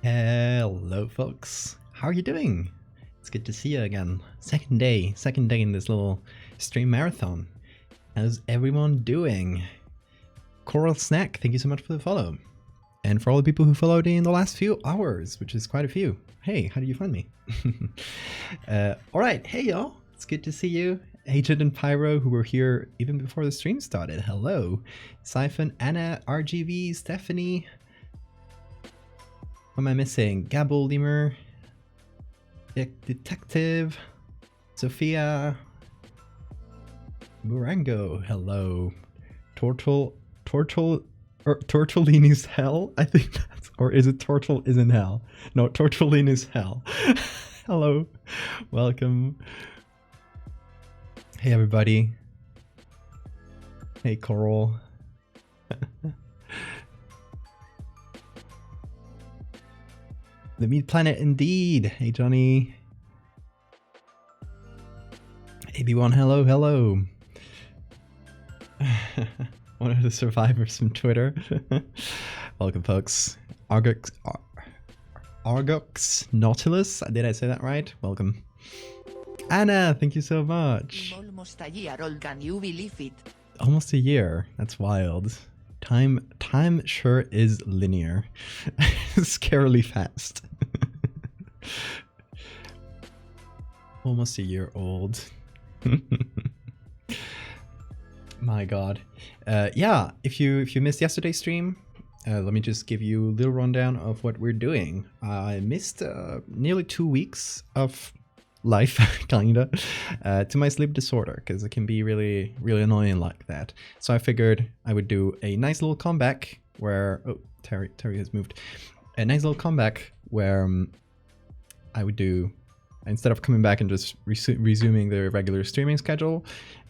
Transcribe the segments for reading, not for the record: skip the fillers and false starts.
Hello folks, how are you doing? It's good to see you again. Second day in this little stream marathon. How's everyone doing? Coral Snack, thank you so much for the follow. And for all the people who followed in the last few hours, which is quite a few. Hey, how did you find me? Alright, hey y'all, it's good to see you. Agent and Pyro, who were here even before the stream started. Hello. Siphon, Anna, RGV, Stephanie. What am I missing? Gabble, Lemur, Detective, Sophia, Murango, hello. Tortellini's Hell? I think that's, or is it Tortle is in Hell? No, Tortellini's Hell. Hello, welcome. Hey everybody. Hey Coral. The Meat Planet indeed. Hey Johnny. AB1, hello, hello. One of the survivors from Twitter. Welcome folks. Argox Nautilus, did I say that right? Welcome. Anna, thank you so much. Almost a year old, can you believe it? Almost a year, that's wild. Time sure is linear. Scarily fast. Almost a year old. My god. Yeah, if you missed yesterday's stream, let me just give you a little rundown of what we're doing. I missed nearly 2 weeks of life, kinda, to my sleep disorder, because it can be really annoying like that. So I figured I would do a nice little comeback where Terry has moved. A nice little comeback where I would do, instead of coming back and just resuming the regular streaming schedule,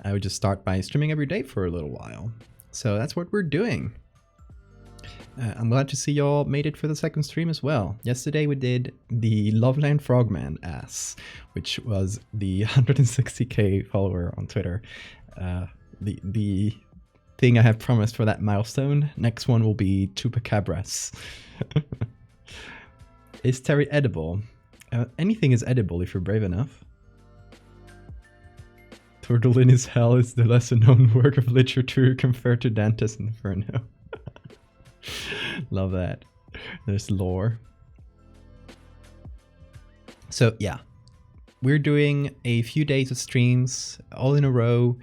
I would just start by streaming every day for a little while. So that's what we're doing. I'm glad to see y'all made it for the second stream as well. Yesterday we did the Loveland Frogman ass, which was the 160k follower on Twitter. The thing I have promised for that milestone. Next one will be Chupacabras. Is Terry edible? Anything is edible if you're brave enough. Turtle in his Hell is the lesser known work of literature compared to Dante's Inferno. Love that. There's lore. So yeah, we're doing a few days of streams all in a row.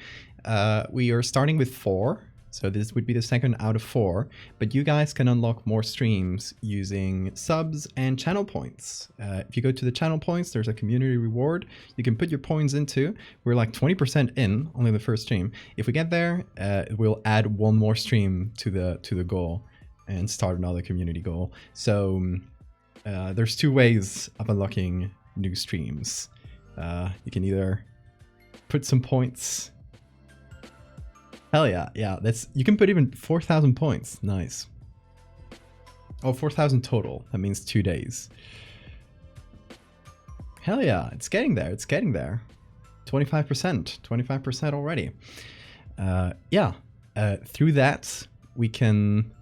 We are starting with 4. So this would be the second out of 4, but you guys can unlock more streams using subs and channel points. If you go to the channel points, there's a community reward you can put your points into. We're like 20% in, only the first stream. If we get there, we'll add one more stream to the goal and start another community goal. So there's 2 ways of unlocking new streams. You can either put some points. Hell yeah, yeah, you can put even 4,000 points, nice. Oh, 4,000 total, that means 2 days. Hell yeah, it's getting there, 25% already. Yeah, through that, we can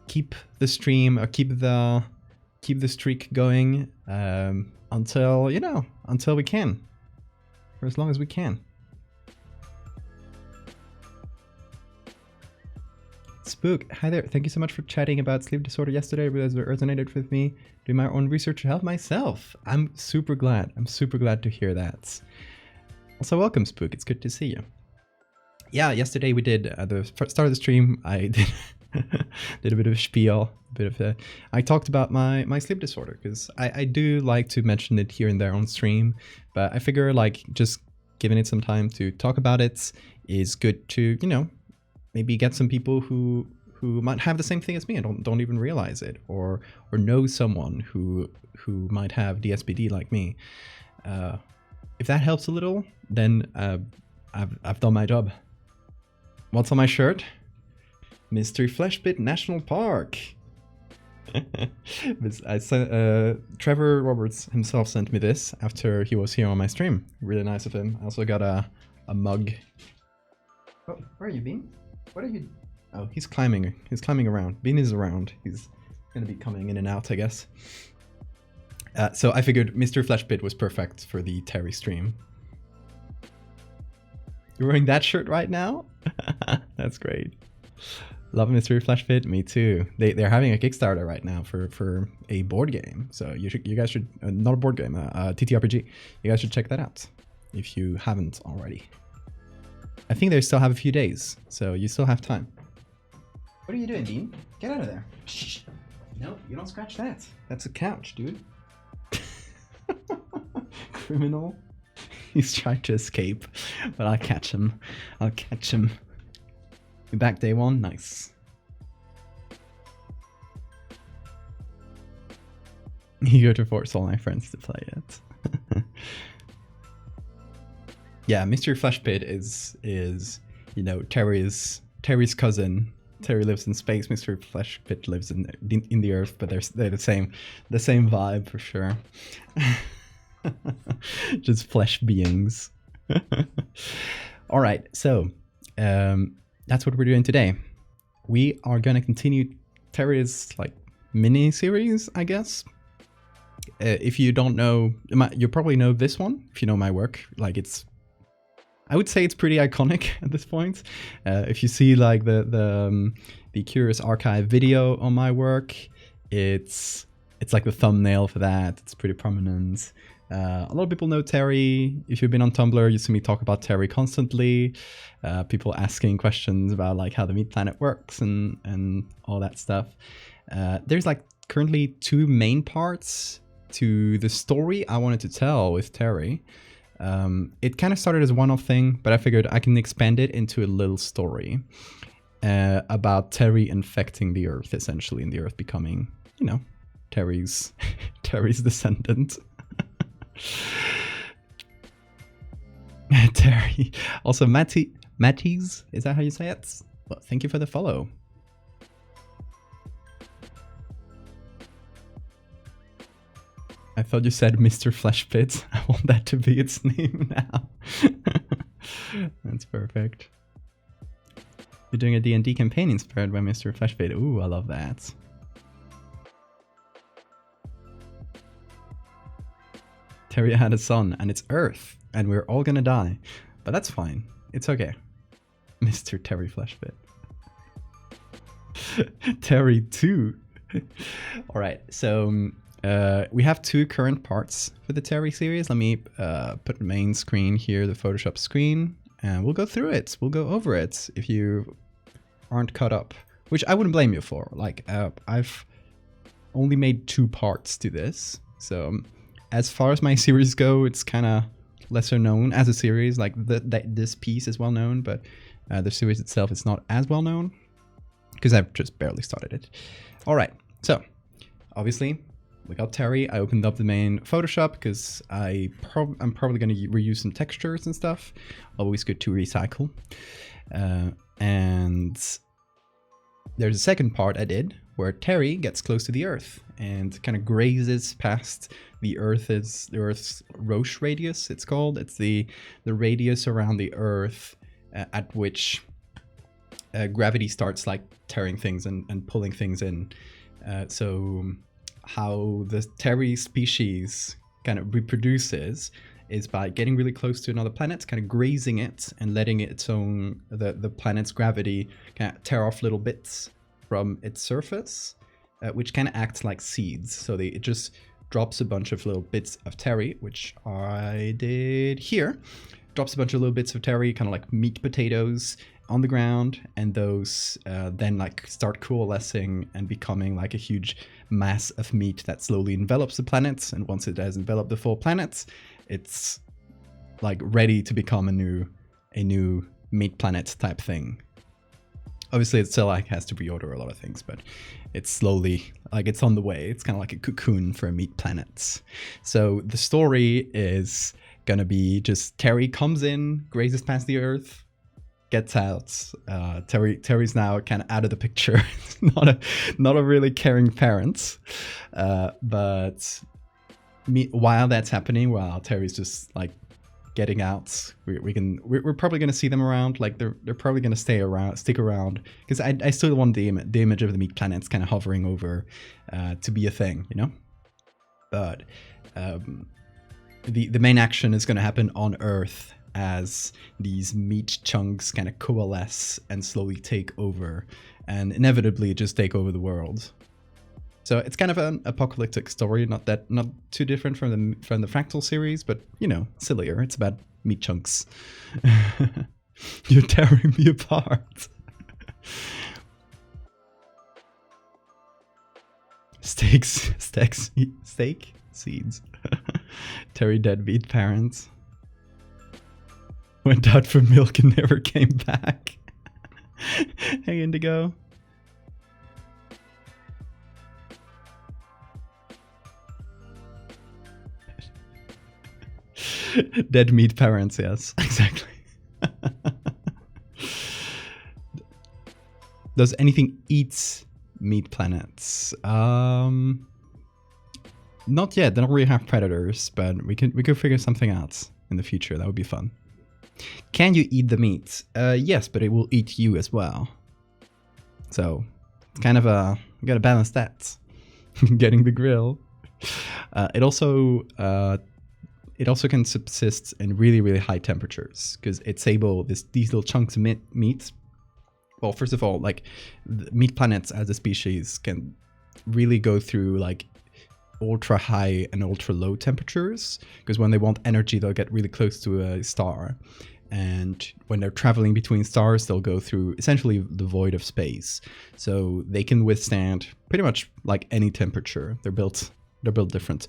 keep the stream, or keep the streak going until, you know, until we can, for as long as we can. Spook, hi there. Thank you so much for chatting about sleep disorder yesterday. I realized it resonated with me. Doing my own research to help myself. I'm super glad. I'm super glad to hear that. Also, welcome, Spook. It's good to see you. Yeah, yesterday we did at the start of the stream. I did a bit of a spiel, I talked about my sleep disorder, because I do like to mention it here and there on stream, but I figure like just giving it some time to talk about it is good to, you know, maybe get some people who might have the same thing as me and don't even realize it, or know someone who might have DSPD like me. If that helps a little, then I've done my job. What's on my shirt? Mystery Fleshpit National Park. Trevor Roberts himself sent me this after he was here on my stream. Really nice of him. I also got a mug. Oh, where are you, Bean? What are you? Oh, he's climbing. He's climbing around. Bean is around. He's gonna be coming in and out, I guess. So I figured Mr. Fleshpit was perfect for the Terry stream. You're wearing that shirt right now? That's great. Love Mr. Fleshpit. Me too. They're having a Kickstarter right now for a board game. So you guys should not a board game, TTRPG. You guys should check that out if you haven't already. I think they still have a few days, so you still have time. What are you doing, Dean? Get out of there. Shh. No, you don't scratch that. That's a couch, dude. Criminal. He's trying to escape, but I'll catch him. I'll catch him. You back day one? Nice. You go to force all my friends to play it. Yeah, Mr. Fleshpit is you know, Terry's cousin. Terry lives in space. Mr. Fleshpit lives in the Earth, but they're the same vibe for sure. Just flesh beings. All right, so that's what we're doing today. We are gonna continue Terry's like mini series, I guess. If you don't know, you probably know this one. If you know my work, like I would say it's pretty iconic at this point. If you see like the Curious Archive video on my work, it's like the thumbnail for that. It's pretty prominent. A lot of people know Terry. If you've been on Tumblr, you see me talk about Terry constantly. People asking questions about like how the meat planet works and all that stuff. There's like currently 2 main parts to the story I wanted to tell with Terry. It kind of started as a one-off thing, but I figured I can expand it into a little story about Terry infecting the Earth, essentially, and the Earth becoming, you know, Terry's descendant. Terry. Also, Matties, is that how you say it? Well, thank you for the follow. I thought you said Mr. Fleshpit. I want that to be its name now. That's perfect. You're doing a D&D campaign inspired by Mr. Fleshpit. Ooh, I love that. Terry had a son, and it's Earth, and we're all gonna die. But that's fine. It's okay. Mr. Terry Fleshpit. Terry 2. Alright, so we have 2 current parts for the Terry series. Let me put the main screen here, the Photoshop screen, and we'll go through it. We'll go over it if you aren't caught up, which I wouldn't blame you for. Like, I've only made 2 parts to this, so as far as my series go, it's kind of lesser known as a series. Like this piece is well known, but the series itself is not as well known because I've just barely started it. All right, so obviously we got Terry. I opened up the main Photoshop because I'm probably going to reuse some textures and stuff. Always good to recycle. And there's a second part I did where Terry gets close to the Earth and kind of grazes past the Earth's Roche radius, it's called. It's the radius around the Earth at which gravity starts like tearing things and pulling things in. So how the Terry species kind of reproduces is by getting really close to another planet, kind of grazing it and letting its own, the planet's gravity kind of tear off little bits from its surface, which kind of acts like seeds. So it just drops a bunch of little bits of Terry, which I did here. Drops a bunch of little bits of Terry, kind of like meat potatoes, on the ground, and those then like start coalescing and becoming like a huge mass of meat that slowly envelops the planet. And once it has enveloped the full planet, it's like ready to become a new meat planet type thing. Obviously, it still like has to reorder a lot of things, but it's slowly, like it's on the way. It's kind of like a cocoon for meat planets. So the story is gonna be just Terry comes in, grazes past the Earth, gets out. Terry's now kind of out of the picture. not a really caring parent, but while that's happening, while Terry's just like getting out, we're probably gonna see them around. Like they're probably gonna stick around, because I still want the image of the meat planets kind of hovering over to be a thing, you know. but the main action is going to happen on Earth as these meat chunks kind of coalesce and slowly take over, and inevitably just take over the world. So it's kind of an apocalyptic story, not too different from the Fractal series, but you know, sillier. It's about meat chunks. You're tearing me apart. Steak seeds. Terry deadbeat parents. Went out for milk and never came back. Hey, Indigo. Dead meat parents, yes, exactly. Does anything eat meat planets? Not yet. They don't really have predators, but we could figure something out in the future. That would be fun. Can you eat the meat? Yes, but it will eat you as well. So it's kind of you gotta balance that. Getting the grill. It also can subsist in really, really high temperatures because it's able, these little chunks of meat. Well, first of all, like the meat planets as a species can really go through like ultra high and ultra low temperatures, because when they want energy, they'll get really close to a star. And when they're traveling between stars, they'll go through essentially the void of space. So they can withstand pretty much like any temperature. They're built different.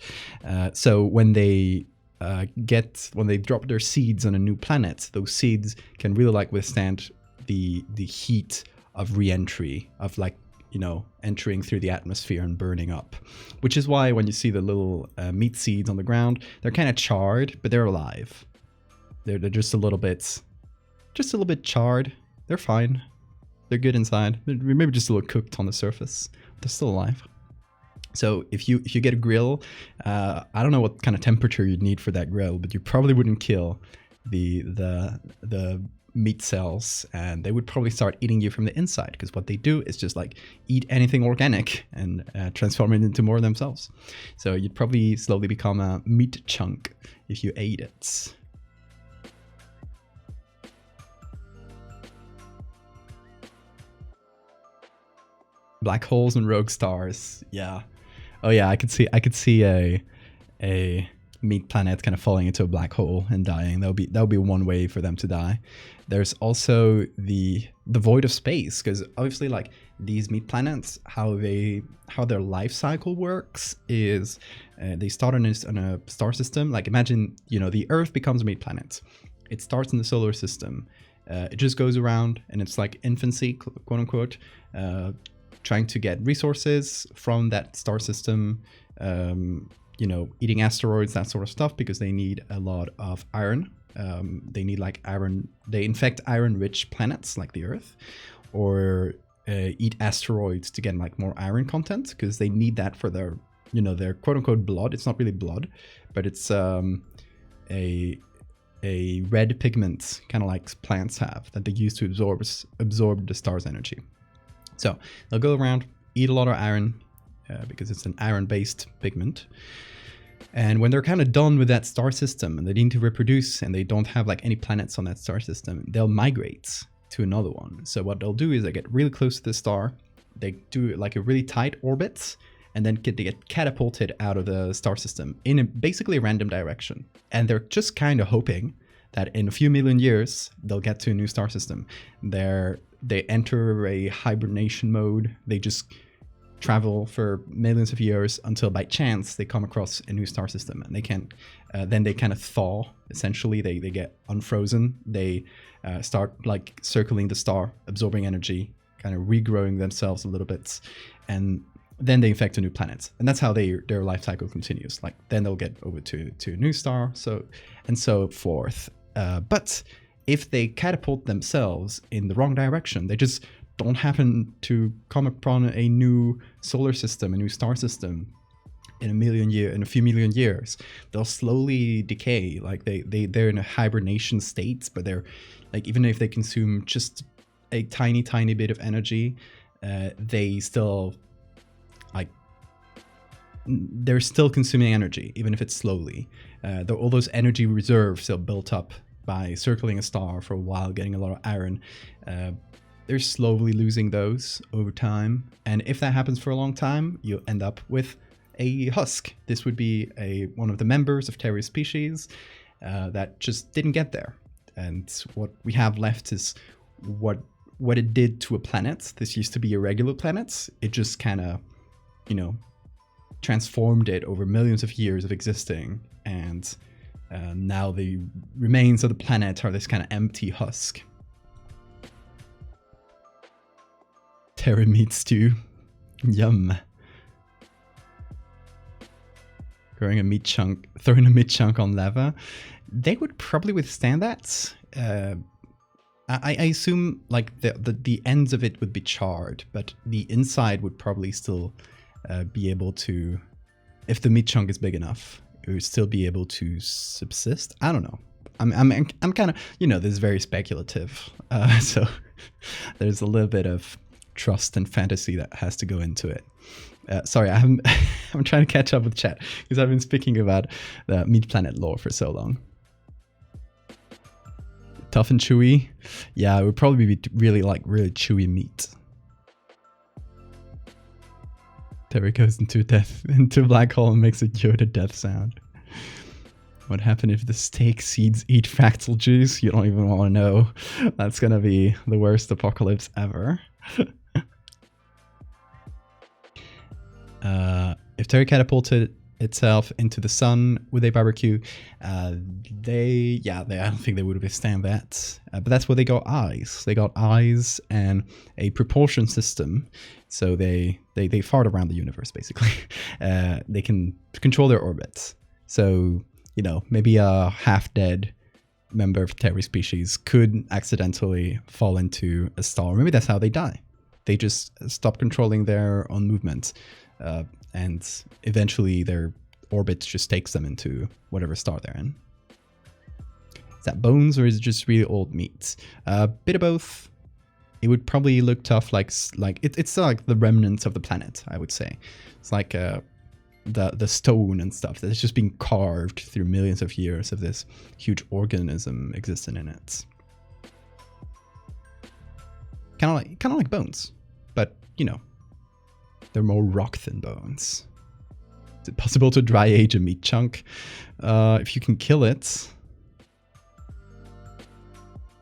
So when they drop their seeds on a new planet, those seeds can really like withstand the heat of re-entry, of like, you know, entering through the atmosphere and burning up. Which is why when you see the little meat seeds on the ground, they're kind of charred, but they're alive. They're just a little bit charred. They're fine. They're good inside. They're maybe just a little cooked on the surface. They're still alive. So if you get a grill, I don't know what kind of temperature you'd need for that grill, but you probably wouldn't kill the meat cells, and they would probably start eating you from the inside, because what they do is just like eat anything organic and transform it into more themselves. So you'd probably slowly become a meat chunk if you ate it. Black holes and rogue stars, yeah. Oh yeah, I could see a meat planet kind of falling into a black hole and dying. That would be one way for them to die. There's also the void of space, because obviously like these meat planets, how their life cycle works is they start on a star system. Like imagine, you know, the Earth becomes a meat planet. It starts in the solar system. It just goes around and it's like infancy, quote unquote, trying to get resources from that star system, you know, eating asteroids, that sort of stuff, because they need a lot of iron. They need like iron, they infect iron-rich planets like the Earth, or eat asteroids to get like more iron content, because they need that for their, you know, their quote-unquote blood. It's not really blood, but it's a red pigment, kind of like plants have, that they use to absorb the star's energy. So they'll go around, eat a lot of iron, because it's an iron-based pigment. And when they're kind of done with that star system and they need to reproduce and they don't have like any planets on that star system, they'll migrate to another one. So what they'll do is they get really close to the star, they do like a really tight orbit, and then they get catapulted out of the star system in basically a random direction. And they're just kind of hoping that in a few million years, they'll get to a new star system. They enter a hibernation mode. They just travel for millions of years until by chance they come across a new star system, and they can then they kind of thaw. Essentially, they get unfrozen. They start like circling the star, absorbing energy, kind of regrowing themselves a little bit, and then they infect a new planet. And that's how their life cycle continues. Like then they'll get over to a new star, so forth. But if they catapult themselves in the wrong direction, they just don't happen to come upon a new solar system, a new star system in a few million years, they'll slowly decay. Like they're in a hibernation state, but they're like, even if they consume just a tiny bit of energy, they still like they're still consuming energy, even if it's slowly. All those energy reserves are built up by circling a star for a while, getting a lot of iron. They're slowly losing those over time. And if that happens for a long time, you'll end up with a husk. This would be one of the members of Terry's species that just didn't get there. And what we have left is what it did to a planet. This used to be a regular planet. It just kind of, transformed it over millions of years of existing. And now the remains of the planet are this kind of empty husk. Terry meat stew. Yum. Throwing a meat chunk on lava. They would probably withstand that. I assume like the ends of it would be charred, but the inside would probably still be able to, if the meat chunk is big enough, it would still be able to subsist. I don't know. I'm kind of, this is very speculative. So there's a little bit of trust and fantasy that has to go into it. Sorry, I'm trying to catch up with chat because I've been speaking about the Meat Planet lore for so long. Tough and chewy. Yeah, it would probably be really chewy meat. Terry goes into a black hole and makes a Yoda death sound. What happened if the steak seeds eat fractal juice? You don't even want to know. That's gonna be the worst apocalypse ever. If Terry catapulted itself into the sun with a barbecue, I don't think they would withstand that. But that's where they got eyes. They got eyes and a propulsion system. So they fart around the universe, basically. They can control their orbits. So, maybe a half-dead member of Terry's species could accidentally fall into a star. Maybe that's how they die. They just stop controlling their own movements. And eventually their orbit just takes them into whatever star they're in. Is that bones or is it just really old meat? A bit of both. It would probably look tough, it's like the remnants of the planet, I would say. It's like the stone and stuff that's just been carved through millions of years of this huge organism existing in it. Kind of like bones, but they're more rock than bones. Is it possible to dry age a meat chunk? If you can kill it.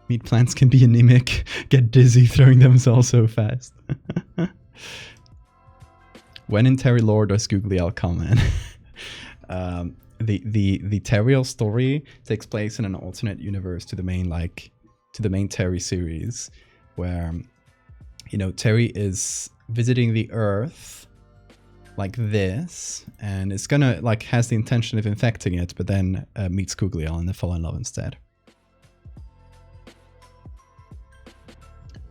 Meat plants can be anemic, get dizzy throwing themselves so fast. When in Terry lore does Googly Owl come in? The Terriel story takes place in an alternate universe to the main Terry series, where Terry is visiting the Earth like this, and it's gonna has the intention of infecting it, but then meets Googly Owl and they fall in love instead.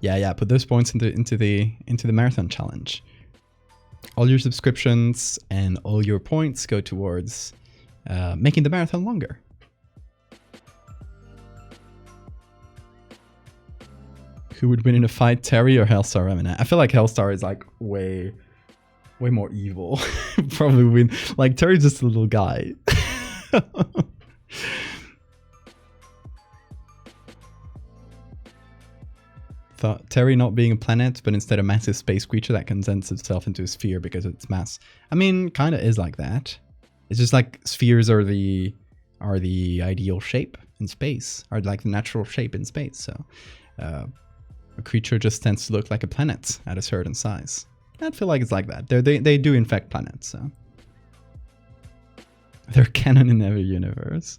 Yeah, put those points into the marathon challenge. All your subscriptions and all your points go towards making the marathon longer. Who would win in a fight, Terry or Hellstar Remnant? I feel like Hellstar is way more evil. Probably win. Terry's just a little guy. Thought Terry not being a planet, but instead a massive space creature that condenses itself into a sphere because of its mass. I mean, kind of is like that. It's just spheres are the ideal shape in space, are the natural shape in space. So a creature just tends to look like a planet at a certain size. I feel like it's like that. They do infect planets, so they're canon in every universe.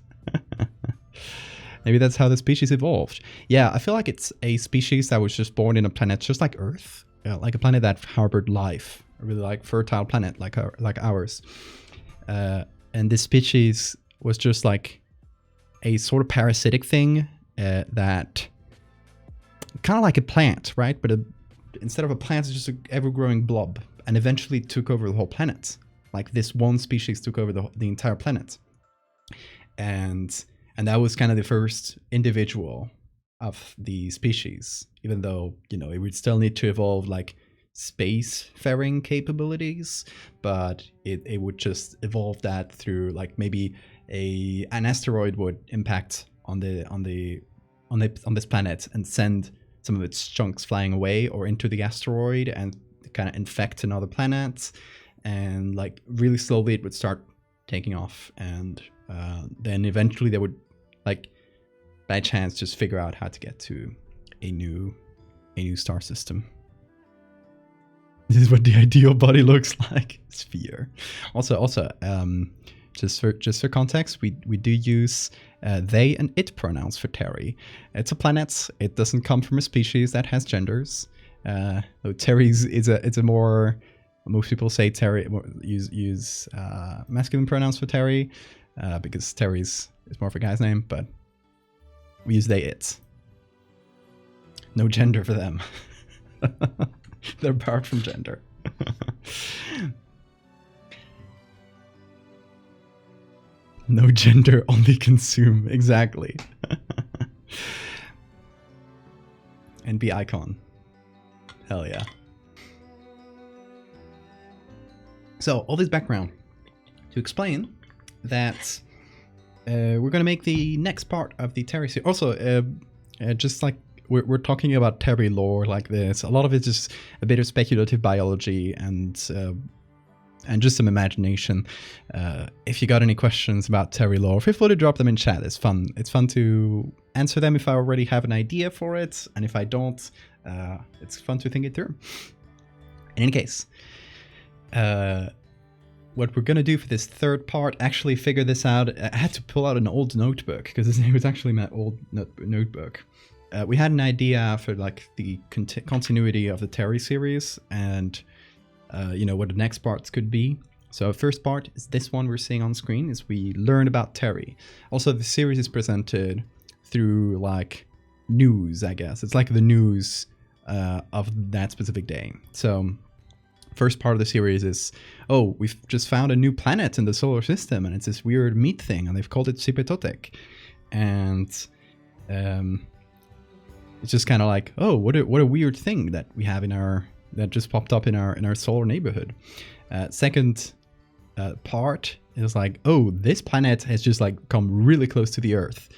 Maybe that's how the species evolved. Yeah, I feel like it's a species that was just born in a planet just like Earth. Like a planet that harbored life. A really fertile planet like ours. And this species was just a sort of parasitic thing that... kind of like a plant, right? But instead of a plant, it's just an ever-growing blob. And eventually took over the whole planet. This one species took over the entire planet. And that was kind of the first individual of the species, even though, it would still need to evolve spacefaring capabilities, but it would just evolve that through like maybe an asteroid would impact on this planet and send some of its chunks flying away or into the asteroid and kind of infect another planet, and like really slowly it would start taking off, and then eventually they would like by chance just figure out how to get to a new star system. This is what the ideal body looks like. Sphere. Also, just for context, we do use they and it pronouns for Terry. It's a planet. It doesn't come from a species that has genders. Terry's is a more, most people say Terry use masculine pronouns for Terry because Terry's is more of a guy's name, but we use they it. No gender for them. They're apart from gender. No gender, only consume. Exactly. And be icon. Hell yeah. So, all this background to explain that we're going to make the next part of the Terry series. Also, just like we're talking about Terry lore like this, a lot of it's just a bit of speculative biology and just some imagination. If you got any questions about Terry lore, feel free to drop them in chat. It's fun. It's fun to answer them if I already have an idea for it, and if I don't, it's fun to think it through. In any case, what we're gonna do for this third part, actually figure this out. I had to pull out an old notebook because it was actually my old notebook. We had an idea for like the continuity of the Terry series and what the next parts could be. So first part is this one we're seeing on screen, is we learn about Terry. Also, the series is presented through like news, I guess. It's like the news of that specific day. So first part of the series is, oh, we've just found a new planet in the solar system and it's this weird meat thing and they've called it Sipetotek. And it's just kind of like, oh, what a weird thing that we have that just popped up in our solar neighborhood. Second part is like, oh, this planet has just like come really close to the Earth,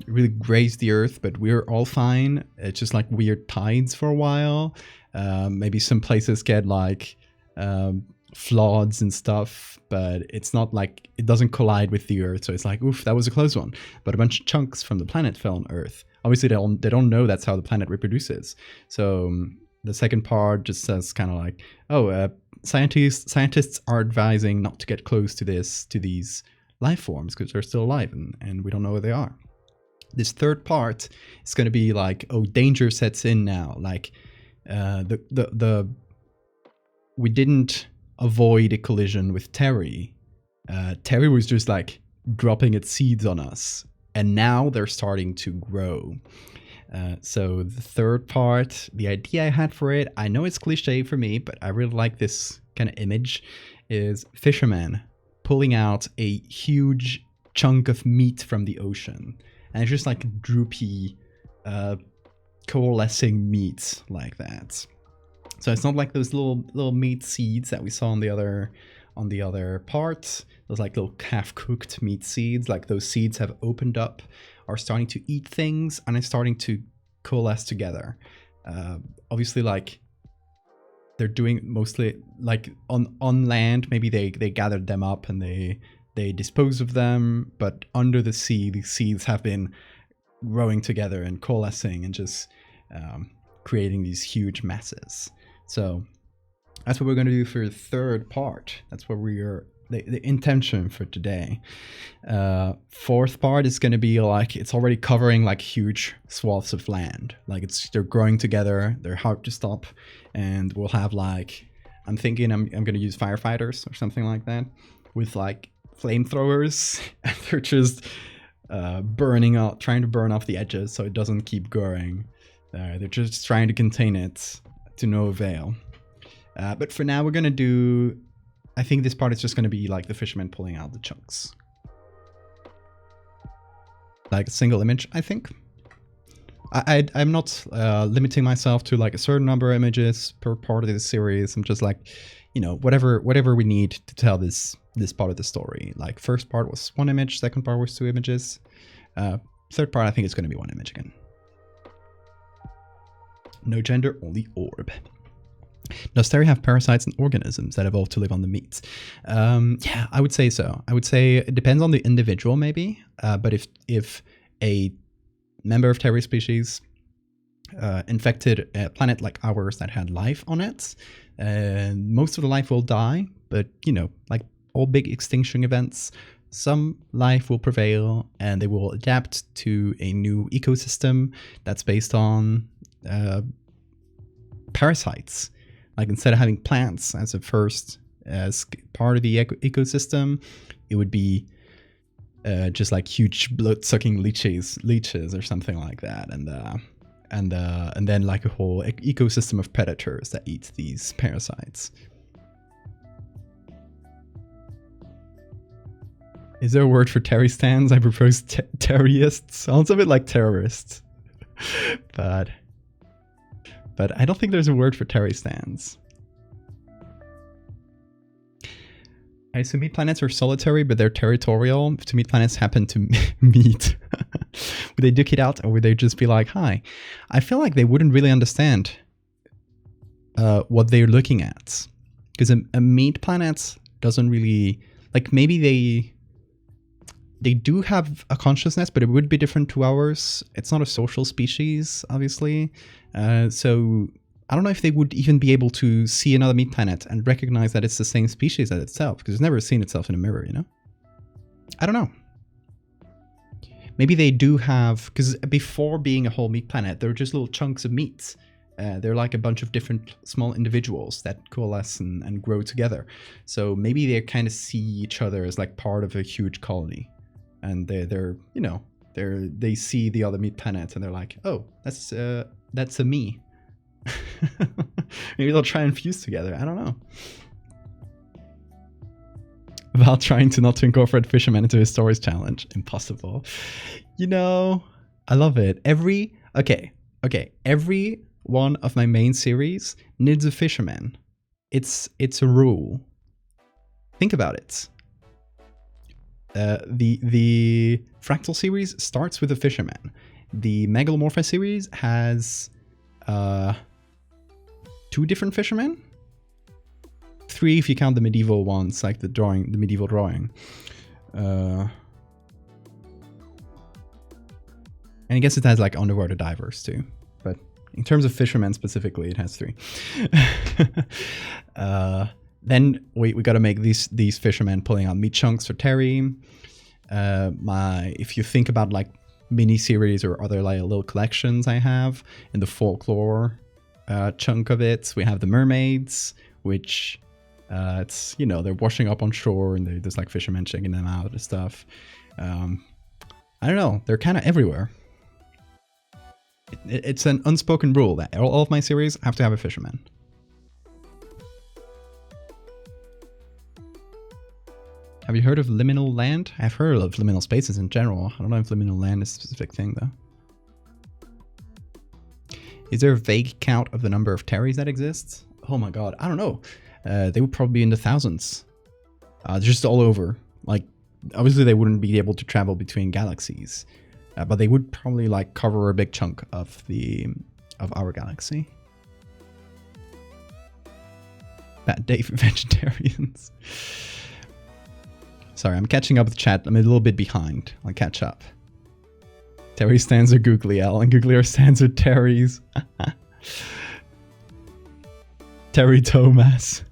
really grazed the Earth, but we're all fine. It's just like weird tides for a while. Maybe some places get like floods and stuff, but it's not like it doesn't collide with the Earth. So it's like, oof, that was a close one. But a bunch of chunks from the planet fell on Earth. Obviously, they don't know that's how the planet reproduces. So the second part just says kind of like, oh, scientists are advising not to get close to these life forms because they're still alive and we don't know where they are. This third part is going to be like, oh, danger sets in now. Like we didn't avoid a collision with Terry. Terry was just like dropping its seeds on us, and now they're starting to grow. So the third part, the idea I had for it, I know it's cliche for me, but I really like this kind of image, is fishermen pulling out a huge chunk of meat from the ocean. And it's just like droopy, coalescing meat like that. So it's not like those little meat seeds that we saw on the other parts. Those like little half-cooked meat seeds, like those seeds have opened up, are starting to eat things, and are starting to coalesce together. Obviously, like they're doing mostly like on land. Maybe they gathered them up and they dispose of them, but under the sea, these seeds have been growing together and coalescing and just creating these huge masses. So that's what we're going to do for the third part. That's what we're the intention for today. Fourth part is going to be like, it's already covering like huge swaths of land. Like they're growing together, they're hard to stop, and we'll have like, I'm thinking I'm going to use firefighters or something like that with like flamethrowers, and they're just trying to burn off the edges so it doesn't keep growing. They're just trying to contain it to no avail. But for now, we're going to do, I think this part is just going to be like the fishermen pulling out the chunks. Like a single image, I think. I'm not limiting myself to like a certain number of images per part of the series. I'm just like, you know, whatever we need to tell this part of the story. Like first part was 1 image, second part was 2 images. Third part, I think it's going to be 1 image again. No gender, only orb. Does Terry have parasites and organisms that evolve to live on the meat? Yeah, I would say so. I would say it depends on the individual, maybe. But if a member of Terry species infected a planet like ours that had life on it, most of the life will die. But, you know, like all big extinction events, some life will prevail and they will adapt to a new ecosystem that's based on parasites. Like instead of having plants as part of the ecosystem, it would be just like huge blood-sucking leeches or something like that, and then like a whole ecosystem of predators that eat these parasites. Is there a word for Terry stands? I propose terrorists. Sounds a bit like terrorists, but I don't think there's a word for Terry stands. I assume meat planets are solitary, but they're territorial. To meat planets happen to meet. Would they duke it out, or would they just be like, hi? I feel like they wouldn't really understand what they're looking at. Because a meat planet doesn't really... Like, maybe they do have a consciousness, but it would be different to ours. It's not a social species, obviously. So I don't know if they would even be able to see another meat planet and recognize that it's the same species as itself, because it's never seen itself in a mirror, you know? I don't know. Maybe they do have, because before being a whole meat planet, they're just little chunks of meat. They're like a bunch of different small individuals that coalesce and grow together. So maybe they kind of see each other as like part of a huge colony. And they're you know, they see the other meat planet and they're like, oh, that's a me. Maybe they'll try and fuse together. I don't know. While trying to not to incorporate fishermen into his stories challenge. Impossible. You know, I love it. Every one of my main series needs a fisherman. It's a rule. Think about it. The Fractal series starts with a fisherman. The Megalomorpha series has 2 different fishermen. 3 if you count the medieval ones, like the medieval drawing. And I guess it has like underwater divers too. But in terms of fishermen specifically, it has 3. Then we got to make these fishermen pulling out meat chunks for Terry. If you think about like mini series or other like little collections I have in the folklore chunk of it, we have the mermaids, which it's, you know, they're washing up on shore and there's like fishermen checking them out and stuff. I don't know, they're kind of everywhere. It's an unspoken rule that all of my series have to have a fisherman. Have you heard of liminal land? I've heard of liminal spaces in general. I don't know if liminal land is a specific thing though. Is there a vague count of the number of Terrys that exists? Oh my god, I don't know. They would probably be in the thousands. Just all over. Like, obviously they wouldn't be able to travel between galaxies. But they would probably like cover a big chunk of our galaxy. Bad day for vegetarians. Sorry, I'm catching up with chat. I'm a little bit behind. I'll catch up. Terry stands are googly L and googly R stands are Terry's. Terry Thomas.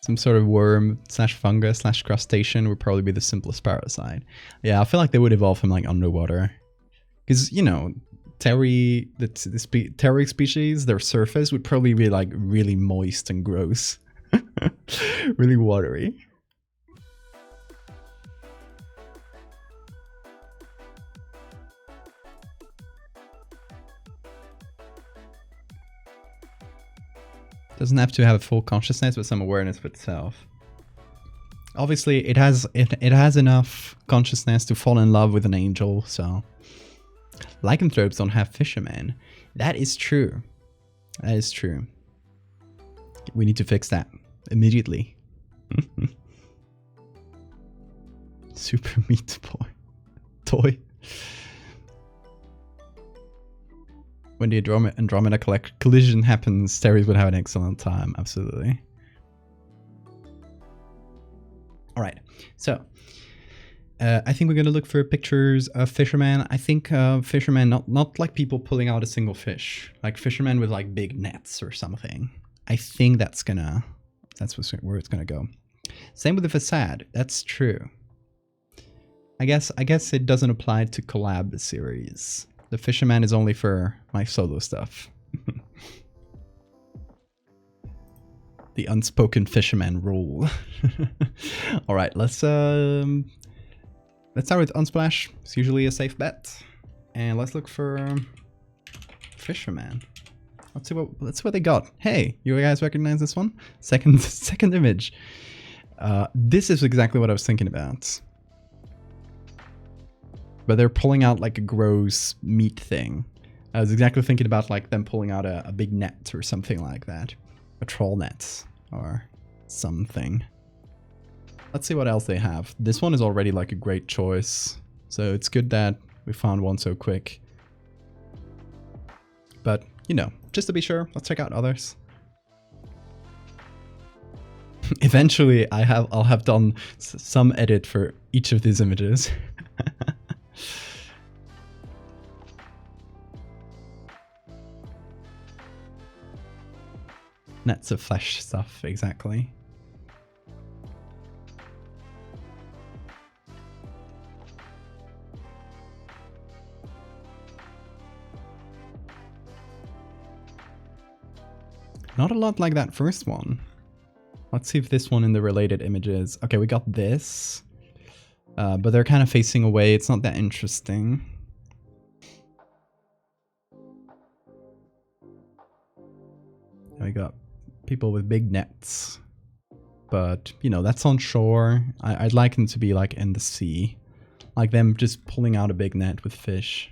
Some sort of worm / fungus / crustacean would probably be the simplest parasite. Yeah, I feel like they would evolve from like underwater. Because, you know, Terry species, their surface would probably be like really moist and gross. Really watery. Doesn't have to have a full consciousness, but some awareness of itself. Obviously, it has enough consciousness to fall in love with an angel, so... Lycanthropes don't have fishermen. That is true. That is true. We need to fix that immediately. Super Meat Boy. Toy. When the Andromeda collision happens, Ceres would have an excellent time. Absolutely. Alright, so... I think we're gonna look for pictures of fishermen. I think fishermen, not like people pulling out a single fish, like fishermen with like big nets or something. I think that's where it's gonna go. Same with the facade. That's true. I guess it doesn't apply to collab series. The fisherman is only for my solo stuff. The unspoken fisherman rule. All right, let's start with Unsplash. It's usually a safe bet, and let's look for fisherman. Let's see what they got. Hey, you guys recognize this one? Second image. This is exactly what I was thinking about. But they're pulling out like a gross meat thing. I was exactly thinking about like them pulling out a big net or something like that. A troll net or something. Let's see what else they have. This one is already like a great choice. So it's good that we found one so quick. But, you know, just to be sure, let's check out others. Eventually, I'll have done some edit for each of these images. Nets of flesh stuff, exactly. Not a lot like that first one. Let's see if this one in the related images... Okay, we got this. But they're kind of facing away. It's not that interesting. We got people with big nets. But, you know, that's on shore. I'd like them to be, like, in the sea. Like them just pulling out a big net with fish.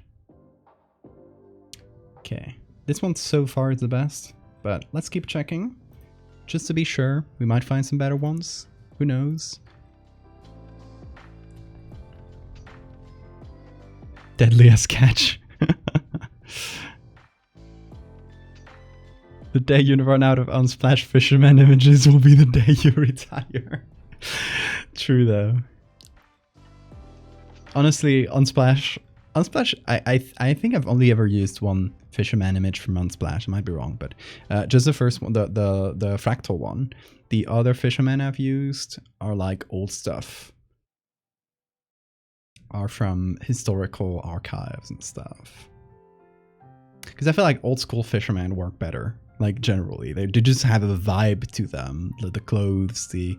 Okay. This one so far is the best. But let's keep checking. Just to be sure. We might find some better ones. Who knows? Deadliest catch. The day you run out of Unsplash fisherman images will be the day you retire. True though. Honestly, Unsplash, I think I've only ever used one fisherman image from Unsplash. I might be wrong, but just the first one, the fractal one. The other fishermen I've used are like old stuff. Are from historical archives and stuff. Because I feel like old school fishermen work better. Like generally, they just have a vibe to them. The clothes, the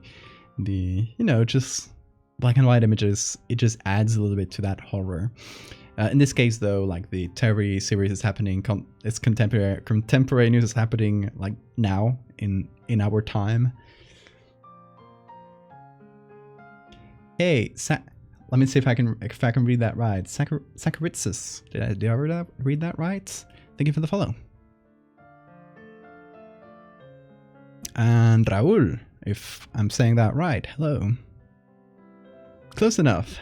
you know, just black and white images. It just adds a little bit to that horror. In this case, though, like the Terry series is happening. It's contemporary news is happening like now in our time. Hey, let me see if I can read that right. Sakaritsis. Did I read that right? Thank you for the follow. And Raul, if I'm saying that right. Hello. Close enough.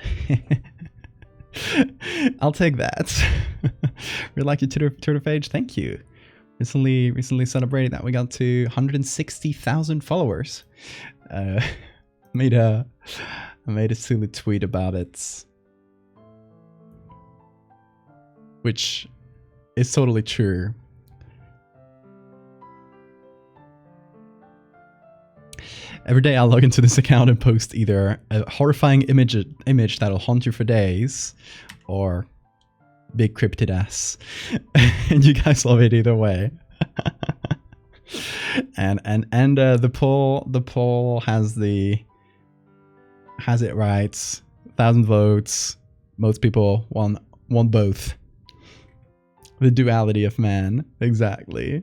I'll take that. Really like your Twitter page. Thank you. Recently celebrated that we got to 160,000 followers. I made a silly tweet about it, which is totally true. Every day I'll log into this account and post either a horrifying image that'll haunt you for days, or big cryptid ass, and you guys love it either way. and the poll has it right. 1,000 votes. Most people want both. The duality of man, exactly.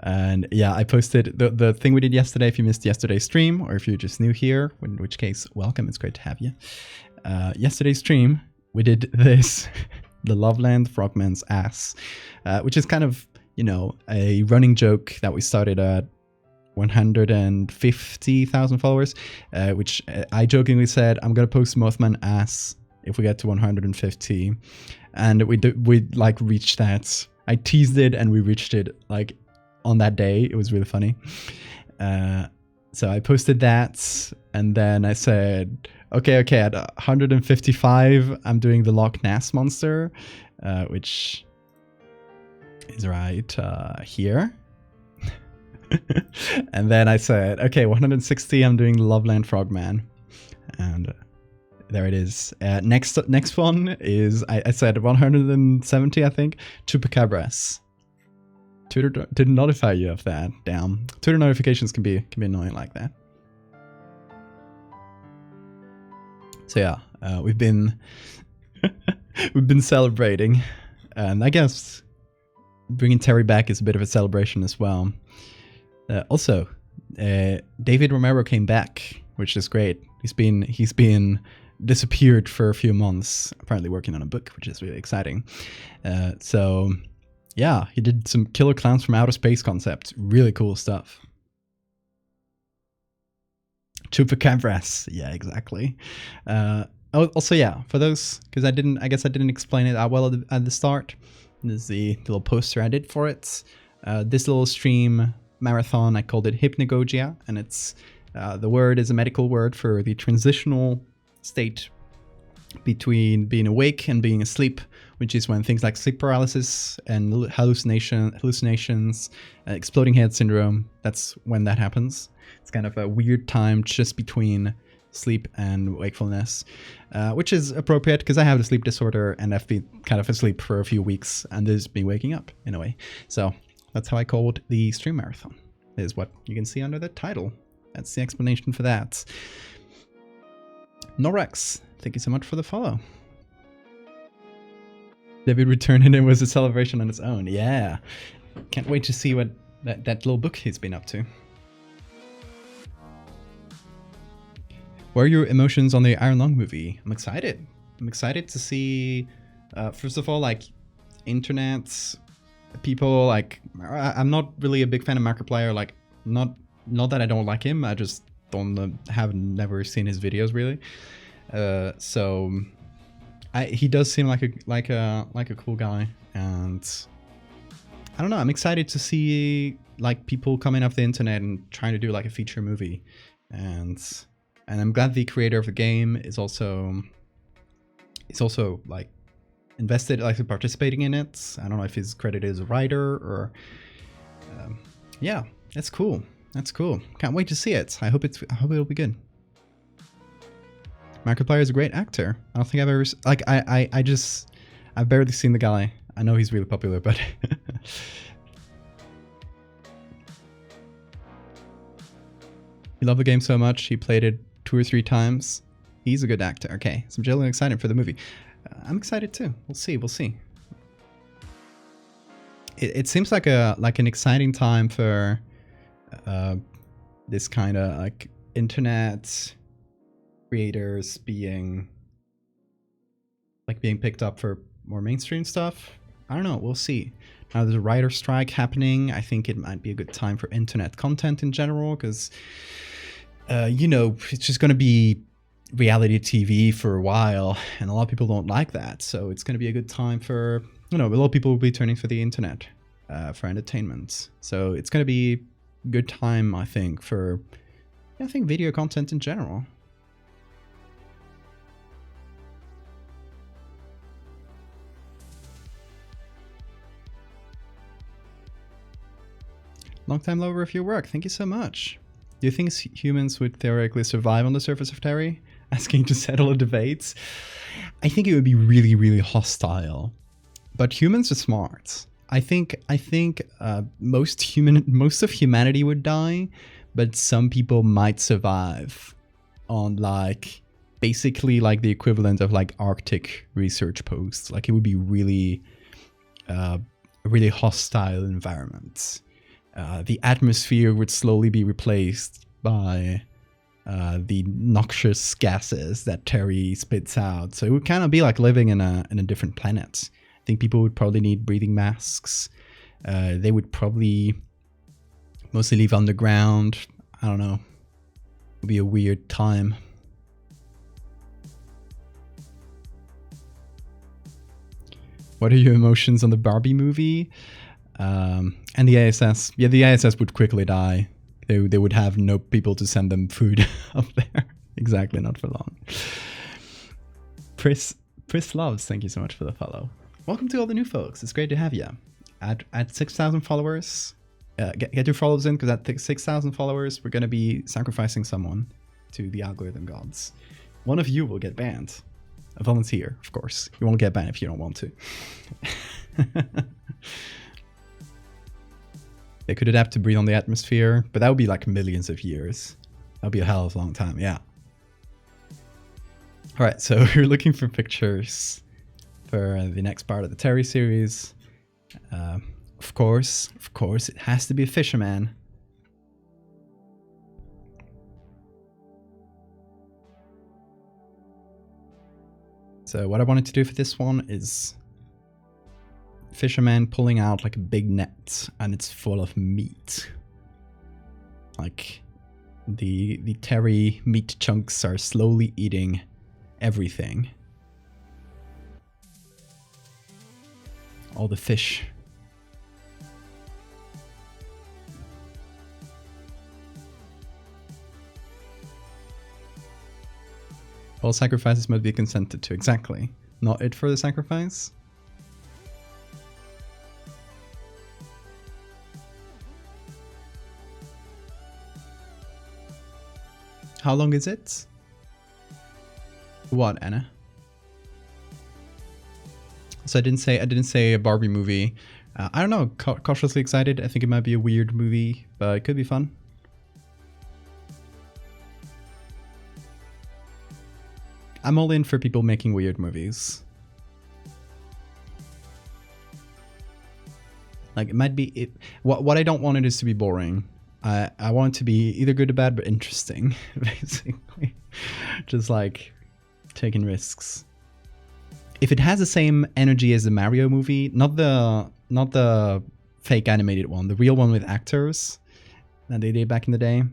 And yeah, I posted the thing we did yesterday. If you missed yesterday's stream, or if you're just new here, in which case, welcome. It's great to have you. Yesterday's stream, we did this, the Loveland Frogman's ass, which is kind of, you know, a running joke that we started at 150,000 followers, which I jokingly said, I'm going to post Mothman ass if we get to 150. And we like reached that. I teased it and we reached it like on that day. It was really funny. So I posted that, and then I said, okay, at 155, I'm doing the Loch Ness Monster, which is right here. And then I said, okay, 160, I'm doing the Loveland Frogman. And there it is. Next one is, I said 170, I think, Chupacabras. Twitter didn't notify you of that. Damn. Twitter notifications can be annoying like that. So yeah, we've been celebrating, and I guess bringing Terry back is a bit of a celebration as well. Also, David Romero came back, which is great. He's been disappeared for a few months, apparently working on a book, which is really exciting. So yeah, he did some Killer Clowns from Outer Space concept. Really cool stuff. Chupacabras. Yeah, exactly. Also, yeah, for those, because I guess I didn't explain it that well at the start. This is the little poster I did for it. This little stream marathon, I called it HYPNAGOGIA, and it's the word is a medical word for the transitional state between being awake and being asleep, which is when things like sleep paralysis and hallucinations, exploding head syndrome, that's when that happens. It's kind of a weird time just between sleep and wakefulness, which is appropriate because I have a sleep disorder and I've been kind of asleep for a few weeks and this is me waking up in a way. So that's how I called the stream marathon, is what you can see under the title. That's the explanation for that. Norex, thank you so much for the follow. David returned and it was a celebration on its own. Yeah, can't wait to see what that little book he's been up to. What are your emotions on the Iron Lung movie? I'm excited. I'm excited to see, first of all, like, internet people, like, I'm not really a big fan of Markiplier, like, not that I don't like him, I just have never seen his videos really. So he does seem like a cool guy, and I don't know, I'm excited to see like people coming off the internet and trying to do like a feature movie, and I'm glad the creator of the game is also like invested, like participating in it. I don't know if he's credited as a writer or yeah, that's cool. That's cool. Can't wait to see it. I hope it'll be good. Markiplier is a great actor. I don't think I've ever like I've barely seen the guy. I know he's really popular, but he loved the game so much he played it 2 or 3 times. He's a good actor. Okay, so I'm genuinely excited for the movie. I'm excited too. We'll see. We'll see. It seems like an exciting time for this kind of like internet creators being picked up for more mainstream stuff. I don't know, we'll see. Now there's a writer strike happening. I think it might be a good time for internet content in general, because you know, it's just going to be reality TV for a while, and a lot of people don't like that. So it's going to be a good time for, you know, a lot of people will be turning for the internet for entertainment. So it's going to be a good time, I think, for video content in general. Long time lover of your work. Thank you so much. Do you think humans would theoretically survive on the surface of Terry? Asking to settle a debate. I think it would be really, really hostile. But humans are smart. I think most of humanity would die, but some people might survive on like basically like the equivalent of like Arctic research posts. Like it would be really a really hostile environment. The atmosphere would slowly be replaced by the noxious gases that Terry spits out. So it would kind of be like living in a different planet. I think people would probably need breathing masks. They would probably mostly live underground. I don't know. It would be a weird time. What are your emotions on the Barbie movie? And the ASS. Yeah, the ASS would quickly die. They would have no people to send them food up there. Exactly, not for long. Pris Loves, thank you so much for the follow. Welcome to all the new folks. It's great to have you. At 6,000 followers, get your follows in, because at 6,000 followers, we're going to be sacrificing someone to the algorithm gods. One of you will get banned. A volunteer, of course. You won't get banned if you don't want to. They could adapt to breathe on the atmosphere, but that would be like millions of years. That would be a hell of a long time, yeah. Alright, so we're looking for pictures for the next part of the Terry series. Of course, it has to be a fisherman. So what I wanted to do for this one is fisherman pulling out like a big net, and it's full of meat. Like the Terry meat chunks are slowly eating everything. All the fish. All sacrifices must be consented to. Exactly. Not it for the sacrifice. How long is it? What, Anna? So I didn't say a Barbie movie. I don't know. Cautiously excited. I think it might be a weird movie, but it could be fun. I'm all in for people making weird movies. Like it might be what I don't want it is to be boring. I want it to be either good or bad, but interesting, basically. Just like taking risks. If it has the same energy as the Mario movie, not the fake animated one, the real one with actors that they did back in the day,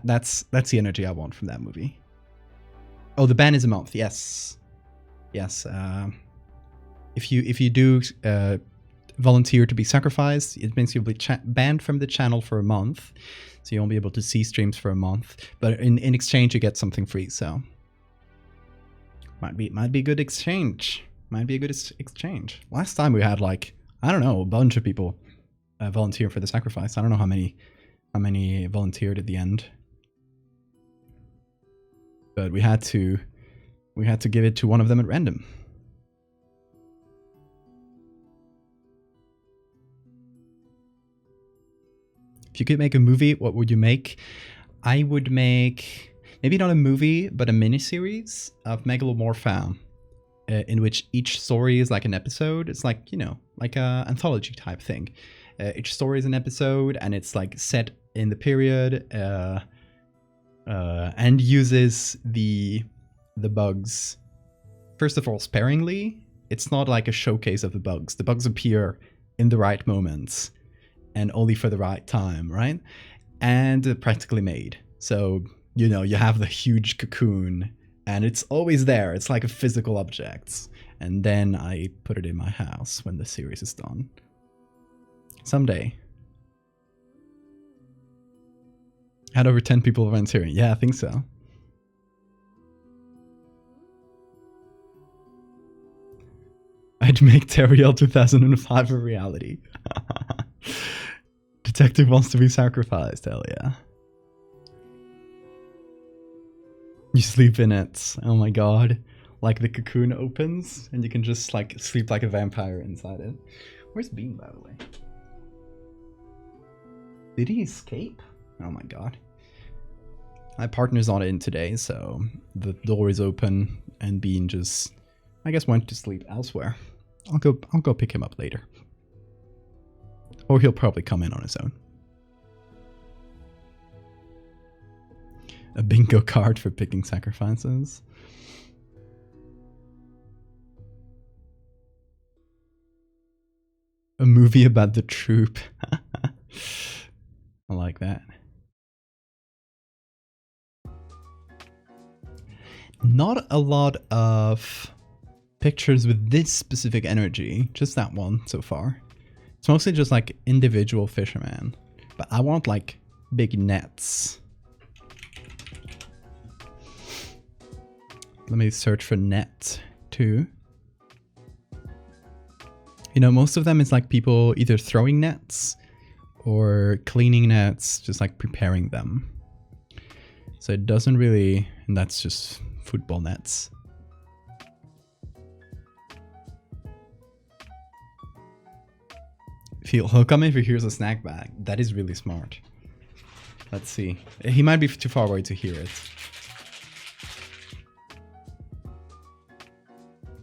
that's the energy I want from that movie. Oh, the ban is a month. Yes. If you do volunteer to be sacrificed, it means you'll be banned from the channel for a month, so you won't be able to see streams for a month. But in exchange, you get something free. So might be a good exchange. Might be a good exchange. Last time we had like, I don't know, a bunch of people volunteer for the sacrifice. I don't know how many volunteered at the end. But we had to give it to one of them at random. If you could make a movie, what would you make? I would make maybe not a movie, but a miniseries of Megalomorpha, in which each story is like an episode. It's like, you know, like a anthology type thing. Each story is an episode, and it's like set in the period. And uses the bugs, first of all, sparingly. It's not like a showcase of the bugs. The bugs appear in the right moments and only for the right time, right? And practically made. So, you know, you have the huge cocoon and it's always there. It's like a physical object. And then I put it in my house when the series is done. Someday. Had over 10 people volunteering. Yeah, I think so. I'd make Teriel 2005 a reality. Detective wants to be sacrificed. Hell yeah. You sleep in it. Oh my god. Like the cocoon opens and you can just like sleep like a vampire inside it. Where's Bean, by the way? Did he escape? Oh my god. My partner's not in today, so the door is open and Bean just, I guess, went to sleep elsewhere. I'll go pick him up later. Or he'll probably come in on his own. A bingo card for picking sacrifices. A movie about the troop. I like that. Not a lot of pictures with this specific energy. Just that one so far. It's mostly just like individual fishermen. But I want like big nets. Let me search for net too. You know, most of them is like people either throwing nets or cleaning nets, just like preparing them. So it doesn't really, and that's just football nets. He'll come in if he hears a snack bag. That is really smart. Let's see. He might be too far away to hear it.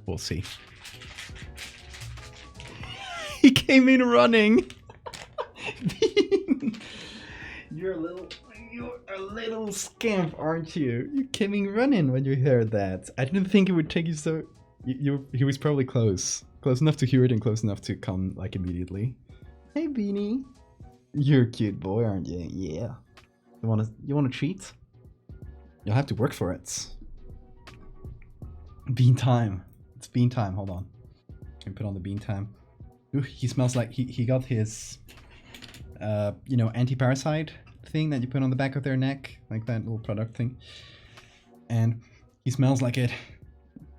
We'll see. He came in running. You're a little scamp, aren't you? You came in running when you heard that. I didn't think it would take you so. He was probably close enough to hear it and close enough to come like immediately. Hey, Beanie. You're a cute boy, aren't you? Yeah. You want a treat? You'll have to work for it. Bean time. It's bean time. Hold on. Let me put on the bean time. Ooh, he smells like he got his, you know, anti-parasite thing that you put on the back of their neck, like that little product thing. And he smells like it.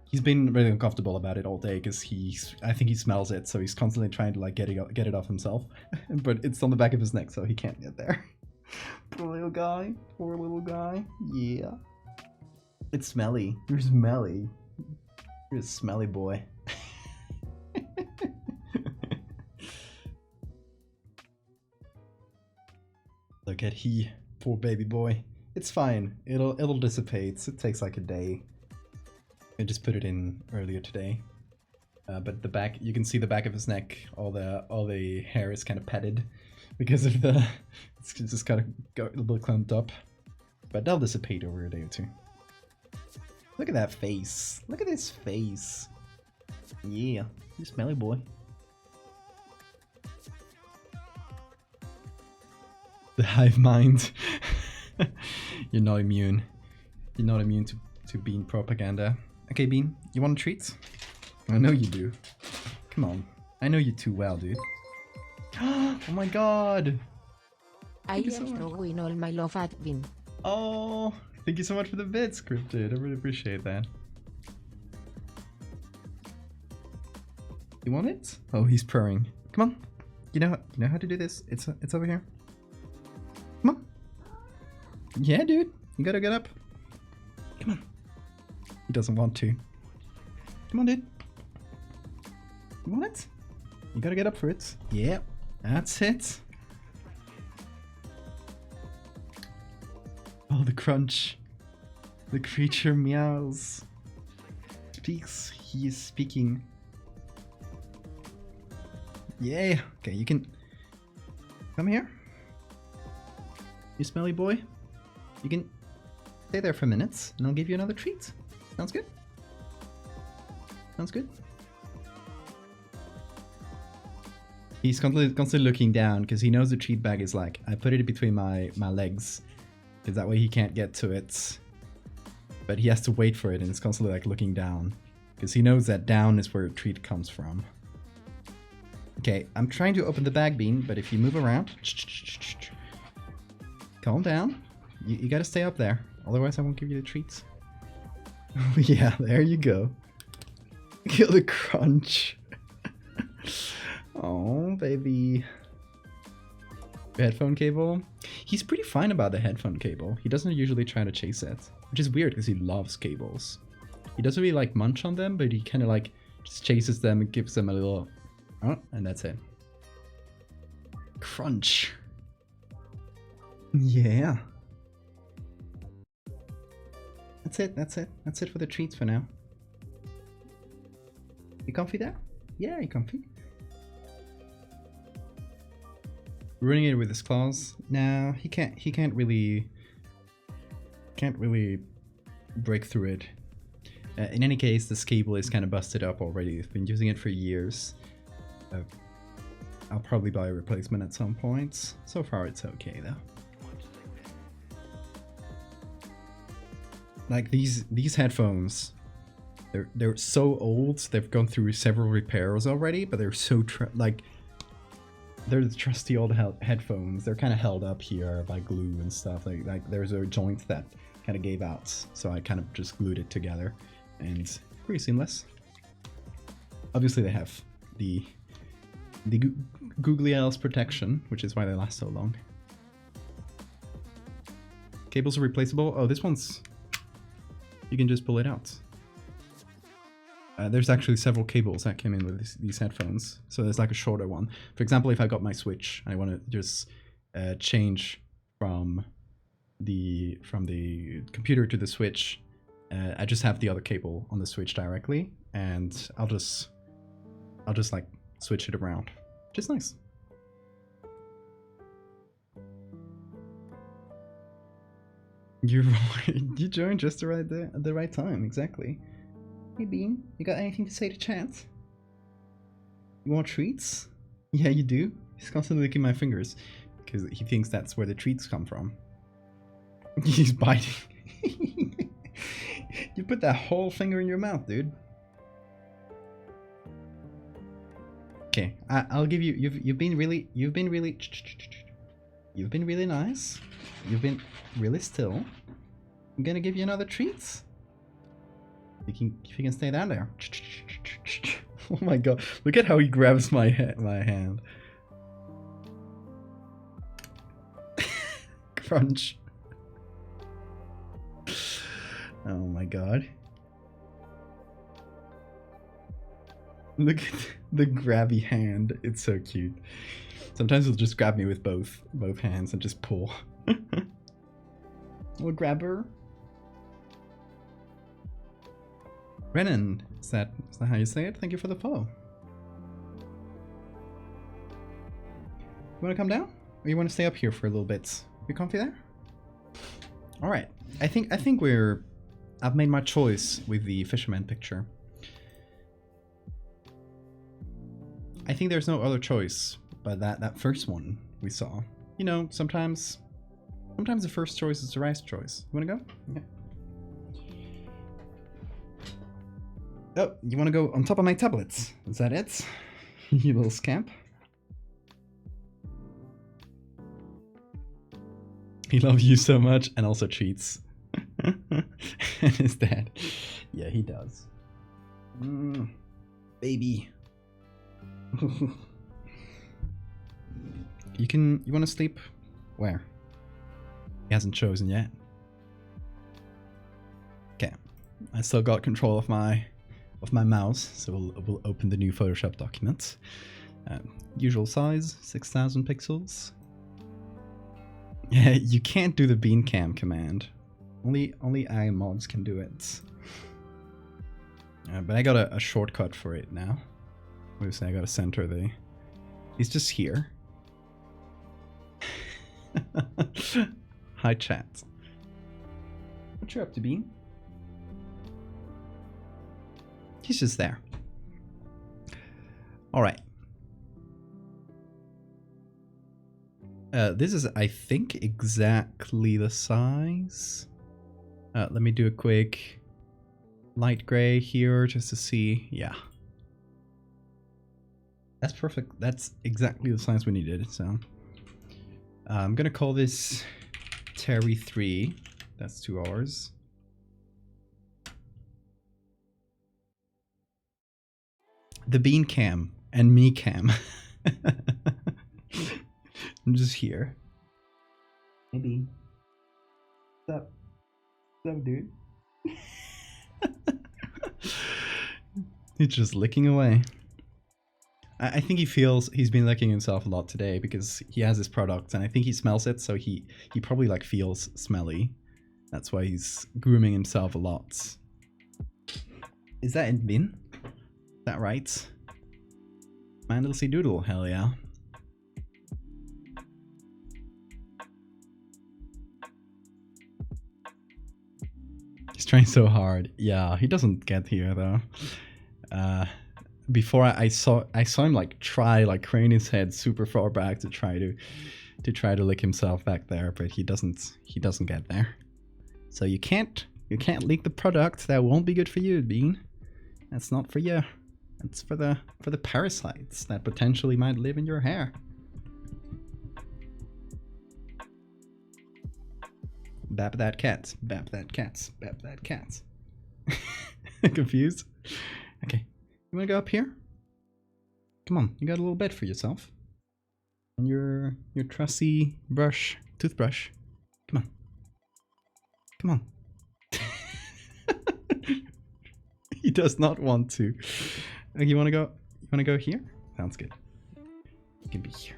He's been really uncomfortable about it all day because I think he smells it, so he's constantly trying to like get it off himself. But it's on the back of his neck, so he can't get there. Poor little guy. Yeah. It's smelly. You're smelly. You're a smelly boy. Look at he, poor baby boy. It's fine. It'll dissipate. It takes like a day. I just put it in earlier today. But the back, you can see the back of his neck. All the hair is kind of petted because of the. It's just kind of got a little clumped up. But they'll dissipate over a day or two. Look at that face. Look at his face. Yeah, you smelly boy. The hive mind. You're not immune. You're not immune to Bean propaganda. Okay, Bean, you want a treat? I know you do. Come on. I know you too well, dude. Oh my god! I am throwing all my love at Bean. Oh, thank you so much for the bits, Cryptid. I really appreciate that. You want it? Oh, he's purring. Come on. You know how to do this? It's over here. Come on. Yeah, dude. You gotta get up. Come on. He doesn't want to. Come on, dude. You want it? You gotta get up for it. Yeah, that's it. Oh, the crunch. The creature meows. Speaks. He is speaking. Yeah. Okay, you can come here. You smelly boy. You can stay there for minutes and I'll give you another treat. Sounds good? Sounds good? He's constantly looking down because he knows the treat bag is like, I put it between my legs because that way he can't get to it. But he has to wait for it and it's constantly like looking down because he knows that down is where a treat comes from. Okay, I'm trying to open the bag, Bean, but if you move around, calm down. You gotta stay up there, otherwise I won't give you the treats. Yeah, there you go. Feel the crunch. Oh, baby. Headphone cable? He's pretty fine about the headphone cable. He doesn't usually try to chase it, which is weird because he loves cables. He doesn't really like munch on them, but he kind of like just chases them and gives them a little, oh, and that's it. Crunch. Yeah. That's it for the treats for now. You comfy there? Yeah, you comfy. Ruining it with his claws? Nah, he can't really break through it. In any case, this cable is kind of busted up already. I've been using it for years. I'll probably buy a replacement at some point. So far it's okay though. Like these headphones, they're so old. They've gone through several repairs already, but they're so they're the trusty old headphones. They're kind of held up here by glue and stuff. Like there's a joint that kind of gave out, so I kind of just glued it together, and pretty seamless. Obviously they have the googly eyes protection, which is why they last so long. Cables are replaceable. Oh, this one's, you can just pull it out. There's actually several cables that came in with these headphones. So there's like a shorter one. For example, if I got my Switch, I want to just change from the computer to the Switch. I just have the other cable on the Switch directly, and I'll just like switch it around, which is nice. You joined just at the right time, exactly. Hey Bean, you got anything to say to chat? You want treats? Yeah, you do. He's constantly licking my fingers because he thinks that's where the treats come from. He's biting. You put that whole finger in your mouth, dude. Okay, I'll give you. You've been really nice. You've been really still. I'm gonna give you another treat. If you can stay down there. Oh my god! Look at how he grabs my hand. Crunch. Oh my god. Look at the grabby hand. It's so cute. Sometimes he'll just grab me with both hands and just pull. We'll grab her. Renan, is that how you say it? Thank you for the follow. You wanna come down? Or you wanna stay up here for a little bit? You comfy there? Alright. I think I've made my choice with the fisherman picture. I think there's no other choice but that first one we saw. You know, sometimes the first choice is the right choice. You wanna go? Yeah. Oh, you wanna go on top of my tablets? Is that it? You little scamp. He loves you so much and also cheats. And his dad. Yeah, he does. Baby. You wanna sleep? Where? He hasn't chosen yet. Okay. I still got control of my mouse, so we'll open the new Photoshop document. Usual size, 6,000 pixels. Yeah, you can't do the bean cam command. Only iMods can do it. But I got a shortcut for it now. Obviously, I gotta center the. He's just here. Hi, chat. What you up to, Bean? He's just there. All right. This is, I think, exactly the size. Let me do a quick light gray here just to see. Yeah. That's perfect. That's exactly the size we needed. So I'm going to call this Terry 3. That's 2 hours. The bean cam and me cam. I'm just here. Hey Bean. What's up? What's up, dude? He's just licking away. I think he's been licking himself a lot today because he has this product and I think he smells it, so he probably like feels smelly. That's why he's grooming himself a lot. Is that in Bin? Is that right? Mandelsy Doodle, hell yeah. He's trying so hard. Yeah, he doesn't get here though. Before I saw him like try like crane his head super far back to try to lick himself back there, but he doesn't get there. So you can't leak the product. That won't be good for you, Bean. That's not for you. It's for the parasites that potentially might live in your hair. Bap that cat. Bap that cat. Bap that cat. Confused? Okay. You wanna go up here? Come on, you got a little bed for yourself. And your trusty toothbrush. Come on. Come on. He does not want to. You wanna go here? Sounds good. You can be here.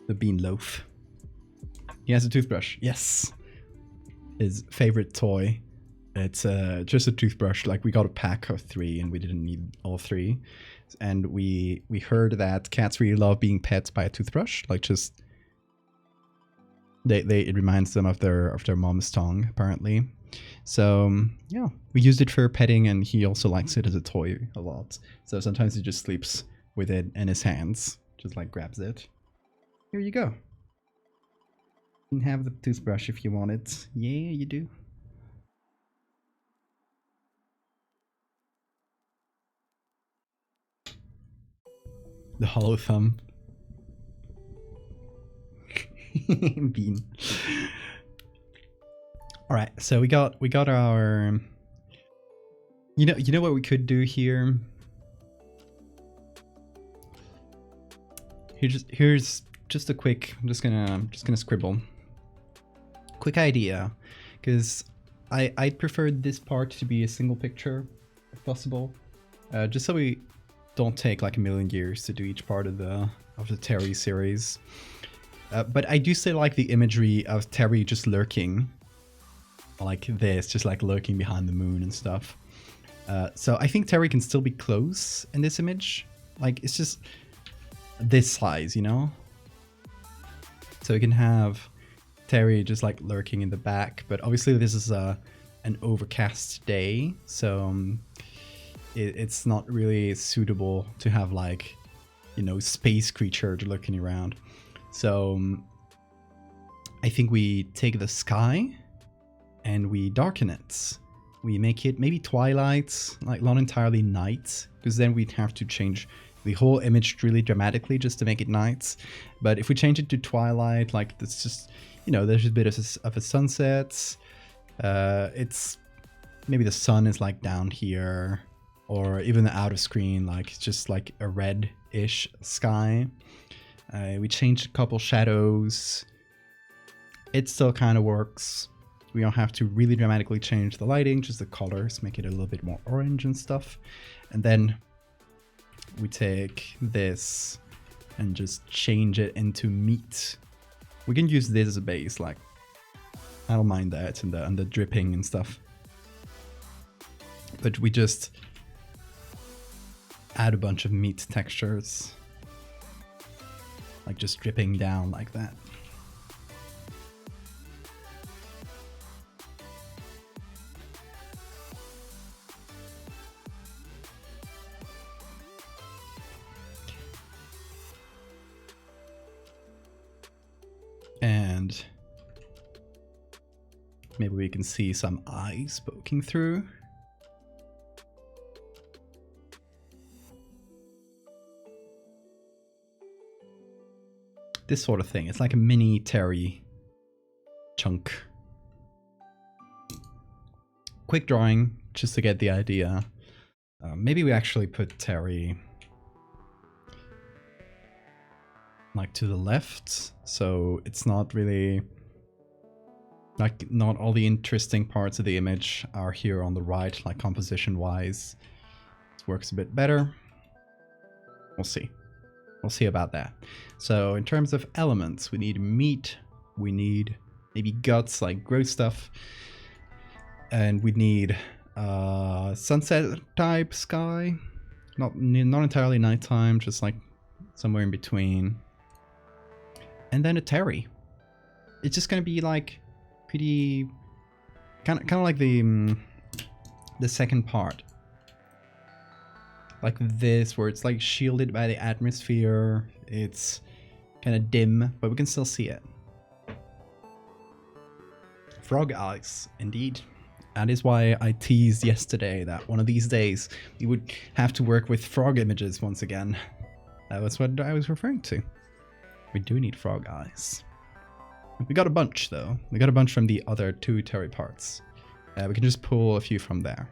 The bean loaf. He has a toothbrush. Yes. His favorite toy. It's just a toothbrush. Like we got a pack of 3 and we didn't need all 3. And we heard that cats really love being pets by a toothbrush. Like just it reminds them of their mom's tongue apparently. So yeah, we used it for petting and he also likes it as a toy a lot. So sometimes he just sleeps with it in his hands. Just like grabs it. Here you go. You can have the toothbrush if you want it. Yeah, you do. The hollow thumb. Bean. All right, so we got our. You know what we could do here. Here's just a quick. I'm just gonna scribble. Quick idea, because I'd prefer this part to be a single picture, if possible, just so we don't take like a million years to do each part of the Terry series. But I do still like the imagery of Terry just lurking, like this, just like lurking behind the moon and stuff. So I think Terry can still be close in this image. Like it's just this size, you know? So we can have Terry just like lurking in the back, but obviously this is an overcast day, so it's not really suitable to have like, you know, space creature looking around. So I think we take the sky and we darken it. We make it maybe twilight, like not entirely night, because then we'd have to change the whole image really dramatically just to make it night. But if we change it to twilight, like it's just, you know, there's a bit of a sunset. It's maybe the sun is like down here, or even out of screen, like it's just like a red-ish sky. We changed a couple shadows. It still kind of works. We don't have to really dramatically change the lighting, just the colors, make it a little bit more orange and stuff. And then we take this and just change it into meat. We can use this as a base, like, I don't mind that and the dripping and stuff. But we just add a bunch of meat textures. Like just dripping down like that. And maybe we can see some eyes poking through. This sort of thing. It's like a mini Terry chunk. Quick drawing, just to get the idea. Maybe we actually put Terry like to the left, so it's not really like, not all the interesting parts of the image are here on the right, like composition wise. This works a bit better. We'll see. We'll see about that. So in terms of elements, we need meat, we need maybe guts, like gross stuff, and we need sunset type sky. Not entirely nighttime, just like somewhere in between. And then a Terry. It's just gonna be like pretty kind of like the second part. Like this, where it's like shielded by the atmosphere. It's kind of dim, but we can still see it. Frog eyes, indeed. That is why I teased yesterday that one of these days we would have to work with frog images once again. That was what I was referring to. We do need frog eyes. We got a bunch though. We got a bunch from the other 2 Terry parts. We can just pull a few from there.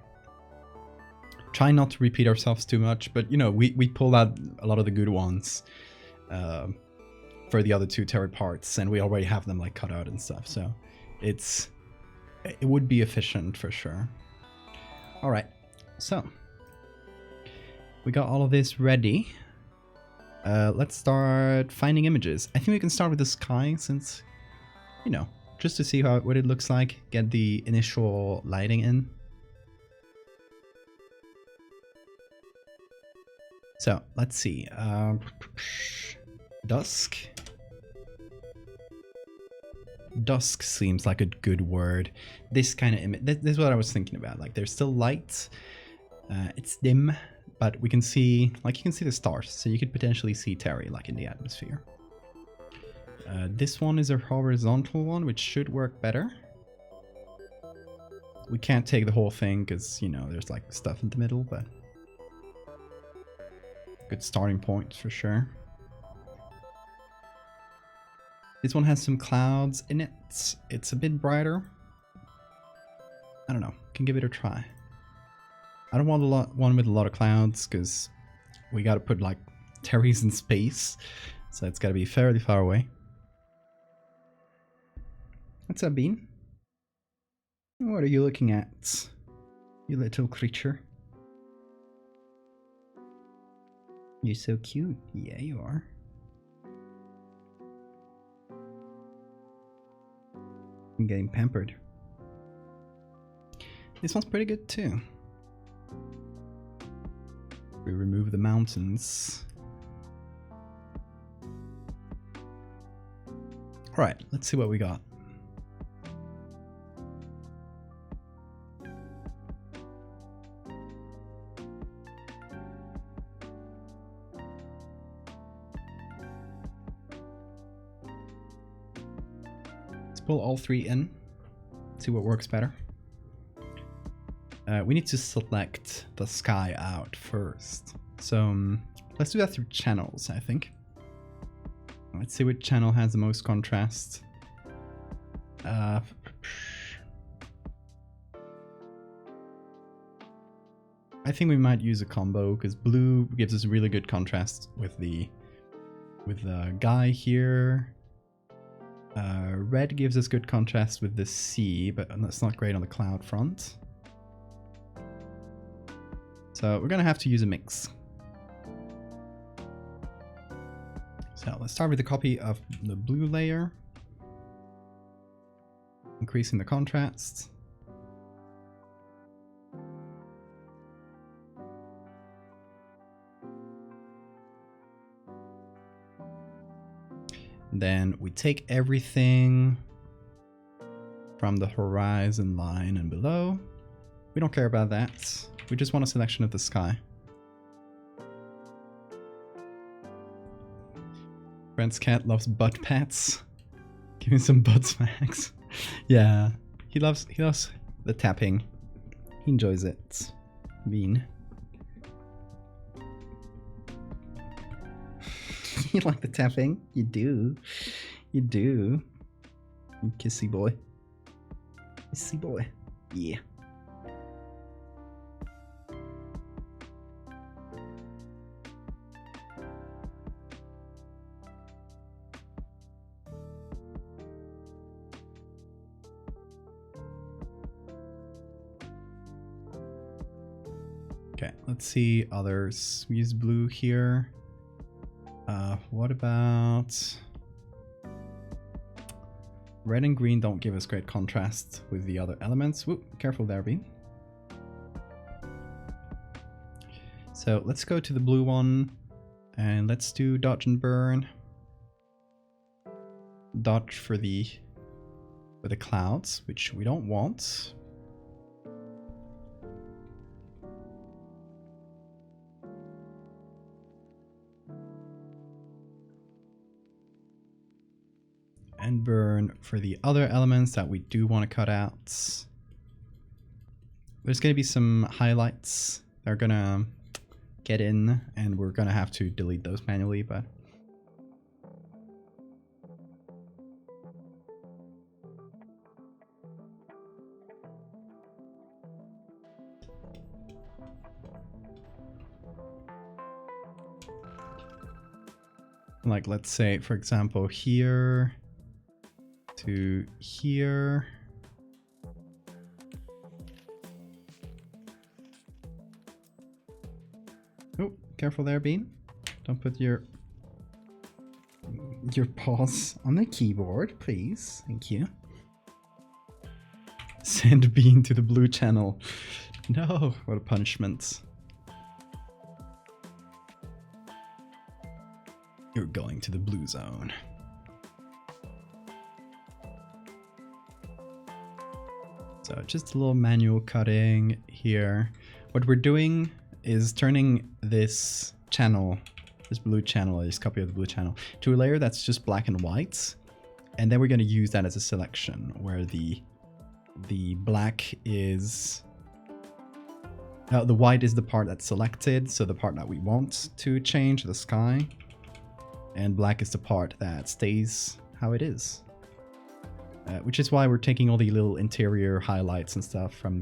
Try not to repeat ourselves too much, but you know, we pulled out a lot of the good ones for the other 2 Terry parts, and we already have them like cut out and stuff, so it would be efficient for sure. Alright, so we got all of this ready. Let's start finding images. I think we can start with the sky since, you know, just to see what it looks like, get the initial lighting in. So let's see, dusk. Dusk seems like a good word. This kind of image, this is what I was thinking about. Like there's still light, it's dim, but we can see, like you can see the stars. So you could potentially see Terry like in the atmosphere. This one is a horizontal one, which should work better. We can't take the whole thing because, you know, there's like stuff in the middle, but good starting point for sure. This one has some clouds in it. It's a bit brighter. I don't know. Can give it a try. I don't want one with a lot of clouds because we got to put like Terry's in space, so it's got to be fairly far away. What's up, Bean? What are you looking at, you little creature? You're so cute. Yeah, you are. I'm getting pampered. This one's pretty good too. We remove the mountains. Alright, let's see what we got. Pull all 3 in, see what works better. We need to select the sky out first. So let's do that through channels, I think. Let's see which channel has the most contrast. I think we might use a combo because blue gives us really good contrast with the guy here. Red gives us good contrast with the sea, but that's not great on the cloud front. So we're gonna have to use a mix. So let's start with a copy of the blue layer, increasing the contrast. Then we take everything from the horizon line and below. We don't care about that. We just want a selection of the sky. Brent's cat loves butt pats. Give him some butt smacks. Yeah, he loves the tapping. He enjoys it. Bean. You like the tapping? You do. You do. You kissy boy. Kissy boy. Yeah. Okay, let's see others. We use blue here. What about red and green? Don't give us great contrast with the other elements. Whoop, careful there, Bean. So let's go to the blue one and let's do dodge and burn. Dodge for the clouds, which we don't want. And burn for the other elements that we do want to cut out. There's going to be some highlights that are going to get in, and we're going to have to delete those manually, but like, let's say, for example, here to here. Oh, careful there, Bean. Don't put your paws on the keyboard, please. Thank you. Send Bean to the blue channel. No, what a punishment. You're going to the blue zone. So just a little manual cutting here. What we're doing is turning this channel, this blue channel, this copy of the blue channel, to a layer that's just black and white. And then we're going to use that as a selection where the black is... the white is the part that's selected, so the part that we want to change, the sky. And black is the part that stays how it is. Which is why we're taking all the little interior highlights and stuff from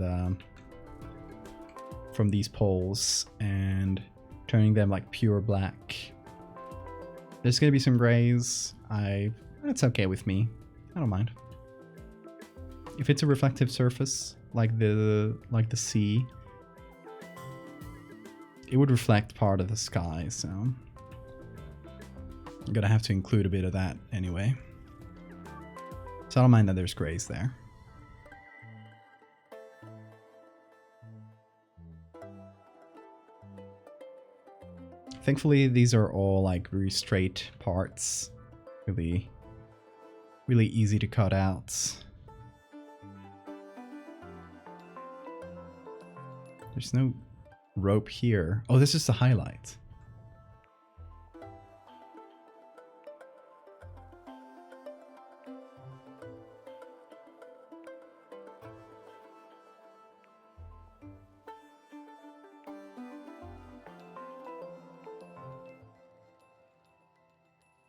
these poles and turning them like pure black. There's gonna be some grays. That's okay with me. I don't mind. If it's a reflective surface like the sea, it would reflect part of the sky, so I'm gonna have to include a bit of that anyway. So I don't mind that there's grays there. Thankfully, these are all like very straight parts. Really easy to cut out. There's no rope here. Oh, this is the highlight.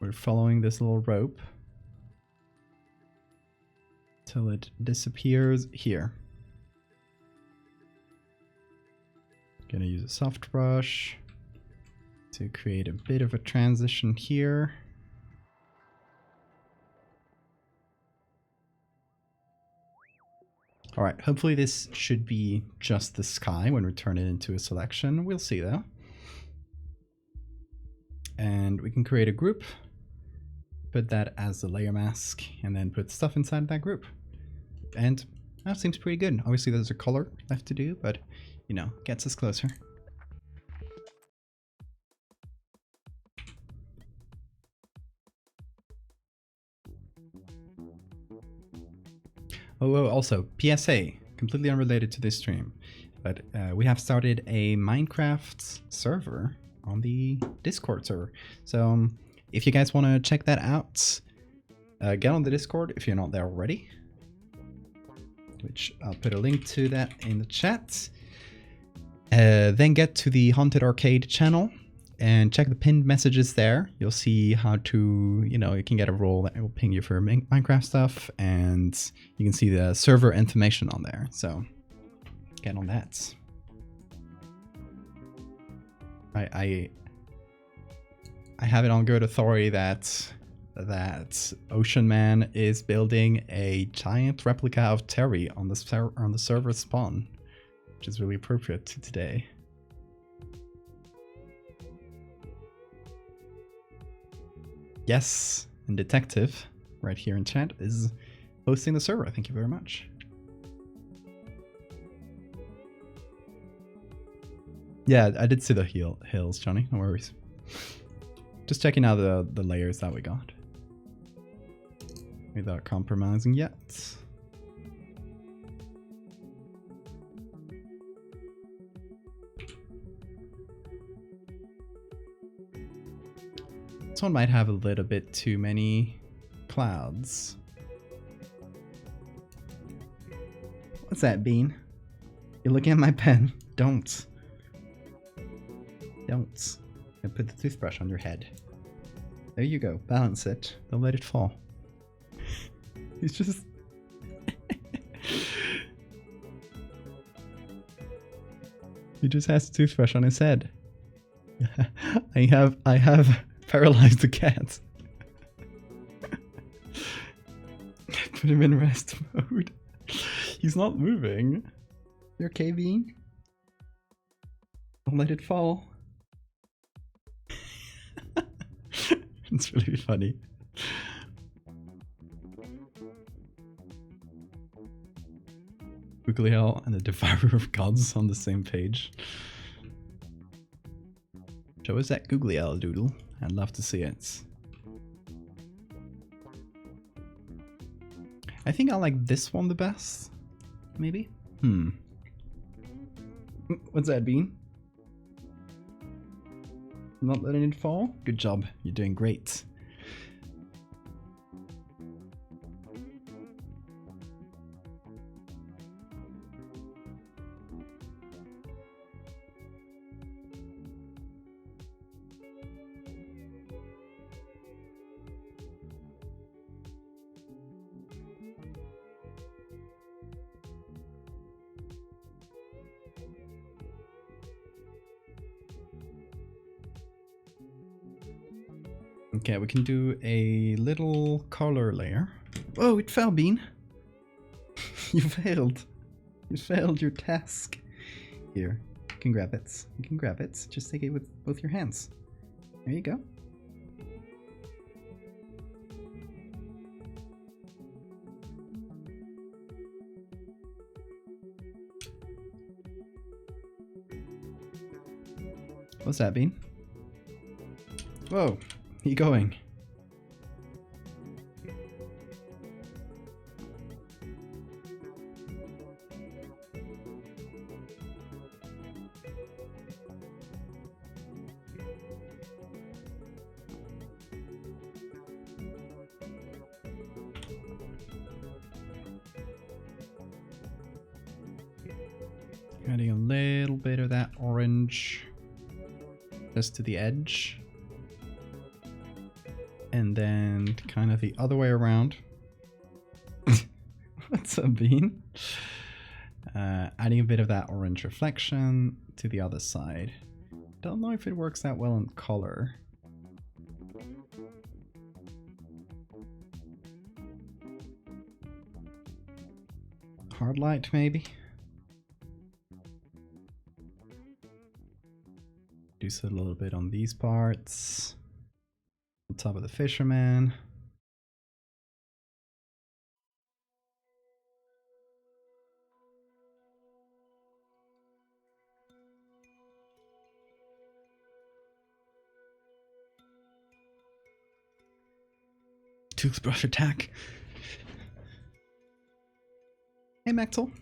We're following this little rope till it disappears here. Gonna use a soft brush to create a bit of a transition here. All right, hopefully this should be just the sky when we turn it into a selection. We'll see though. And we can create a group, put that as the layer mask, and then put stuff inside that group. And that seems pretty good. Obviously there's a color left to do, but you know, gets us closer. Oh, also, PSA, completely unrelated to this stream, but we have started a Minecraft server on the Discord server. So if you guys want to check that out, get on the Discord if you're not there already, which I'll put a link to that in the chat. Then get to the Haunted Arcade channel and check the pinned messages there. You'll see how to, you know, you can get a role that will ping you for Minecraft stuff, and you can see the server information on there. So get on that. I have it on good authority that Ocean Man is building a giant replica of Terry on the server spawn, which is really appropriate to today. Yes, and Detective, right here in chat, is hosting the server. Thank you very much. Yeah, I did see the hills, Johnny. No worries. Just checking out the layers that we got. Without compromising yet. This one might have a little bit too many clouds. What's that, Bean? You're looking at my pen. Don't. Don't. And put the toothbrush on your head. There you go. Balance it. Don't let it fall. He's just... He just has a toothbrush on his head. I have paralyzed the cat. Put him in rest mode. He's not moving. You okay, Bean? Don't let it fall. It's really funny. Googly Owl and the Devourer of Gods on the same page. Show us that Googly Owl doodle. I'd love to see it. I think I like this one the best. Maybe? What's that, Bean? Not letting it fall? Good job. You're doing great. Okay, we can do a little color layer. Oh, it fell, Bean. You failed. You failed your task. Here, you can grab it. You can grab it. Just take it with both your hands. There you go. What's that, Bean? Whoa. You going? Adding a little bit of that orange just to the edge. And then kind of the other way around. What's up, Bean? Adding a bit of that orange reflection to the other side. Don't know if it works that well in color. Hard light, maybe? Do so a little bit on these parts. On top of the fisherman. Toothbrush attack. Hey, Maxwell.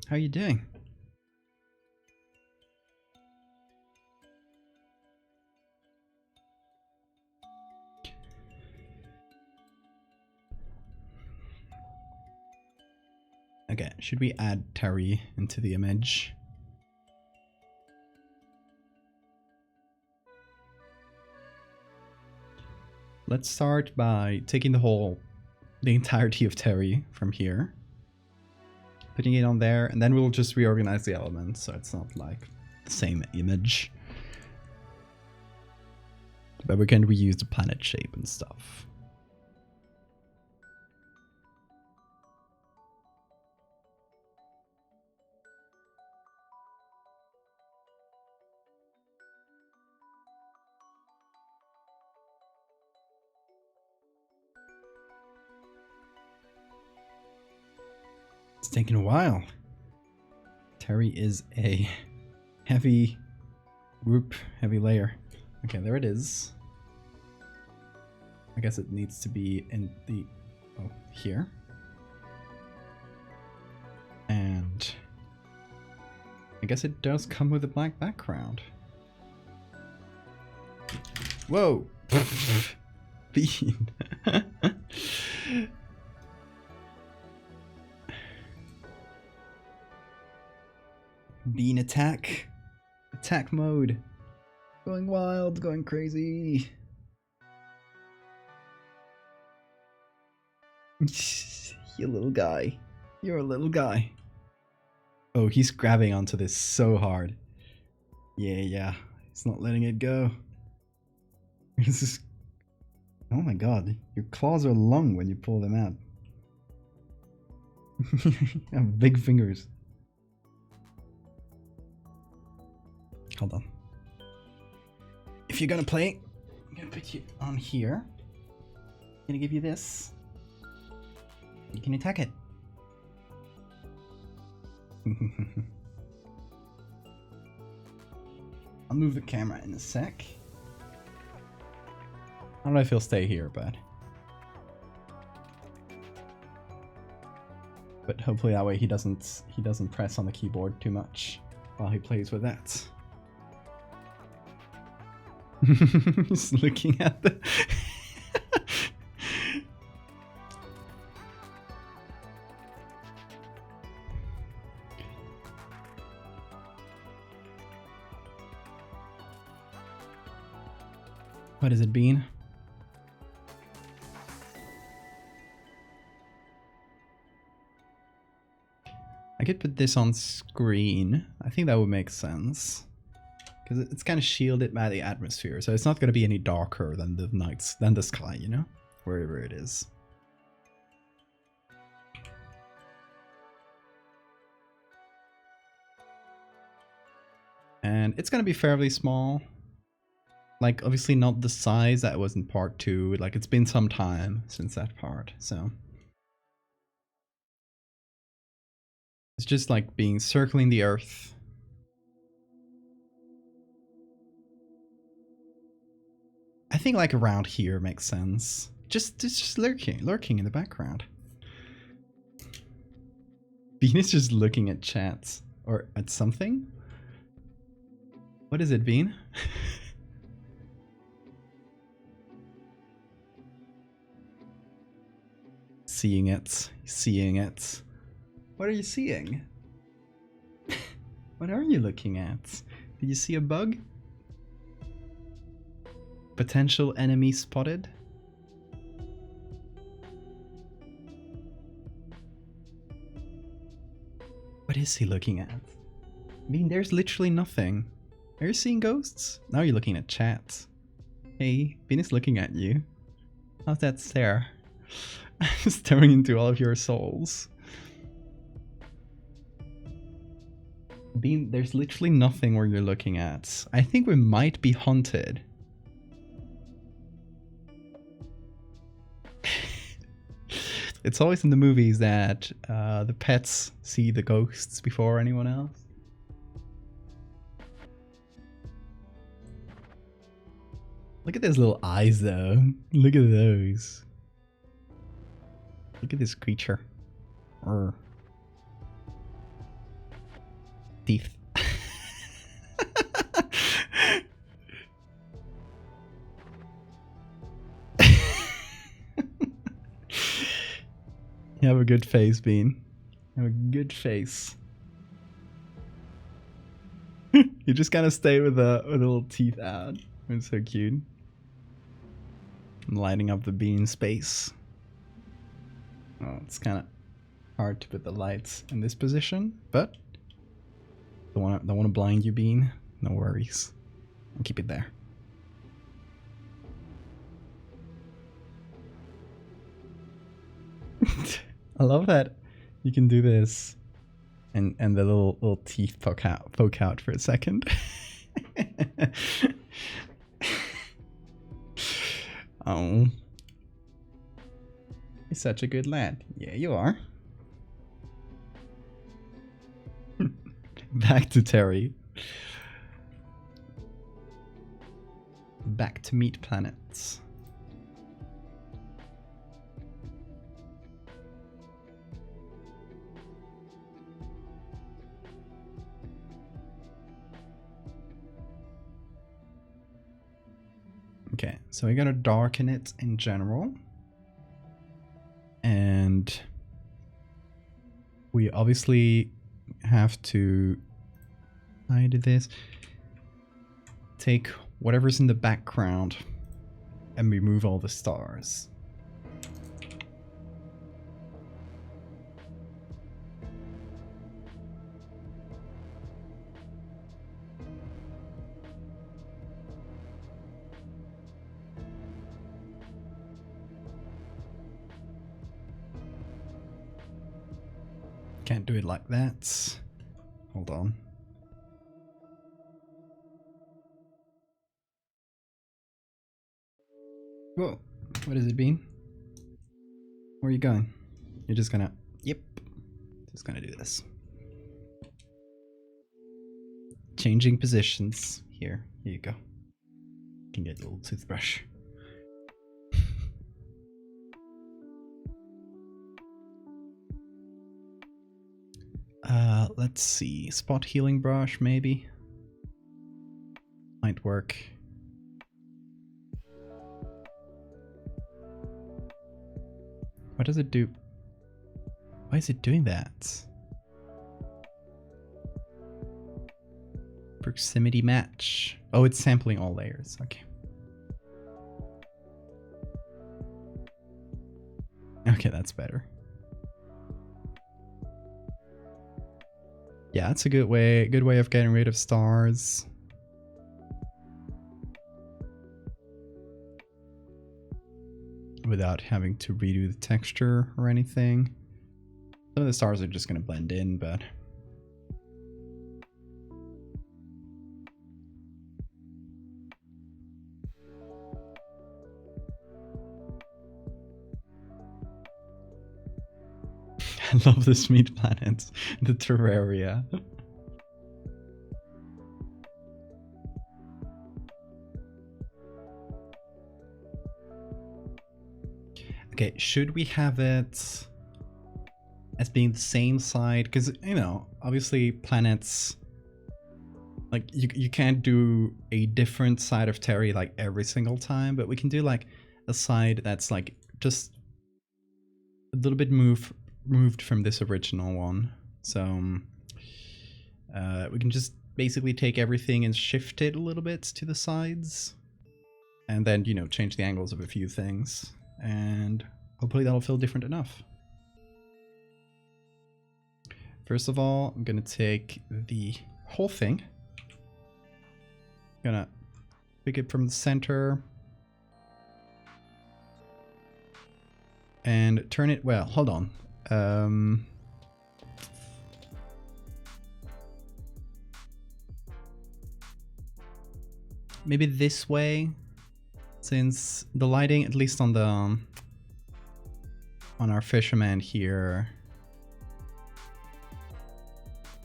How are you doing? Okay, should we add Terry into the image? Let's start by taking the entirety of Terry from here, putting it on there, and then we'll just reorganize the elements so it's not like the same image. But we can reuse the planet shape and stuff. It's taking a while. Terry is a heavy group, heavy layer. Okay, there it is. I guess it needs to be in the... oh, here. And I guess it does come with a black background. Whoa! Bean. Bean attack. Attack mode. Going wild, going crazy. You little guy. You're a little guy. Oh, he's grabbing onto this so hard. Yeah. He's not letting it go. This is... oh my god. Your claws are long when you pull them out. You have big fingers. Hold on. If you're gonna play, I'm gonna put you on here. I'm gonna give you this. You can attack it. I'll move the camera in a sec. I don't know if he'll stay here, but hopefully that way he doesn't press on the keyboard too much while he plays with that. Just looking at the what has it been? I could put this on screen. I think that would make sense. Because it's kind of shielded by the atmosphere, so it's not going to be any darker than the nights, than the sky, you know? Wherever it is. And it's going to be fairly small. Like, obviously not the size that was in part 2. Like, it's been some time since that part, so... it's just like being circling the Earth. I think like around here makes sense. Just lurking in the background. Bean is just looking at chats or at something. What is it, Bean? Seeing it. What are you seeing? What are you looking at? Did you see a bug? Potential enemy spotted? What is he looking at? I mean, there's literally nothing. Are you seeing ghosts? Now you're looking at chat. Hey, Bean is looking at you. How's that stare? Staring into all of your souls. Bean, there's literally nothing where you're looking at. I think we might be haunted. It's always in the movies that the pets see the ghosts before anyone else. Look at those little eyes though. Look at those. Look at this creature. Urgh. Teeth. You have a good face, Bean. You have a good face. You just kind of stay with the little teeth out. It's so cute. I'm lighting up the Bean space. Oh, it's kind of hard to put the lights in this position, but don't want to blind you, Bean. No worries. I'll keep it there. I love that you can do this, and the little teeth poke out for a second. Oh, you're such a good lad. Yeah, you are. Back to Terry. back to meat planets. Okay, so we're gonna darken it in general. And we obviously have to hide this. Take whatever's in the background and remove all the stars. Can't do it like that. Hold on. Whoa, what has it been? Where are you going? You're just gonna, yep, just gonna do this. Changing positions. Here you go. You can get a little toothbrush. Let's see, spot healing brush maybe? Might work. What does it do? Why is it doing that? Proximity match. Oh, it's sampling all layers. Okay. Okay, that's better. Yeah, that's a good way of getting rid of stars. Without having to redo the texture or anything. Some of the stars are just going to blend in, but... I love this meat planet, the Terraria. Okay, should we have it as being the same side? Because, you know, obviously planets, like, you can't do a different side of Terry like every single time, but we can do like a side that's like just a little bit moved from this original one. So we can just basically take everything and shift it a little bit to the sides, and then, you know, change the angles of a few things, and hopefully that'll feel different enough. First of all, I'm gonna take the whole thing, gonna pick it from the center and turn it, well, hold on. Maybe this way, since the lighting, at least on the on our fisherman here,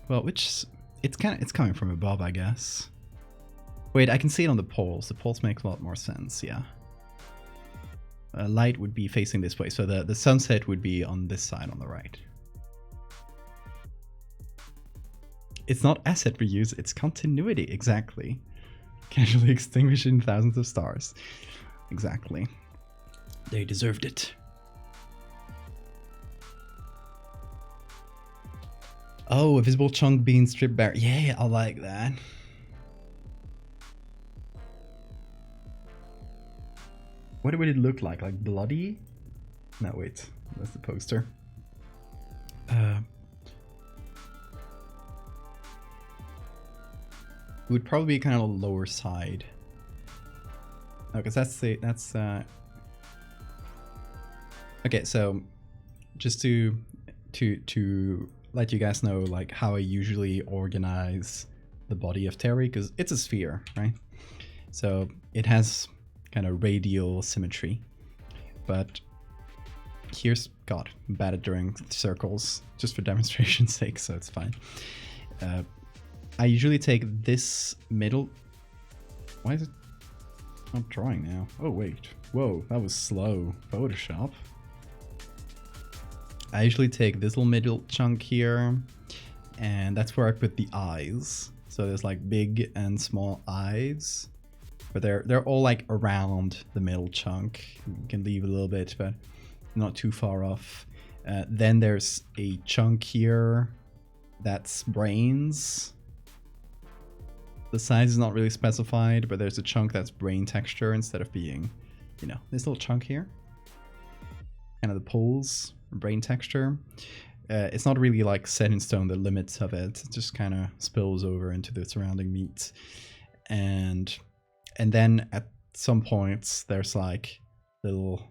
well, which it's coming from above, I guess. Wait, I can see it on the poles. The poles make a lot more sense, yeah. Light would be facing this way, so the sunset would be on this side on the right. It's not asset reuse, it's continuity, exactly. Casually extinguishing thousands of stars. Exactly. They deserved it. Oh, a visible chunk being stripped bare. Yeah, I like that. What would it look like? Like bloody? No, wait. That's the poster. It would probably be kind of a lower side. No, because that's okay, so just to let you guys know like how I usually organize the body of Terry, because it's a sphere, right? So it has kind of radial symmetry, but here's, God, I'm bad at drawing circles just for demonstration's sake, so it's fine. I usually take this middle, why is it not drawing now. Oh wait, whoa, that was slow. Photoshop. I usually take this little middle chunk here, and that's where I put the eyes. So there's like big and small eyes, but they're all like around the middle chunk. You can leave a little bit, but not too far off. Then there's a chunk here that's brains. The size is not really specified, but there's a chunk that's brain texture instead of being, you know, this little chunk here. Kind of the poles, brain texture. It's not really like set in stone, the limits of it. It just kind of spills over into the surrounding meat. And then at some points there's like little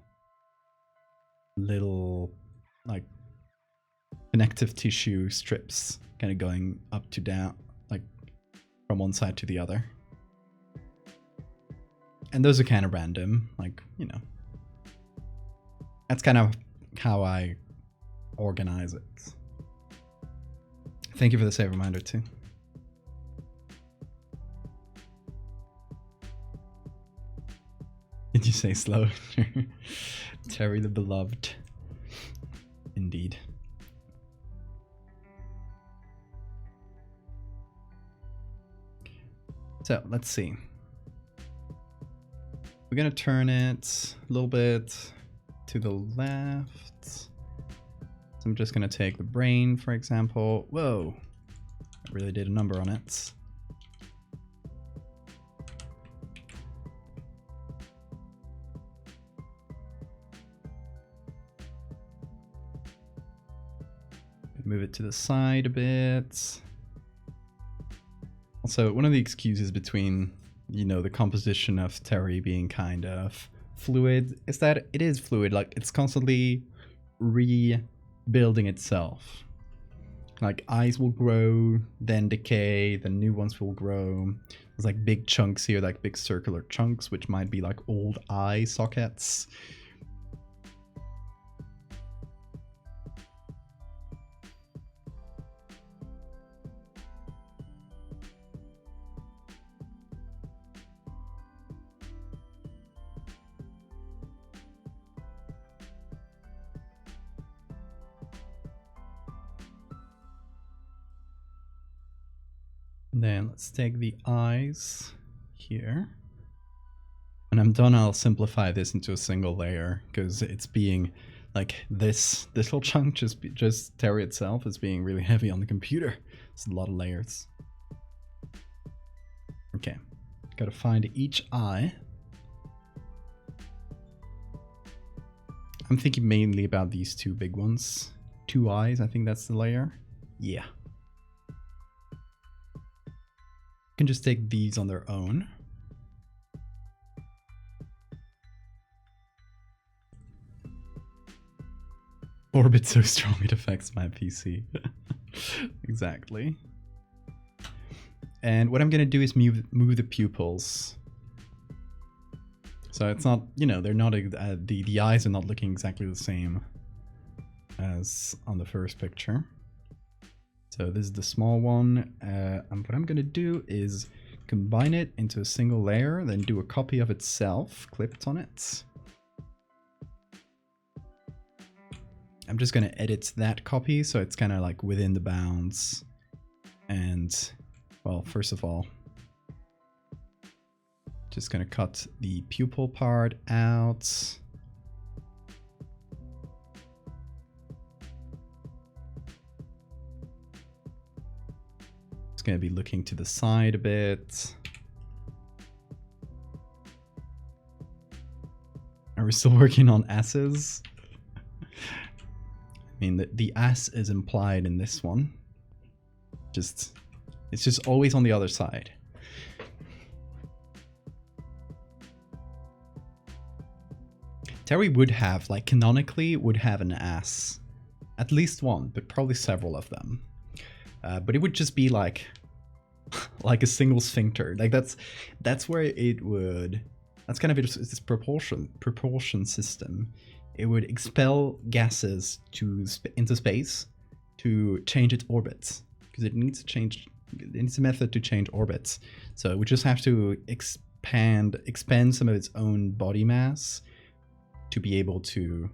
like connective tissue strips kind of going up to down, like from one side to the other. And those are kind of random, like, you know. That's kind of how I organize it. Thank you for the save reminder too. Did you say slow? Terry the Beloved. Indeed. So let's see. We're gonna turn it a little bit to the left. So I'm just gonna take the brain, for example. Whoa, I really did a number on it. Move it to the side a bit. Also, one of the excuses between, you know, the composition of Terry being kind of fluid is that it is fluid. Like, it's constantly rebuilding itself. Like, eyes will grow, then decay, then new ones will grow. There's like big chunks here, like big circular chunks, which might be like old eye sockets. Then let's take the eyes here. When I'm done, I'll simplify this into a single layer, because it's being like this little chunk, just Terry itself, is being really heavy on the computer. It's a lot of layers. Okay, gotta find each eye. I'm thinking mainly about these two big ones. 2 eyes, I think that's the layer. Yeah. You can just take these on their own. Orbit so strong it affects my PC. Exactly. And what I'm gonna do is move the pupils. So it's not, you know, they're not the eyes are not looking exactly the same as on the first picture. So this is the small one, and what I'm gonna do is combine it into a single layer, then do a copy of itself clipped on it. I'm just gonna edit that copy so it's kind of like within the bounds. And, well, first of all, just gonna cut the pupil part out. Going to be looking to the side a bit. Are we still working on asses? I mean, the ass is implied in this one. It's just always on the other side. Terry would have, like, canonically would have an ass. At least one, but probably several of them. But it would just be like a single sphincter. Like that's where it would. That's kind of its propulsion system. It would expel gases into space to change its orbits, because it needs a method to change orbits. So it would just have to expand some of its own body mass to be able to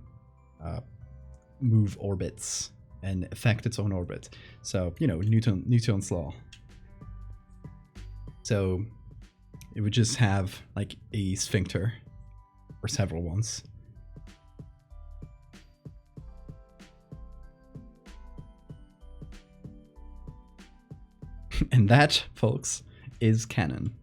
move orbits and affect its own orbit. So, you know, Newton's law. So it would just have like a sphincter or several ones. And that, folks, is canon.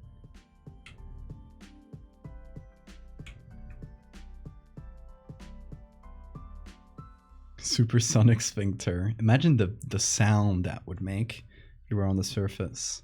Supersonic sphincter. Imagine the sound that would make if you were on the surface.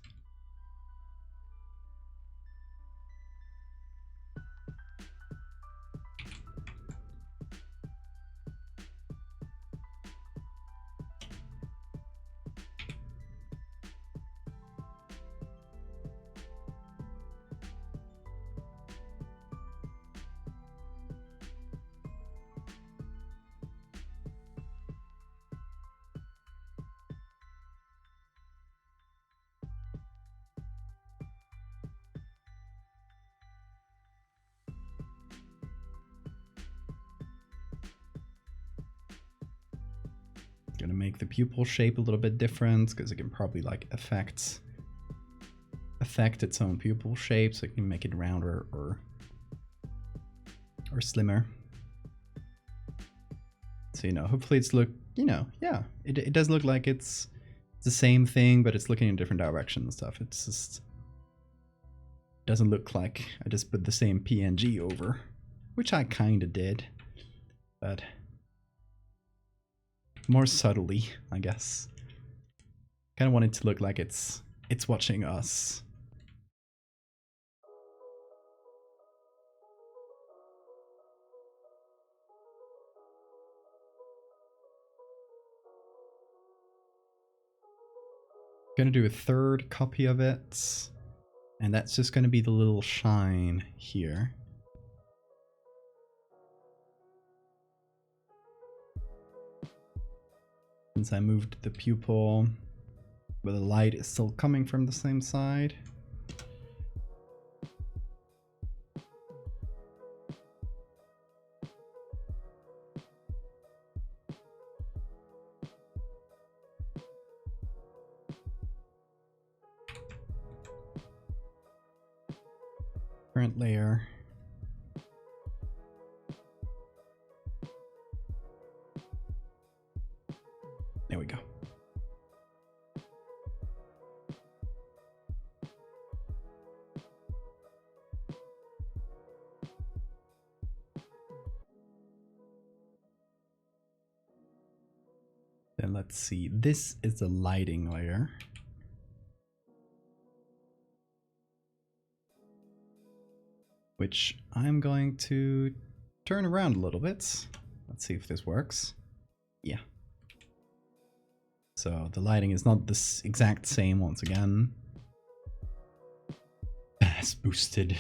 Gonna make the pupil shape a little bit different because it can probably like affect its own pupil shape, so it can make it rounder or slimmer. So, you know, hopefully it's yeah, it does look like it's the same thing, but it's looking in different directions and stuff. It's just doesn't look like I just put the same PNG over, which I kind of did, but more subtly, I guess. Kind of want it to look like it's watching us. Gonna do a third copy of it, and that's just gonna be the little shine here. Since I moved the pupil, but the light is still coming from the same side. Current layer. There we go. Then let's see. This is the lighting layer. Which I'm going to turn around a little bit. Let's see if this works. Yeah. So the lighting is not this exact same once again. It's boosted.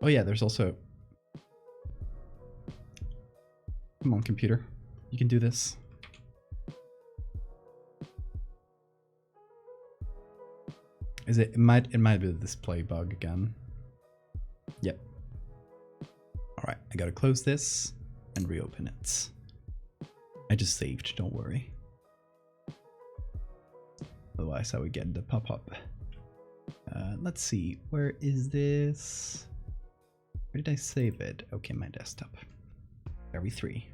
Oh yeah, there's also... Come on, computer. You can do this. It might be the display bug again. Yep. Alright, I gotta close this and reopen it. I just saved, don't worry. Otherwise I would get the pop-up. Let's see, where is this? Where did I save it? Okay, my desktop. Very 3.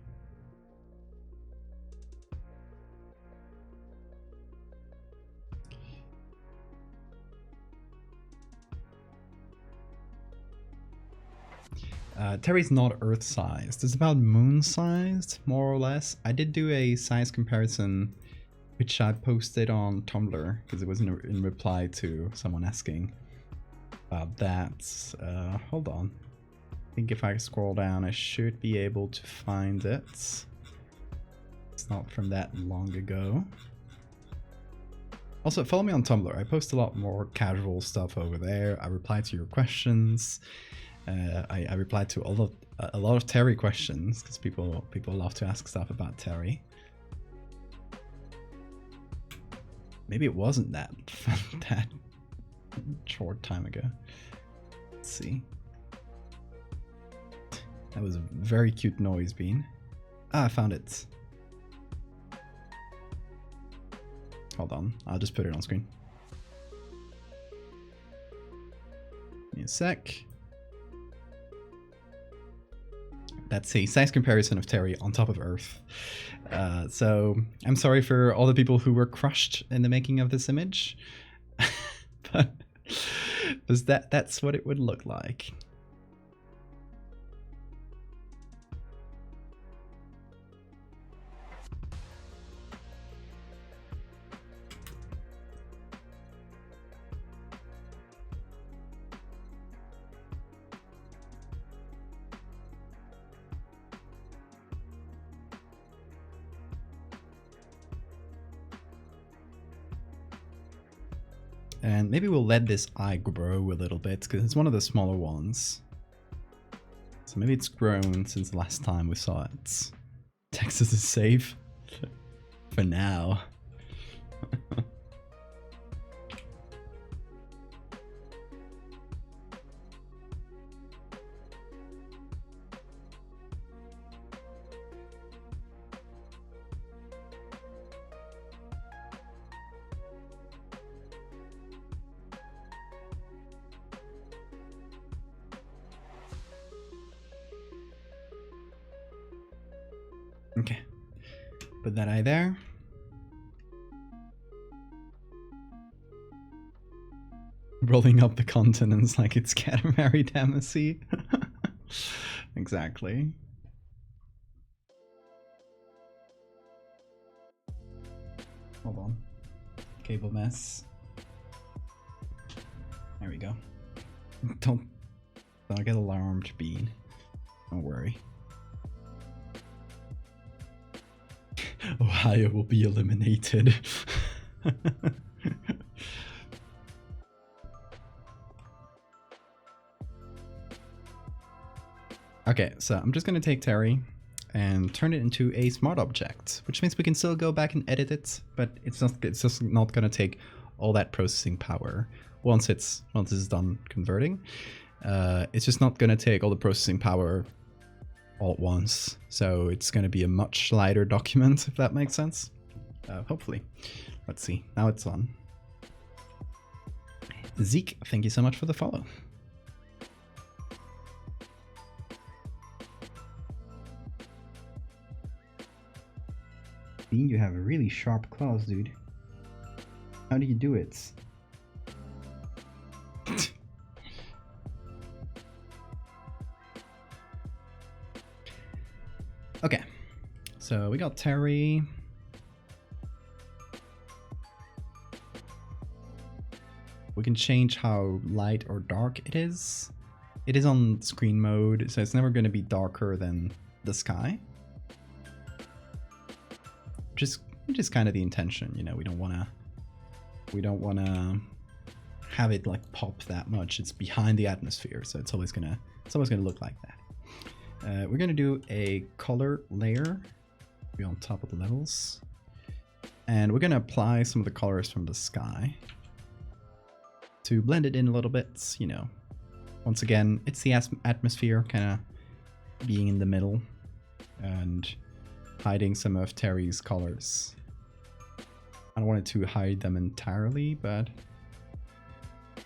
Terry's not Earth-sized. It's about moon-sized, more or less. I did do a size comparison, which I posted on Tumblr, because it was in reply to someone asking about that. Hold on. I think if I scroll down, I should be able to find it. It's not from that long ago. Also, follow me on Tumblr. I post a lot more casual stuff over there. I reply to your questions. I replied to a lot of Terry questions because people love to ask stuff about Terry. Maybe it wasn't that that short time ago. Let's see. That was a very cute noise bean. Ah, I found it. Hold on, I'll just put it on screen. Give me a sec. That's a size comparison of Terry on top of Earth. So I'm sorry for all the people who were crushed in the making of this image, but that's what it would look like. And maybe we'll let this eye grow a little bit, because it's one of the smaller ones. So maybe it's grown since the last time we saw it. Texas is safe. For now. Okay, put that eye there. Rolling up the continents like it's Katamari Damacy. Exactly. Hold on. Cable mess. There we go. Don't get alarmed, Bean. Don't worry. Ohio will be eliminated. Okay, so I'm just gonna take Terry and turn it into a smart object, which means we can still go back and edit it, but it's just not gonna take all that processing power once it's done converting. It's just not gonna take all the processing power all at once, so it's going to be a much lighter document, if that makes sense. Hopefully. Let's see. Now it's on. Zeke, thank you so much for the follow. Bean, you have really sharp claws, dude. How do you do it? Okay, so we got Terry. We can change how light or dark it is. It is on screen mode, so it's never going to be darker than the sky. Which is kind of the intention, you know. We don't want to have it like pop that much. It's behind the atmosphere, so it's always gonna look like that. We're going to do a color layer. Be on top of the levels. And we're going to apply some of the colors from the sky to blend it in a little bit, you know. Once again, it's the atmosphere kind of being in the middle and hiding some of Terry's colors. I don't want it to hide them entirely, but you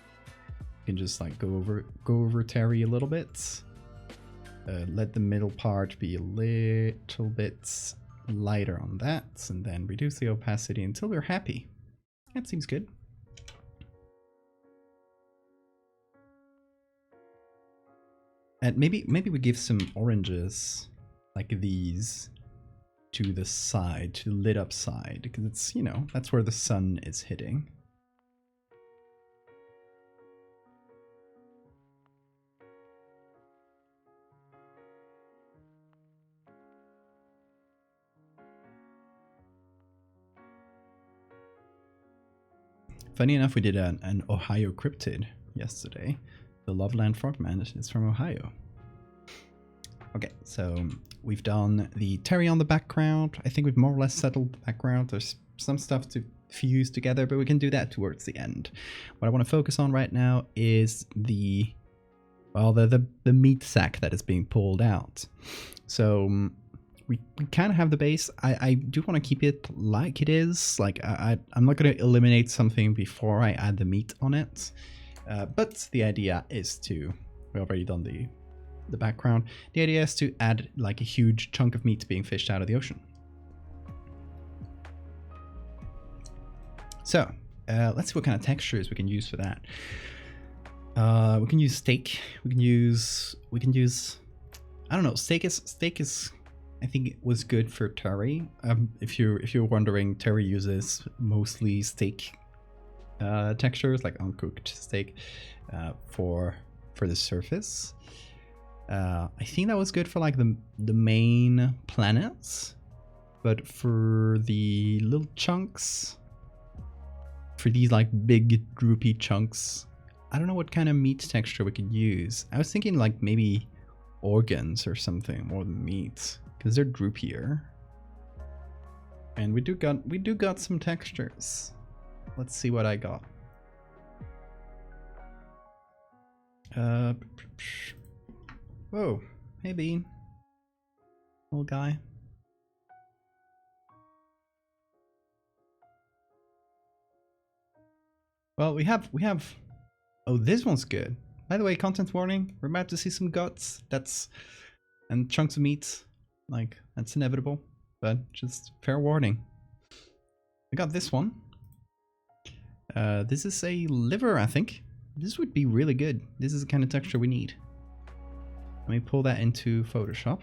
can just like go over Terry a little bit. Let the middle part be a little bit lighter on that, and then reduce the opacity until we're happy. That seems good. And maybe we give some oranges like these to the side, to the lit up side, because it's, you know, that's where the sun is hitting. Funny enough, we did an Ohio cryptid yesterday. The Loveland Frogman is from Ohio. Okay, so we've done the Terry on the background. I think we've more or less settled the background. There's some stuff to fuse together, but we can do that towards the end. What I want to focus on right now is the meat sack that is being pulled out. So we kind of have the base. I do want to keep it like it is. Like I'm not going to eliminate something before I add the meat on it. But the idea is to, we've already done the background. The idea is to add like a huge chunk of meat being fished out of the ocean. So let's see what kind of textures we can use for that. We can use steak. We can use. I don't know. Steak is. I think it was good for Terry. If you're wondering, Terry uses mostly steak textures, like uncooked steak, for the surface. I think that was good for like the main planets, but for the little chunks, for these like big droopy chunks, I don't know what kind of meat texture we could use. I was thinking like maybe organs or something more than meat, because they're droopier. And we do got some textures. Let's see what I got. Whoa, hey Bean, little guy. Well, we have. Oh, this one's good. By the way, content warning. We're about to see some guts. And chunks of meat. Like, that's inevitable. But just fair warning. We got this one. This is a liver, I think. This would be really good. This is the kind of texture we need. Let me pull that into Photoshop.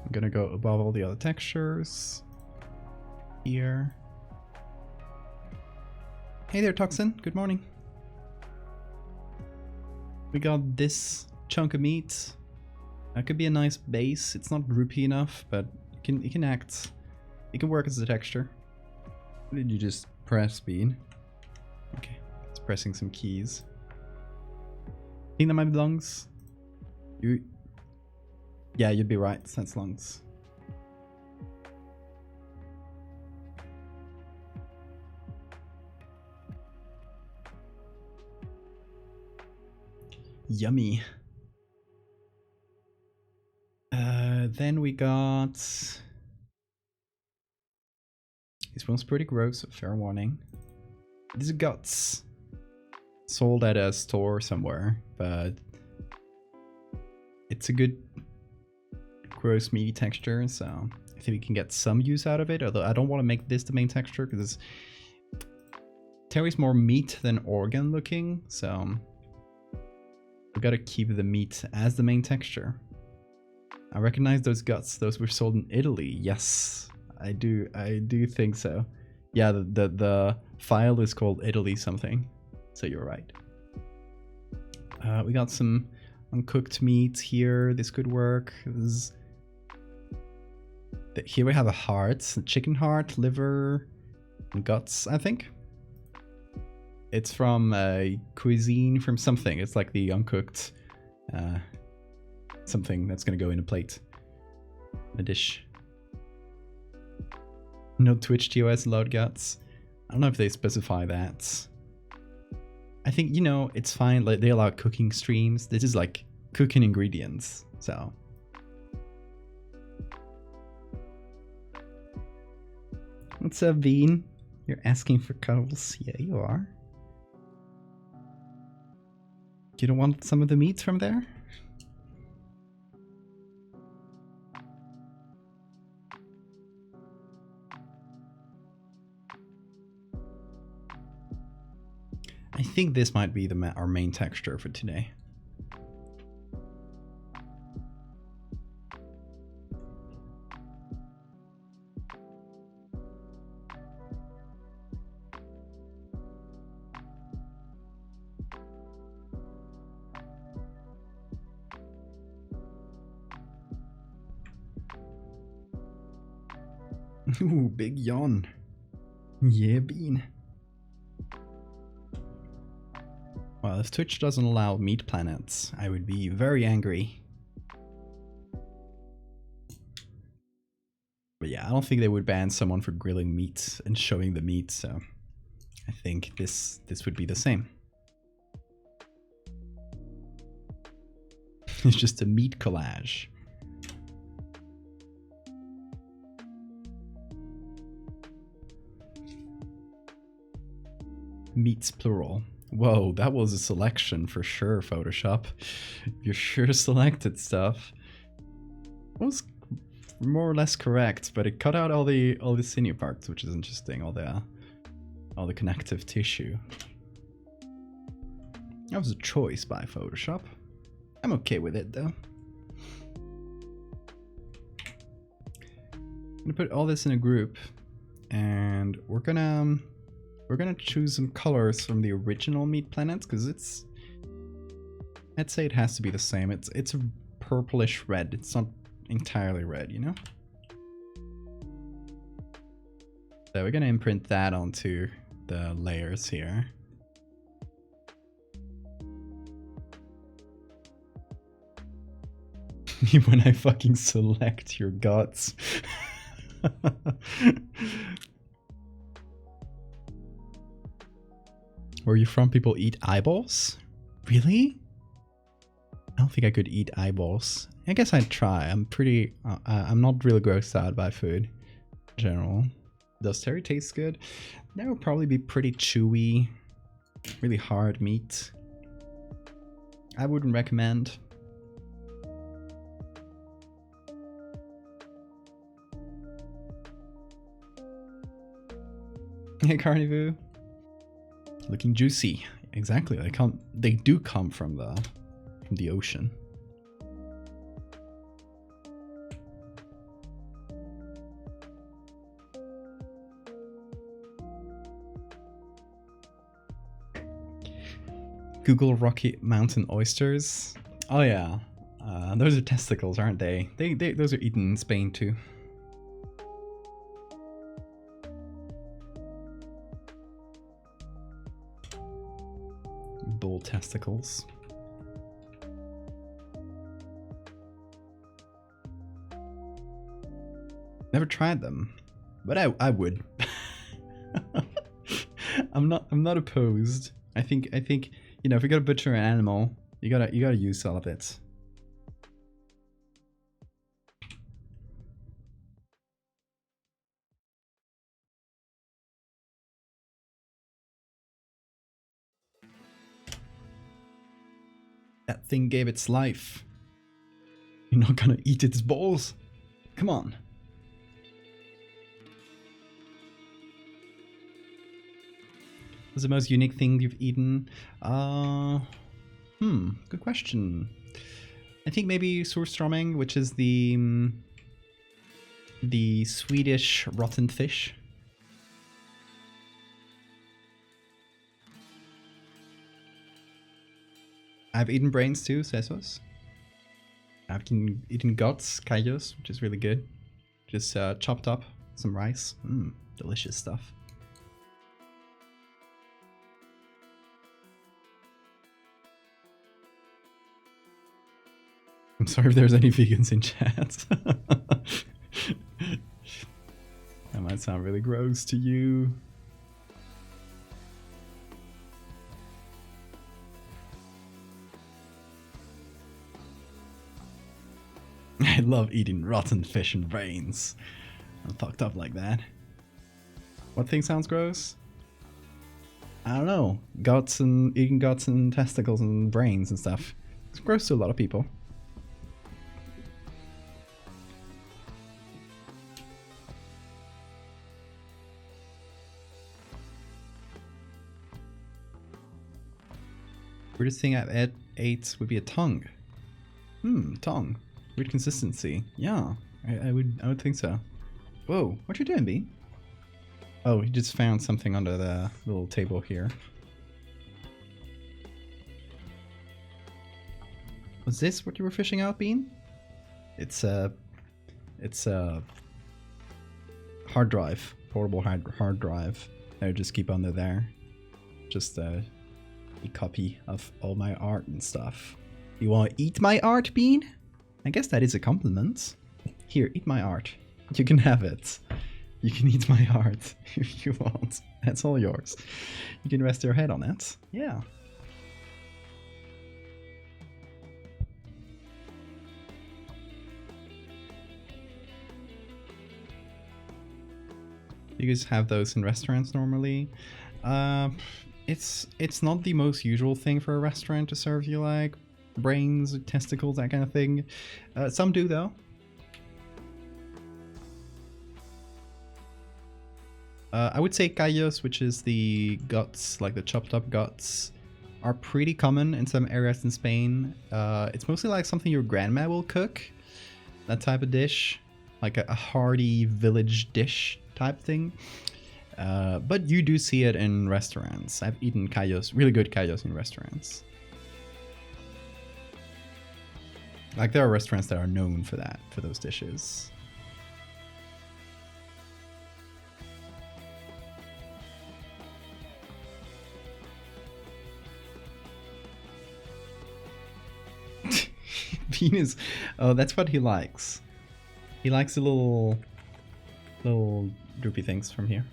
I'm gonna go above all the other textures. Here. Hey there, Toxin. Good morning. We got this chunk of meat. That could be a nice base. It's not droopy enough, but it can act. It can work as a texture. What did you just press, Bean? Okay, it's pressing some keys. Think that might be lungs? Yeah, you'd be right. That's lungs. Yummy. Then we got... This one's pretty gross, fair warning. These are guts. Sold at a store somewhere, but it's a good gross meaty texture, so I think we can get some use out of it, although I don't want to make this the main texture because Terry's more meat than organ looking, so we gotta keep the meat as the main texture. I recognize those guts. Those were sold in Italy. Yes, I do think so. Yeah, the file is called Italy something. So you're right. We got some uncooked meat here. This could work. Here we have a heart, a chicken heart, liver, and guts, I think. It's from a cuisine from something. It's like the uncooked something that's going to go in a plate. A dish. No Twitch TOS allowed guts. I don't know if they specify that. I think, you know, it's fine. Like, they allow cooking streams. This is like cooking ingredients. So. What's up, Bean? You're asking for cuddles? Yeah, you are. You don't want some of the meat from there? I think this might be our main texture for today. Ooh, big yawn. Yeah, Bean. Well, if Twitch doesn't allow meat planets, I would be very angry. But yeah, I don't think they would ban someone for grilling meat and showing the meat, so I think this would be the same. It's just a meat collage. Meats plural. Whoa, that was a selection for sure, Photoshop. You sure selected stuff. It was more or less correct, but it cut out all the sinew parts, which is interesting. All the connective tissue. That was a choice by Photoshop. I'm okay with it though. I'm gonna put all this in a group, and we're gonna choose some colors from the original Meat Planets, because I'd say it has to be the same. It's a purplish red. It's not entirely red, you know? So we're gonna imprint that onto the layers here. When I fucking select your guts. Where you from? People eat eyeballs? Really? I don't think I could eat eyeballs. I guess I'd try. I'm not really grossed out by food in general. Does terry taste good? That would probably be pretty chewy, really hard meat. I wouldn't recommend. Hey, Carnivore. Looking juicy. Exactly. They do come from the ocean. Google Rocky Mountain oysters. Oh yeah, those are testicles, aren't they? Those are eaten in Spain too. Bull testicles. Never tried them, but I would. I'm not opposed. I think you know, if you gotta butcher an animal, you gotta use all of it. That thing gave its life. You're not gonna eat its balls? Come on. What's the most unique thing you've eaten? Good question. I think maybe surströmming, which is the Swedish rotten fish. I've eaten brains too, sesos. I've eaten guts, callos, which is really good. Just chopped up, some rice. Delicious stuff. I'm sorry if there's any vegans in chat. That might sound really gross to you. I love eating rotten fish and brains. I'm fucked up like that. What thing sounds gross? I don't know. Guts and eating guts and testicles and brains and stuff. It's gross to a lot of people. Weirdest thing I've ate would be a tongue. Tongue. Weird consistency. Yeah, I would think so. Whoa, what you doing, Bean? Oh, he just found something under the little table here. Was this what you were fishing out, Bean? It's a hard drive, portable hard drive. I would just keep under there. Just a copy of all my art and stuff. You want to eat my art, Bean? I guess that is a compliment. Here, eat my art. You can have it. You can eat my heart if you want. That's all yours. You can rest your head on it. Yeah. You guys have those in restaurants normally. It's not the most usual thing for a restaurant to serve you, like brains, testicles, that kind of thing. Some do though. I would say callos, which is the guts, like the chopped up guts, are pretty common in some areas in Spain. It's mostly like something your grandma will cook, that type of dish, like a hearty village dish type thing. But you do see it in restaurants. I've eaten callos, really good callos in restaurants. Like there are restaurants that are known for that, for those dishes. Penis. Oh, that's what he likes. He likes the little droopy things from here.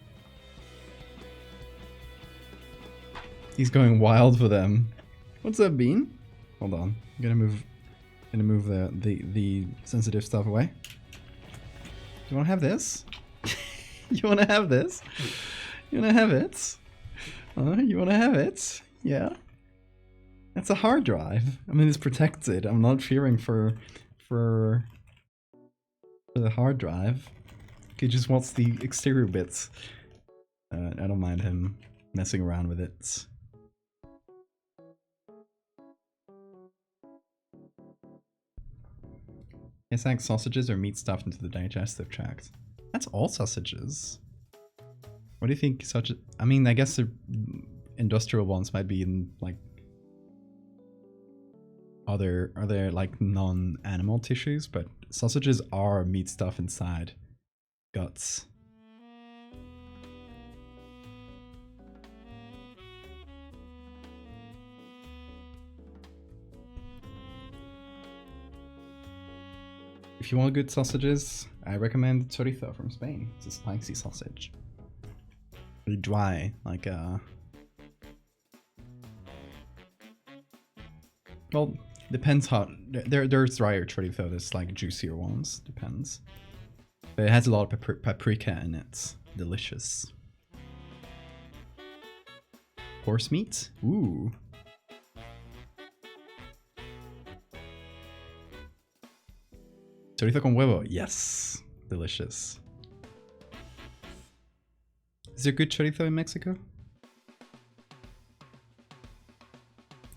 He's going wild for them. What's up, Bean? Hold on. I'm gonna move the sensitive stuff away. You wanna have this? You wanna have this? You wanna have it? You wanna have it? Yeah. That's a hard drive. I mean, it's protected. I'm not fearing for the hard drive. He just wants the exterior bits. I don't mind him messing around with it. It's like sausages or meat stuffed into the digestive tract. That's all sausages. What do you think sausage? I mean, I guess the industrial ones might be in like other like non-animal tissues, but sausages are meat stuff inside guts. If you want good sausages, I recommend chorizo from Spain. It's a spicy sausage. Really dry, like well, depends how. There's drier chorizo, there's like juicier ones, depends. But it has a lot of paprika in it. Delicious. Horse meat? Ooh. Chorizo con huevo. Yes. Delicious. Is there good chorizo in Mexico?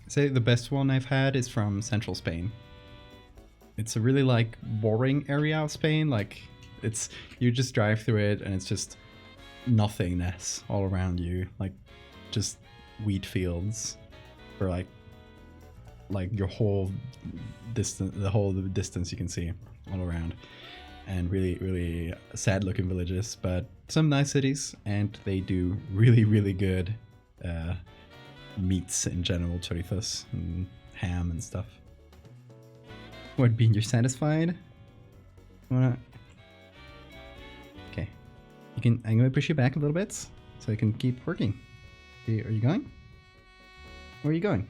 I'd say the best one I've had is from central Spain. It's a really like boring area of Spain. Like it's, you just drive through it and it's just nothingness all around you. Like just wheat fields for like your whole distance, the whole distance you can see all around, and really sad looking villages, but some nice cities, and they do really good meats in general, chorizos and ham and stuff. What, Bean, you're satisfied? Wanna... Okay, you can. I'm gonna push you back a little bit so I can keep working. Okay, are you going? Where are you going?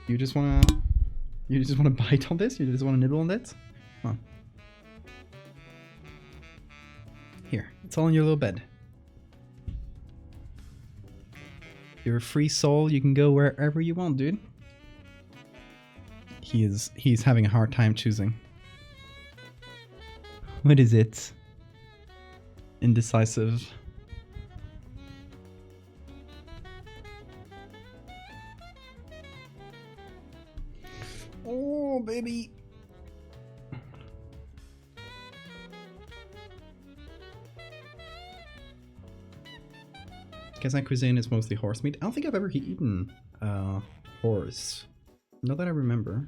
You just wanna bite on this? You just wanna nibble on it? Come on. Here, it's all in your little bed. You're a free soul, you can go wherever you want, dude. He's having a hard time choosing. What is it? Indecisive. Oh, baby. Kazakh cuisine is mostly horse meat. I don't think I've ever eaten horse. Not that I remember.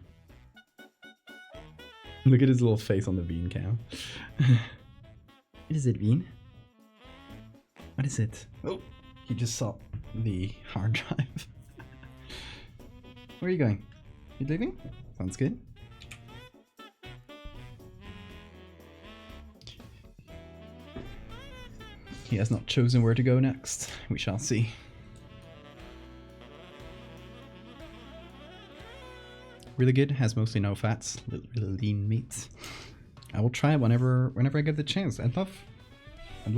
Look at his little face on the bean cam. What is it, Bean? What is it? Oh, he just saw the hard drive. Where are you going? You leaving? Sounds good. He has not chosen where to go next. We shall see. Really good, has mostly no fats, really lean meat. I will try it whenever I get the chance. I'd love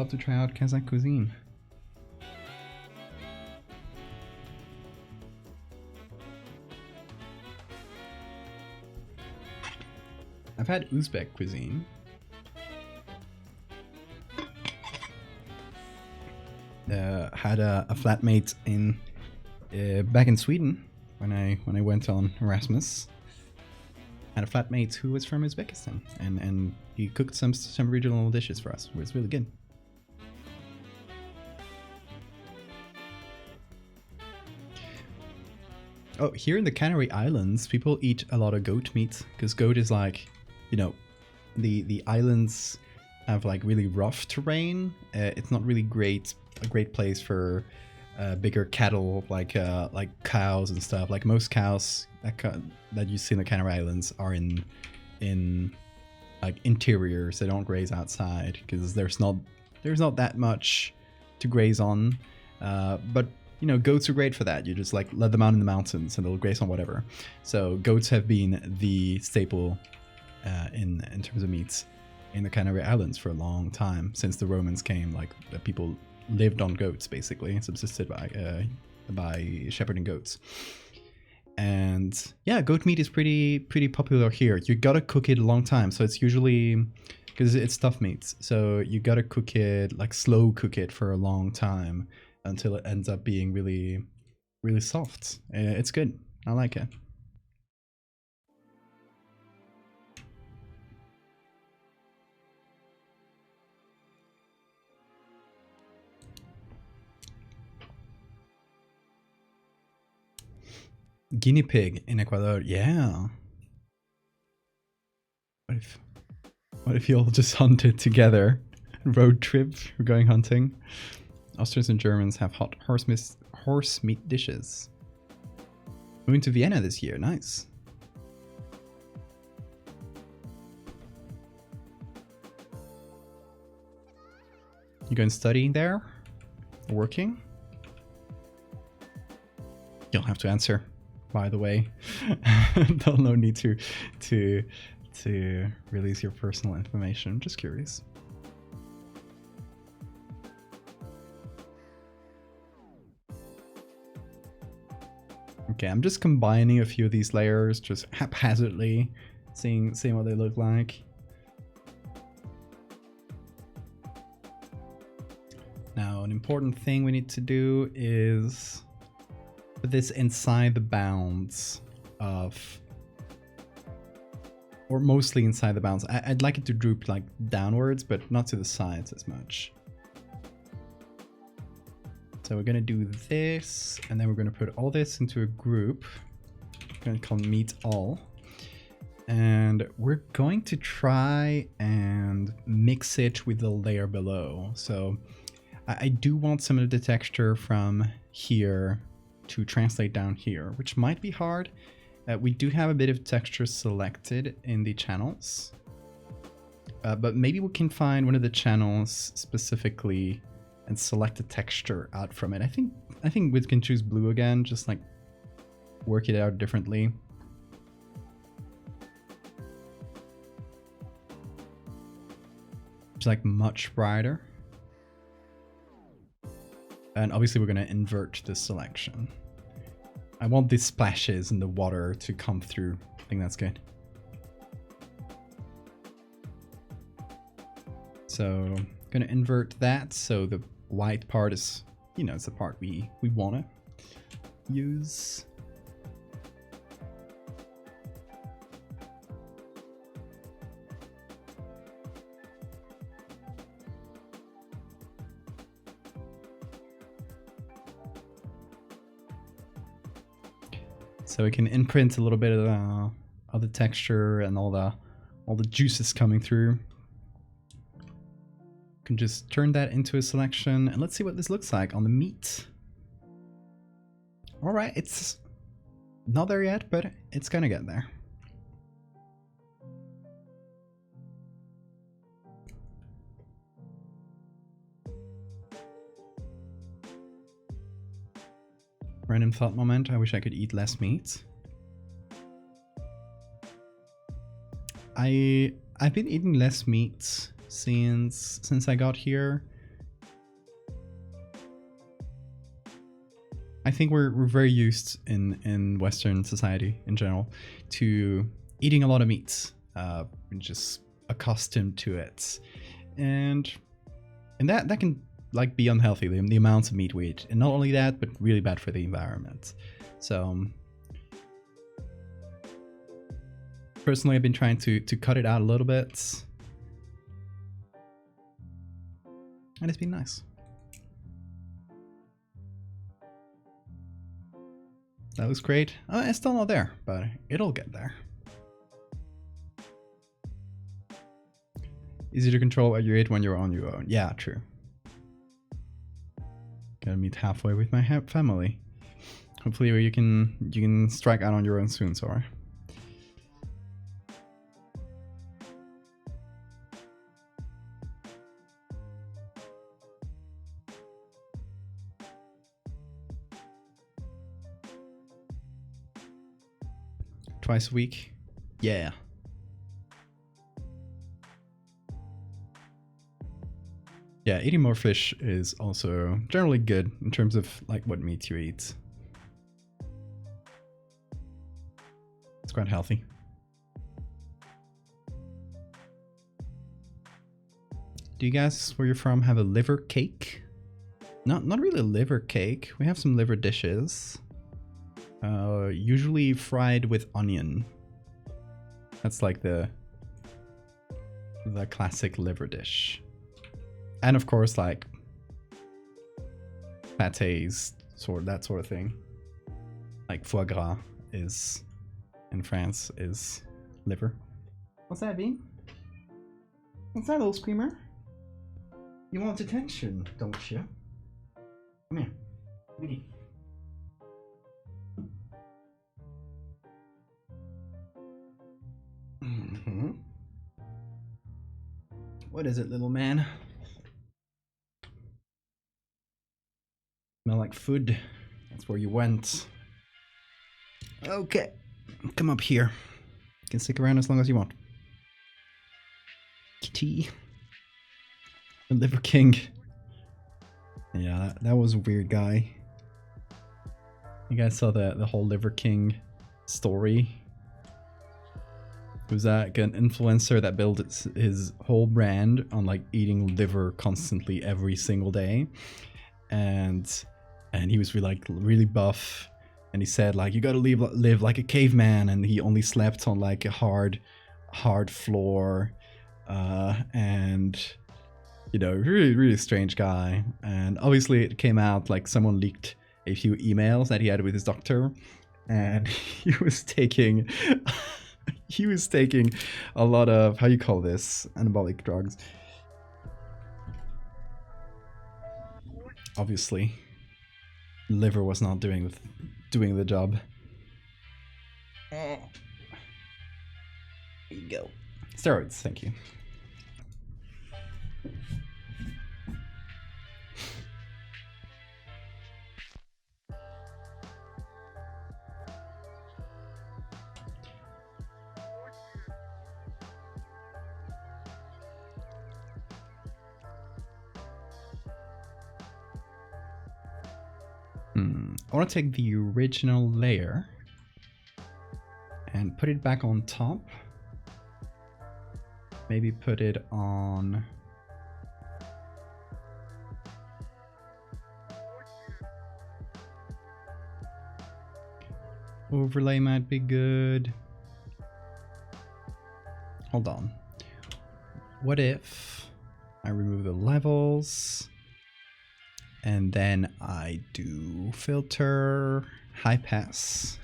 to try out Kazakh cuisine. I've had Uzbek cuisine. Had a flatmate in back in Sweden when I went on Erasmus. Had a flatmate who was from Uzbekistan, and he cooked some regional dishes for us. It was really good. Oh, here in the Canary Islands, people eat a lot of goat meat because goat is like, you know, the islands have like really rough terrain. It's not really a great place for bigger cattle like cows and stuff. Like most cows that you see in the Canary Islands are in like interiors. They don't graze outside because there's not that much to graze on. But you know, goats are great for that. You just like let them out in the mountains and they'll graze on whatever. So goats have been the staple in terms of meats in the Canary Islands for a long time, since the Romans came. Like people lived on goats basically, subsisted by shepherding goats. And yeah, goat meat is pretty popular here. You gotta cook it a long time, so it's usually because it's tough meat, so you gotta cook it, like slow cook it for a long time until it ends up being really soft. It's good. I like it. Guinea pig in Ecuador, yeah. What if you all just hunted together? Road trip, we're going hunting. Austrians and Germans have hot horse meat dishes. Moving to Vienna this year, nice. You going studying there? Working? You'll have to answer, by the way. No need to release your personal information. I'm just curious. Okay, I'm just combining a few of these layers, just haphazardly, seeing what they look like. Now, an important thing we need to do is put this inside the bounds of, or mostly inside the bounds. I'd like it to droop like downwards, but not to the sides as much. So we're gonna do this, and then we're gonna put all this into a group. I'm gonna call meat all. And we're going to try and mix it with the layer below. So I do want some of the texture from here to translate down here, which might be hard. We do have a bit of texture selected in the channels, but maybe we can find one of the channels specifically and select a texture out from it. I think we can choose blue again, just like work it out differently. It's like much brighter. And obviously we're going to invert the selection. I want these splashes in the water to come through. I think that's good. So I'm going to invert that so the white part is, you know, it's the part we want to use. So we can imprint a little bit of the texture and all the juices coming through. Can just turn that into a selection, and let's see what this looks like on the meat. All right, it's not there yet, but it's gonna get there. Random thought moment. I wish I could eat less meat. I've been eating less meat since I got here. I think we're very used in Western society in general to eating a lot of meat. We're just accustomed to it, and that can like be unhealthy. The amounts of meat we eat, and not only that, but really bad for the environment. So personally, I've been trying to cut it out a little bit, and it's been nice. That looks great. It's still not there, but it'll get there. Easy to control what you eat when you're on your own. Yeah, true. Gotta meet halfway with my family. Hopefully you can strike out on your own soon, Sora. Twice a week? Yeah. Yeah, eating more fish is also generally good in terms of like what meat you eat. It's quite healthy. Do you guys, where you're from, have a liver cake? Not really a liver cake. We have some liver dishes. Usually fried with onion. That's like the classic liver dish. And of course, like pâtés, that sort of thing. Like foie gras is in France is liver. What's that, Bean? What's that, little screamer? You want attention, don't you? Come here. Bean. Mm-hmm. What is it, little man? Smell like food. That's where you went. Okay. Come up here. You can stick around as long as you want. Kitty. The Liver King. Yeah, that was a weird guy. You guys saw the whole Liver King story? It was like an influencer that built his whole brand on like eating liver constantly every single day. And he was really buff, and he said like, you gotta live like a caveman, and he only slept on like a hard floor, and you know, really strange guy. And obviously it came out like someone leaked a few emails that he had with his doctor, and he was taking a lot of, how you call this, anabolic drugs. Obviously, liver was not doing the job. Here you go. Steroids, thank you. I want to take the original layer and put it back on top. Maybe put it on... Overlay might be good. Hold on. What if I remove the levels and then I do filter high pass?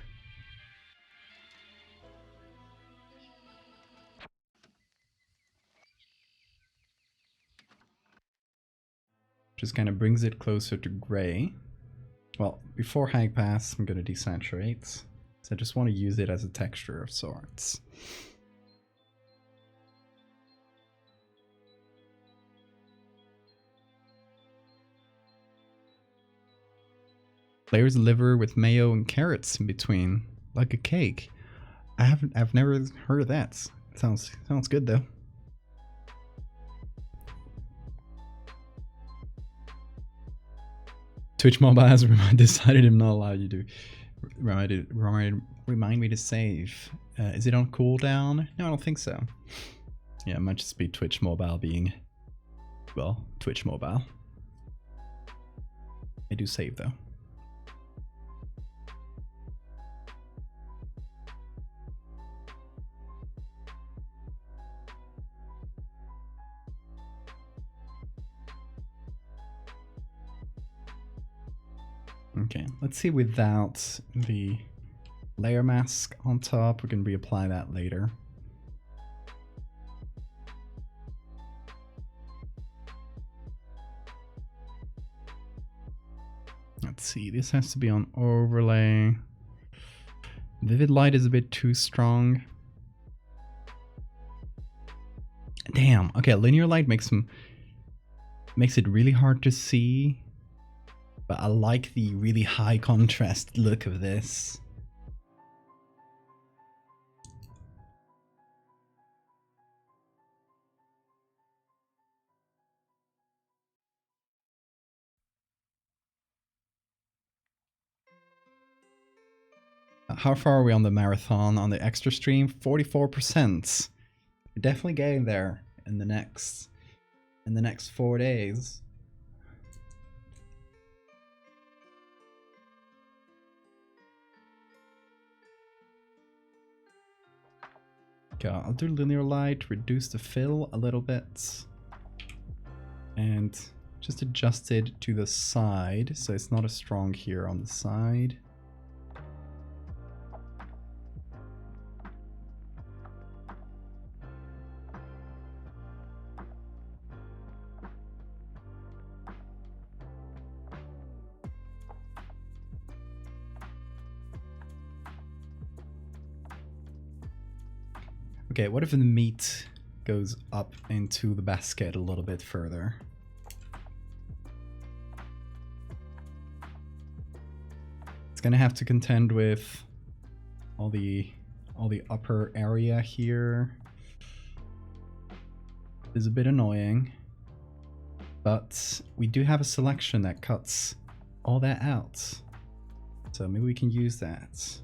Just kind of brings it closer to gray. Well, before high pass, I'm going to desaturate. So I just want to use it as a texture of sorts. Layers of liver with mayo and carrots in between, like a cake. I've never heard of that. Sounds good though. Twitch Mobile has decided I'm not allowed you to remind me to save. Is it on cooldown? No, I don't think so. Yeah, it might just be Twitch Mobile being, well, Twitch Mobile. I do save though. Okay, let's see without the layer mask on top. We can reapply that later. Let's see, this has to be on overlay. Vivid light is a bit too strong. Damn, okay, linear light makes it really hard to see. But I like the really high contrast look of this. How far are we on the marathon on the extra stream? 44%. We're definitely getting there in the next 4 days. Okay, I'll do linear light, reduce the fill a little bit, and just adjust it to the side so it's not as strong here on the side. Okay, what if the meat goes up into the basket a little bit further? It's gonna have to contend with all the upper area here. It's a bit annoying, but we do have a selection that cuts all that out. So maybe we can use that.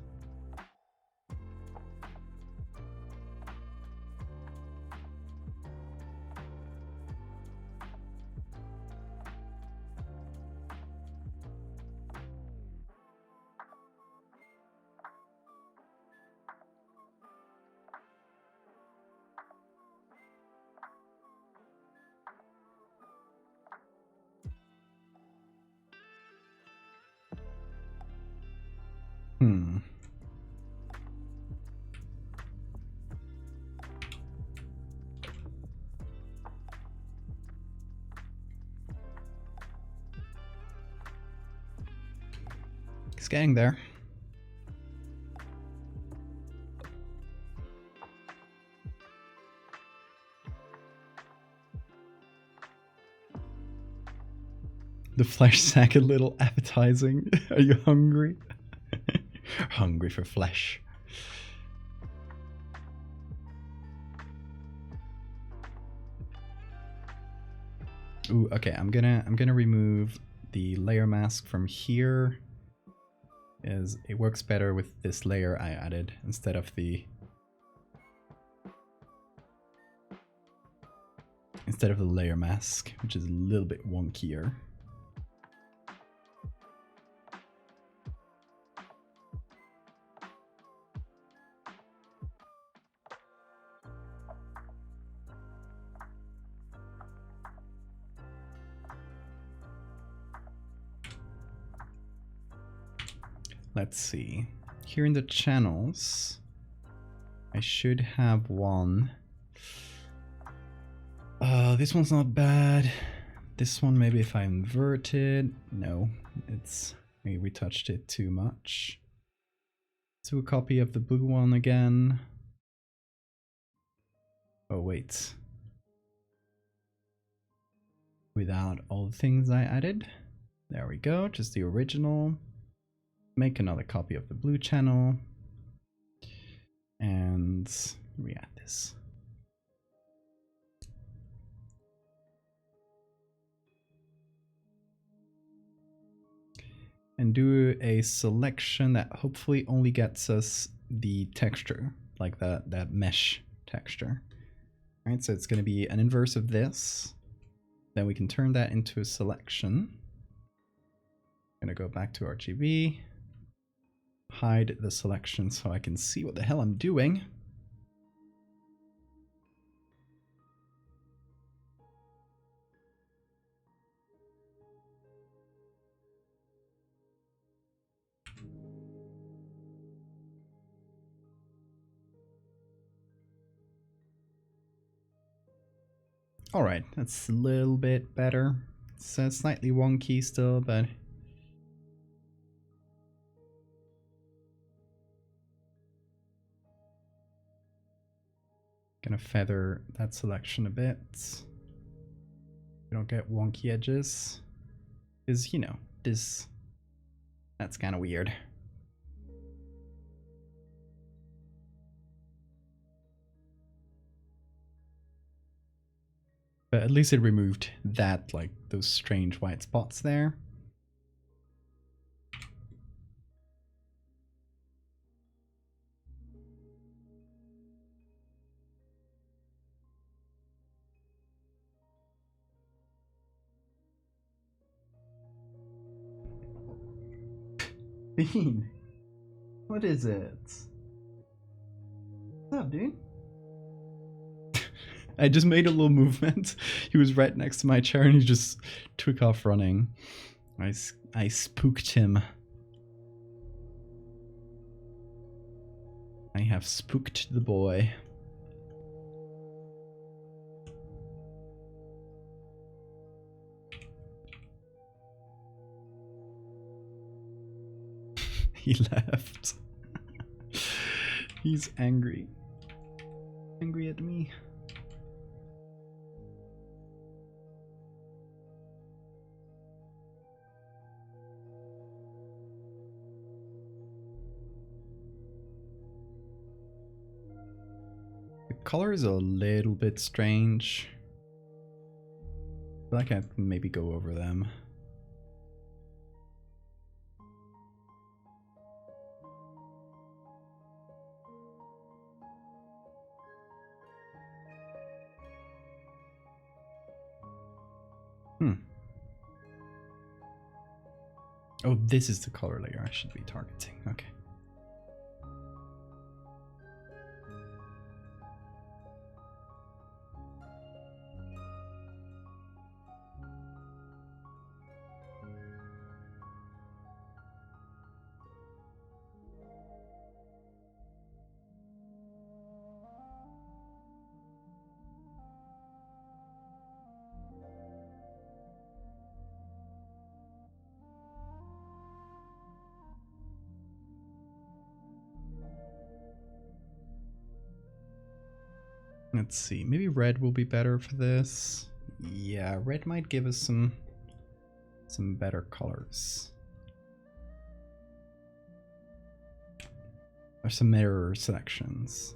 It's getting there. The flesh sack a little appetizing. Are you hungry? Hungry for flesh. Ooh, okay, I'm gonna remove the layer mask from here, as it works better with this layer I added instead of the layer mask, which is a little bit wonkier. Let's see. Here in the channels, I should have one. This one's not bad. This one, maybe if I invert it. No, it's maybe we touched it too much. Let's do a copy of the blue one again. Oh, wait. Without all the things I added. There we go, just the original. make another copy of the blue channel and re-add this. And do a selection that hopefully only gets us the texture, like that mesh texture. All right, so it's going to be an inverse of this. Then we can turn that into a selection. I'm going to go back to RGB, hide the selection so I can see what the hell I'm doing. Alright, that's a little bit better. It's slightly wonky still, but... Gonna feather that selection a bit. We don't get wonky edges. Because, you know, this... That's kind of weird. But at least it removed that, like, those strange white spots there. Bean, what is it? What's up, dude? I just made a little movement. He was right next to my chair and he just took off running. I spooked him. I have spooked the boy. He left. He's angry. Angry at me. The color is a little bit strange. I feel like I can maybe go over them. Oh, this is the color layer I should be targeting. Okay. Let's see, maybe red will be better for this. Yeah, red might give us some better colors. Or some mirror selections.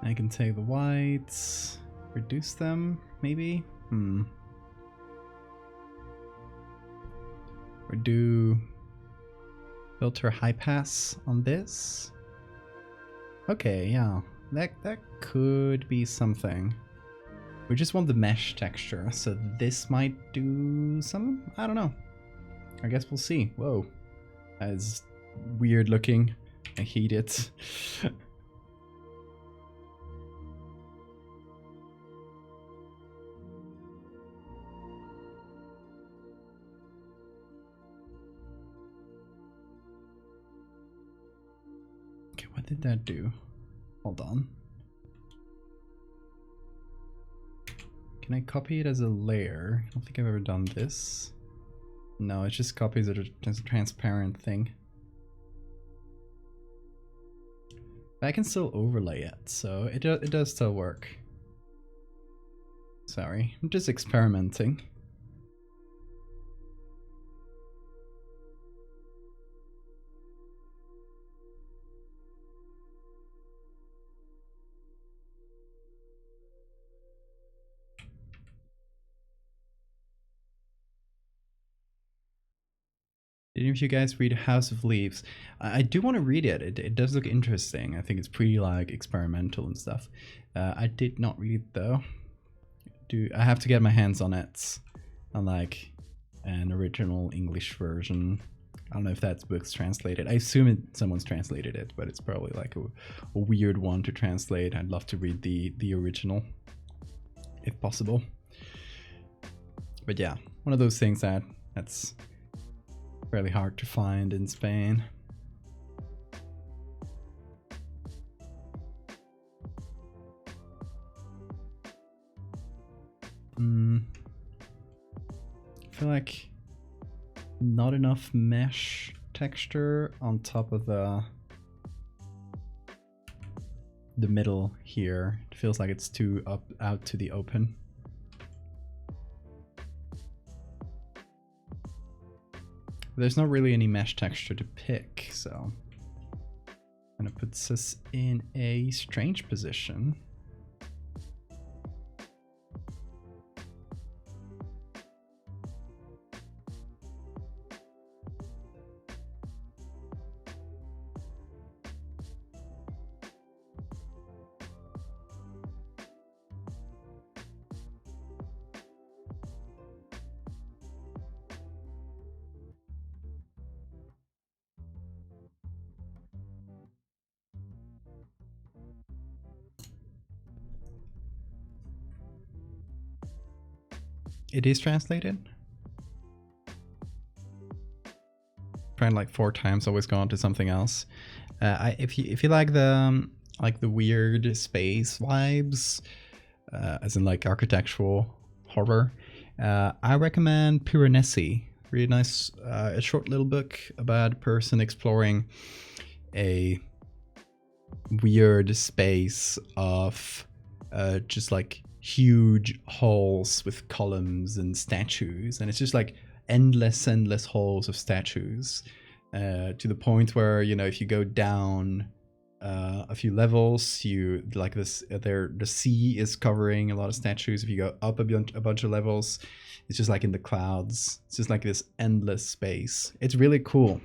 I can take the whites, reduce them, maybe? Or do filter high pass on this? Okay, yeah, that could be something. We just want the mesh texture, so this might do some? I don't know. I guess we'll see. Whoa, that is weird looking. I hate it. What did that do? Hold on. Can I copy it as a layer? I don't think I've ever done this. No, it just copies it as a transparent thing. But I can still overlay it, so it does still work. Sorry, I'm just experimenting. Did any of you guys read House of Leaves? I do want to read it. It does look interesting. I think it's pretty like experimental and stuff. I did not read it though. I have to get my hands on it, on like an original English version. I don't know if that's books translated. I assume someone's translated it, but it's probably like a weird one to translate. I'd love to read the original, if possible. But yeah, one of those things that's fairly hard to find in Spain. I feel like not enough mesh texture on top of the middle here. It feels like it's too out to the open. There's not really any mesh texture to pick, so kind of puts us in a strange position. It is translated. Trying like 4 times, always go on to something else. If you like the weird space vibes, as in like architectural horror, I recommend Piranesi. Really nice, a short little book about a person exploring a weird space of just like huge halls with columns and statues, and it's just like endless halls of statues, to the point where, you know, if you go down a few levels, you like this the sea is covering a lot of statues. If you go up a bunch of levels, it's just like in the clouds. It's just like this endless space. It's really cool.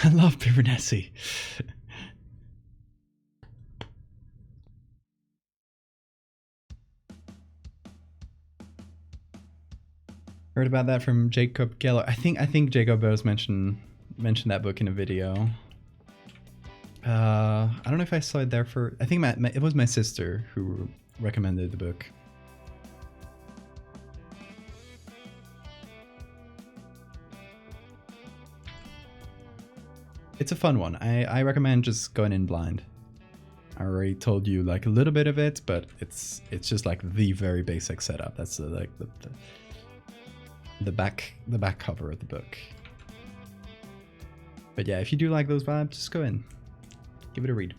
I love Piranesi. Heard about that from Jacob Geller. I think Jacob Bose mentioned that book in a video. I don't know if I saw it there for. I think it was my sister who recommended the book. It's a fun one. I recommend just going in blind. I already told you like a little bit of it, but it's just like the very basic setup. That's the back cover of the book. But yeah, if you do like those vibes, just go in, give it a read.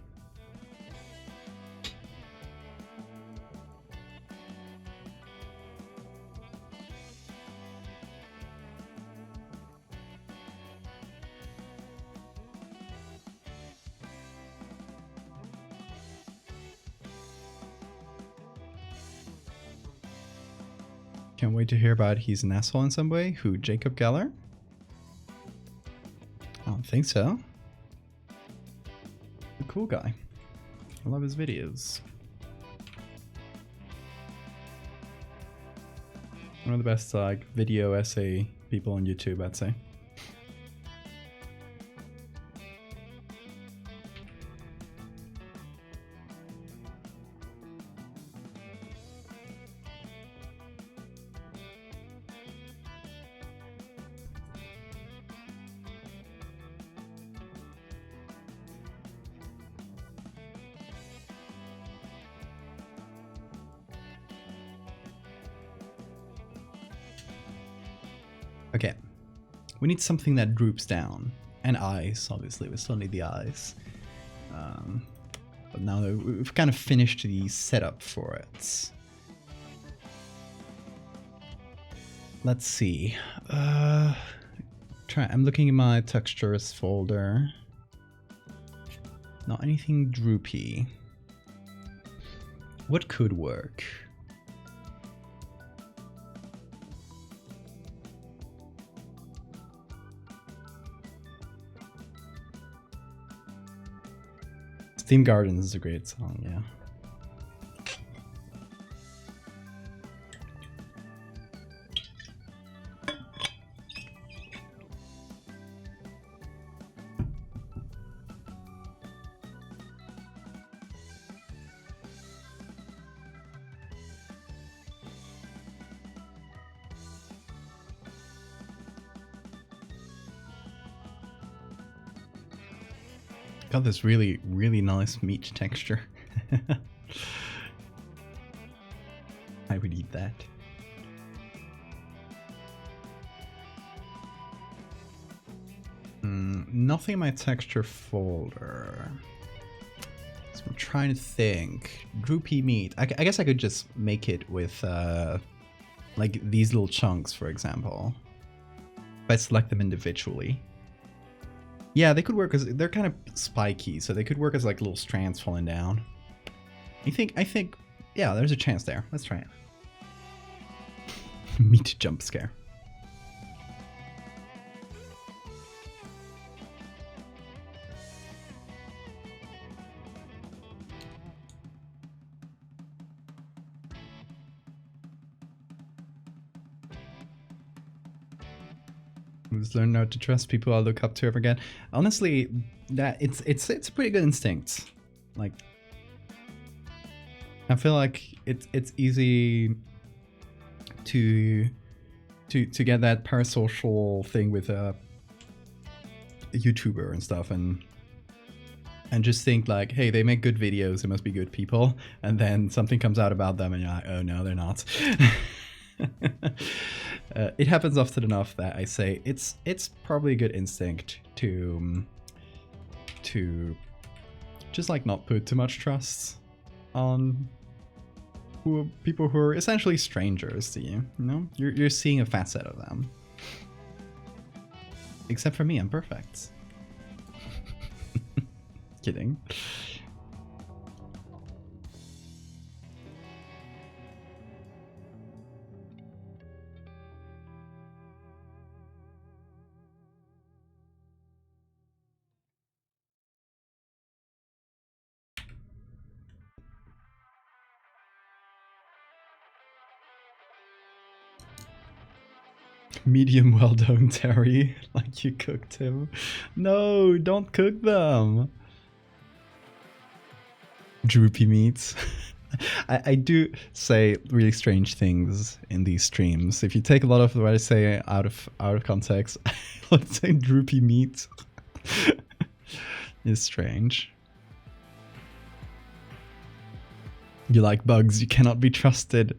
Can't wait to hear about he's an asshole in some way. Who, Jacob Geller? I don't think so. A cool guy. I love his videos. One of the best like video essay people on YouTube, I'd say. Okay. We need something that droops down. And eyes, obviously. We still need the eyes. But now that we've kind of finished the setup for it. Let's see. I'm looking in my textures folder. Not anything droopy. What could work? Steam Gardens is a great song, yeah. Got this really, really nice meat texture. I would eat that. Nothing in my texture folder. So I'm trying to think. Droopy meat. I guess I could just make it with like these little chunks, for example. If I select them individually. Yeah, they could work as they're kind of spiky, so they could work as like little strands falling down. I think, yeah, there's a chance there. Let's try it. Meat jump scare. Just learn not to trust people I look up to ever again. Honestly, that it's a pretty good instinct. Like, I feel like it's easy to get that parasocial thing with a YouTuber and stuff, and just think like, hey, they make good videos, they must be good people, and then something comes out about them, and you're like, oh no, they're not. It happens often enough that I say it's probably a good instinct to just like not put too much trust on people who are essentially strangers to you. You know, you're seeing a facet of them. Except for me, I'm perfect. Kidding. Medium well done, Terry. Like you cooked him. No, don't cook them. Droopy meats. I do say really strange things in these streams. If you take a lot of what I say out of context, let's say droopy meat is strange. You like bugs, you cannot be trusted.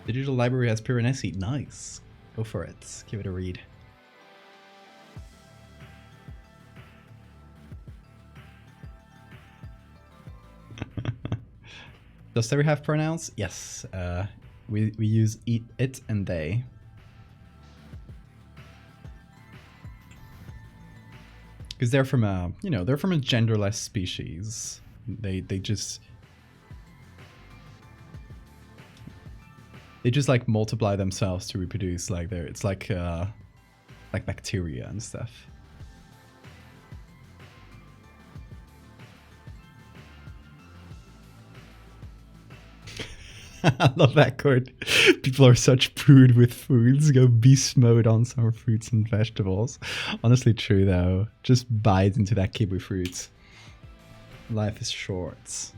The digital library has Piranesi. Nice. Go for it. Give it a read. Does Terry have pronouns? Yes. We use it and they. Because they're from a, you know, they're from a genderless species. They just like multiply themselves to reproduce. Like it's like bacteria and stuff. I love that quote. People are such prude with foods. Go beast mode on some fruits and vegetables. Honestly true though. Just bite into that kiwi fruit. Life is short.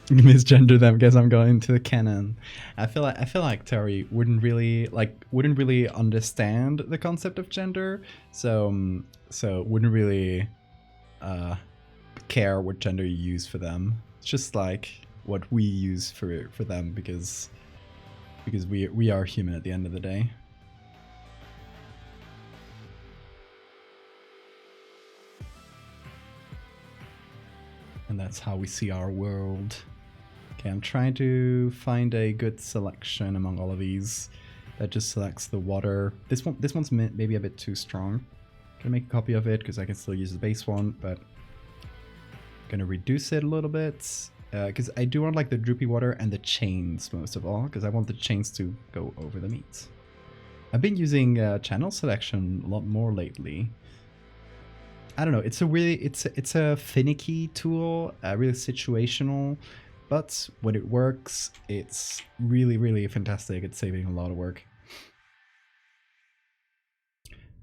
Misgender them because I'm going to the canon. I feel like Terry wouldn't really understand the concept of gender, so wouldn't really care what gender you use for them. It's just like what we use for them, because we are human at the end of the day. And that's how we see our world. Okay, I'm trying to find a good selection among all of these that just selects the water. This one's maybe a bit too strong. Gonna make a copy of it because I can still use the base one, but gonna reduce it a little bit because I do want like the droopy water and the chains most of all, because I want the chains to go over the meat. I've been using channel selection a lot more lately. I don't know, it's a finicky tool, really situational, but when it works, it's really, really fantastic at saving a lot of work.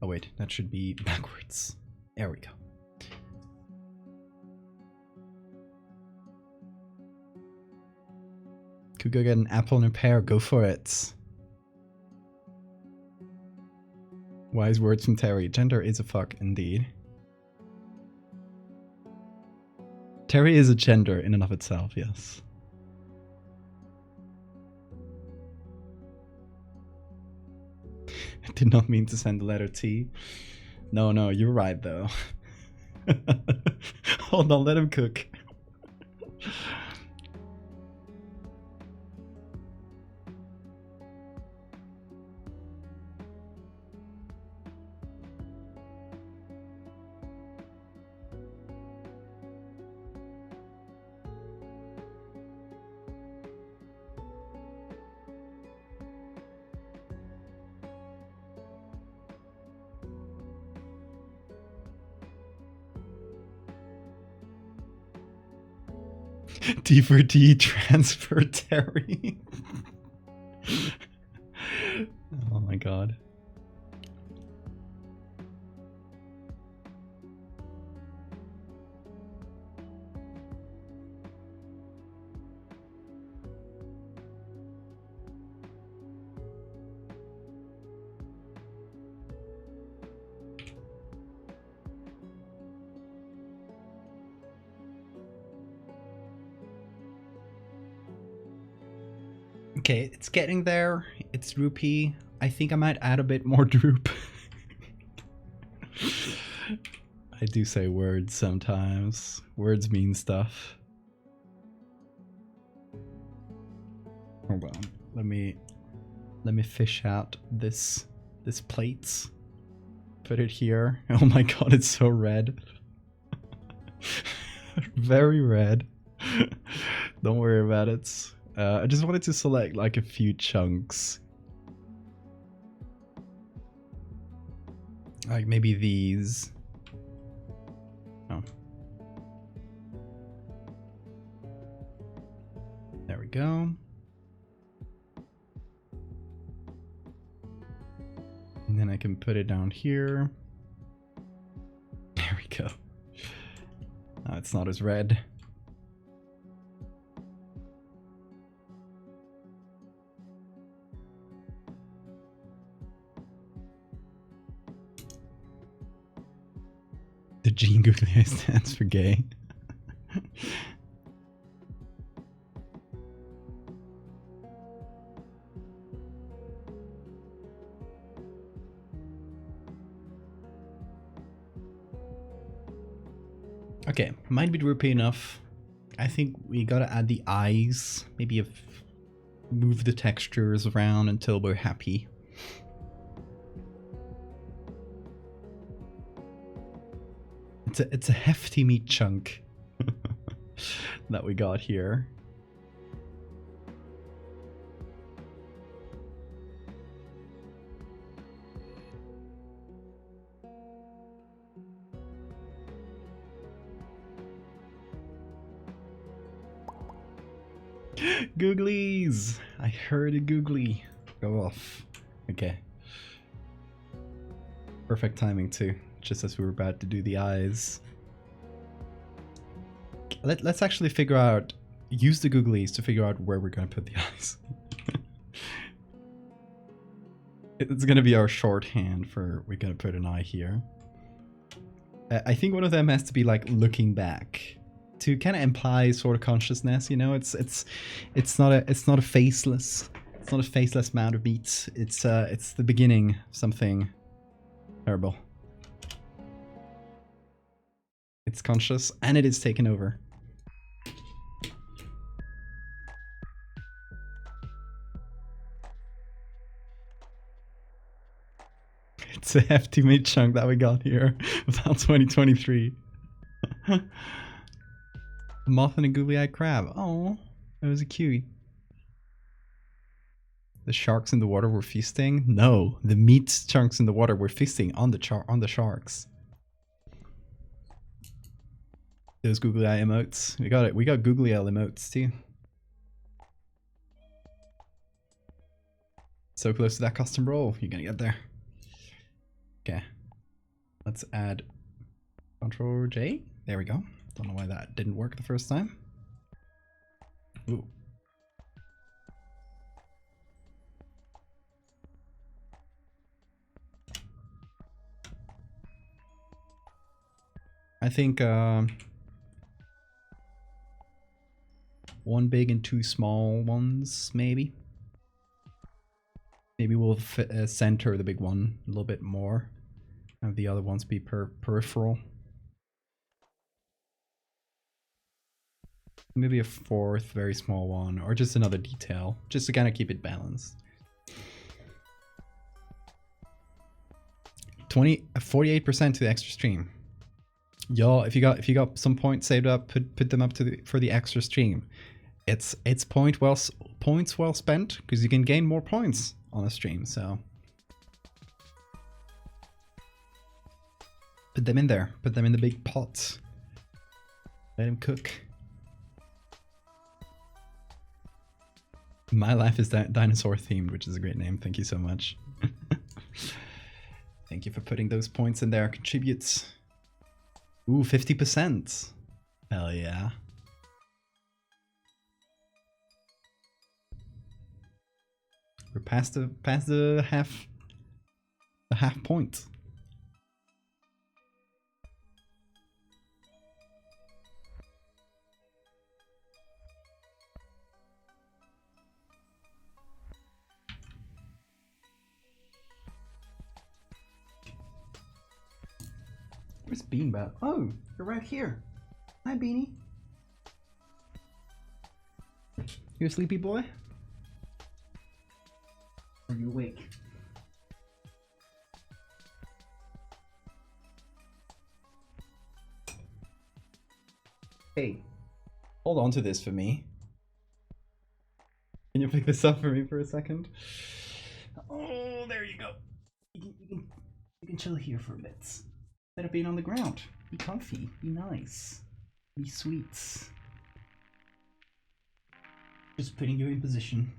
Oh wait, that should be backwards. There we go. Could go get an apple and a pear, go for it. Wise words from Terry. Gender is a fuck indeed. Terry is a gender in and of itself, yes. I did not mean to send the letter T. No, you're right though. Hold on, let him cook. D for D, transfer Terry. Oh my god. Okay, it's getting there. It's droopy. I think I might add a bit more droop. I do say words sometimes. Words mean stuff. Hold on. Let me fish out this plates. Put it here. Oh my god, it's so red. Very red. Don't worry about it. I just wanted to select like a few chunks. Like maybe these. Oh. There we go. And then I can put it down here. There we go. Now it's not as red. The Gene Googly stands for gay. Okay, might be droopy enough. I think we gotta add the eyes. Maybe move the textures around until we're happy. It's a hefty meat chunk that we got here. Googlies! I heard a googly go off. Okay. Perfect timing too. Just as we were about to do the eyes. Let's actually figure out, use the googlies to figure out where we're going to put the eyes. It's going to be our shorthand for we're going to put an eye here. I think one of them has to be like looking back. to kind of imply sort of consciousness. You know, it's not a faceless. It's not a faceless mound of beats. It's the beginning of something terrible. It's conscious and it is taken over. It's a hefty mid chunk that we got here about 2023. Moth and a googly-eyed crab. Oh, that was a cutie. The sharks in the water were feasting? No, the meat chunks in the water were feasting on the sharks. Those googly eye emotes. We got it. We got googly eye emotes too. So close to that custom roll. You're gonna get there. Okay. Let's add Ctrl J. There we go. Don't know why that didn't work the first time. Ooh. I think one big and two small ones, maybe. Maybe we'll center the big one a little bit more. Have the other ones be peripheral. Maybe a fourth very small one, or just another detail, just to kind of keep it balanced. 48% to the extra stream. Y'all, if you got some points saved up, put them up for the extra stream. It's points well spent, because you can gain more points on a stream. So put them in there. Put them in the big pot. Let them cook. My life is dinosaur themed, which is a great name. Thank you so much. Thank you for putting those points in there. Contributes. Ooh, 50%. Hell yeah. We're past the half point. Where's Beanbag? Oh, you're right here. Hi, Beanie. You a sleepy boy? Are you awake? Hey, hold on to this for me. Can you pick this up for me for a second? Oh, there you go. You can chill here for a bit. Instead of being on the ground. Be comfy. Be nice. Be sweet. Just putting you in position.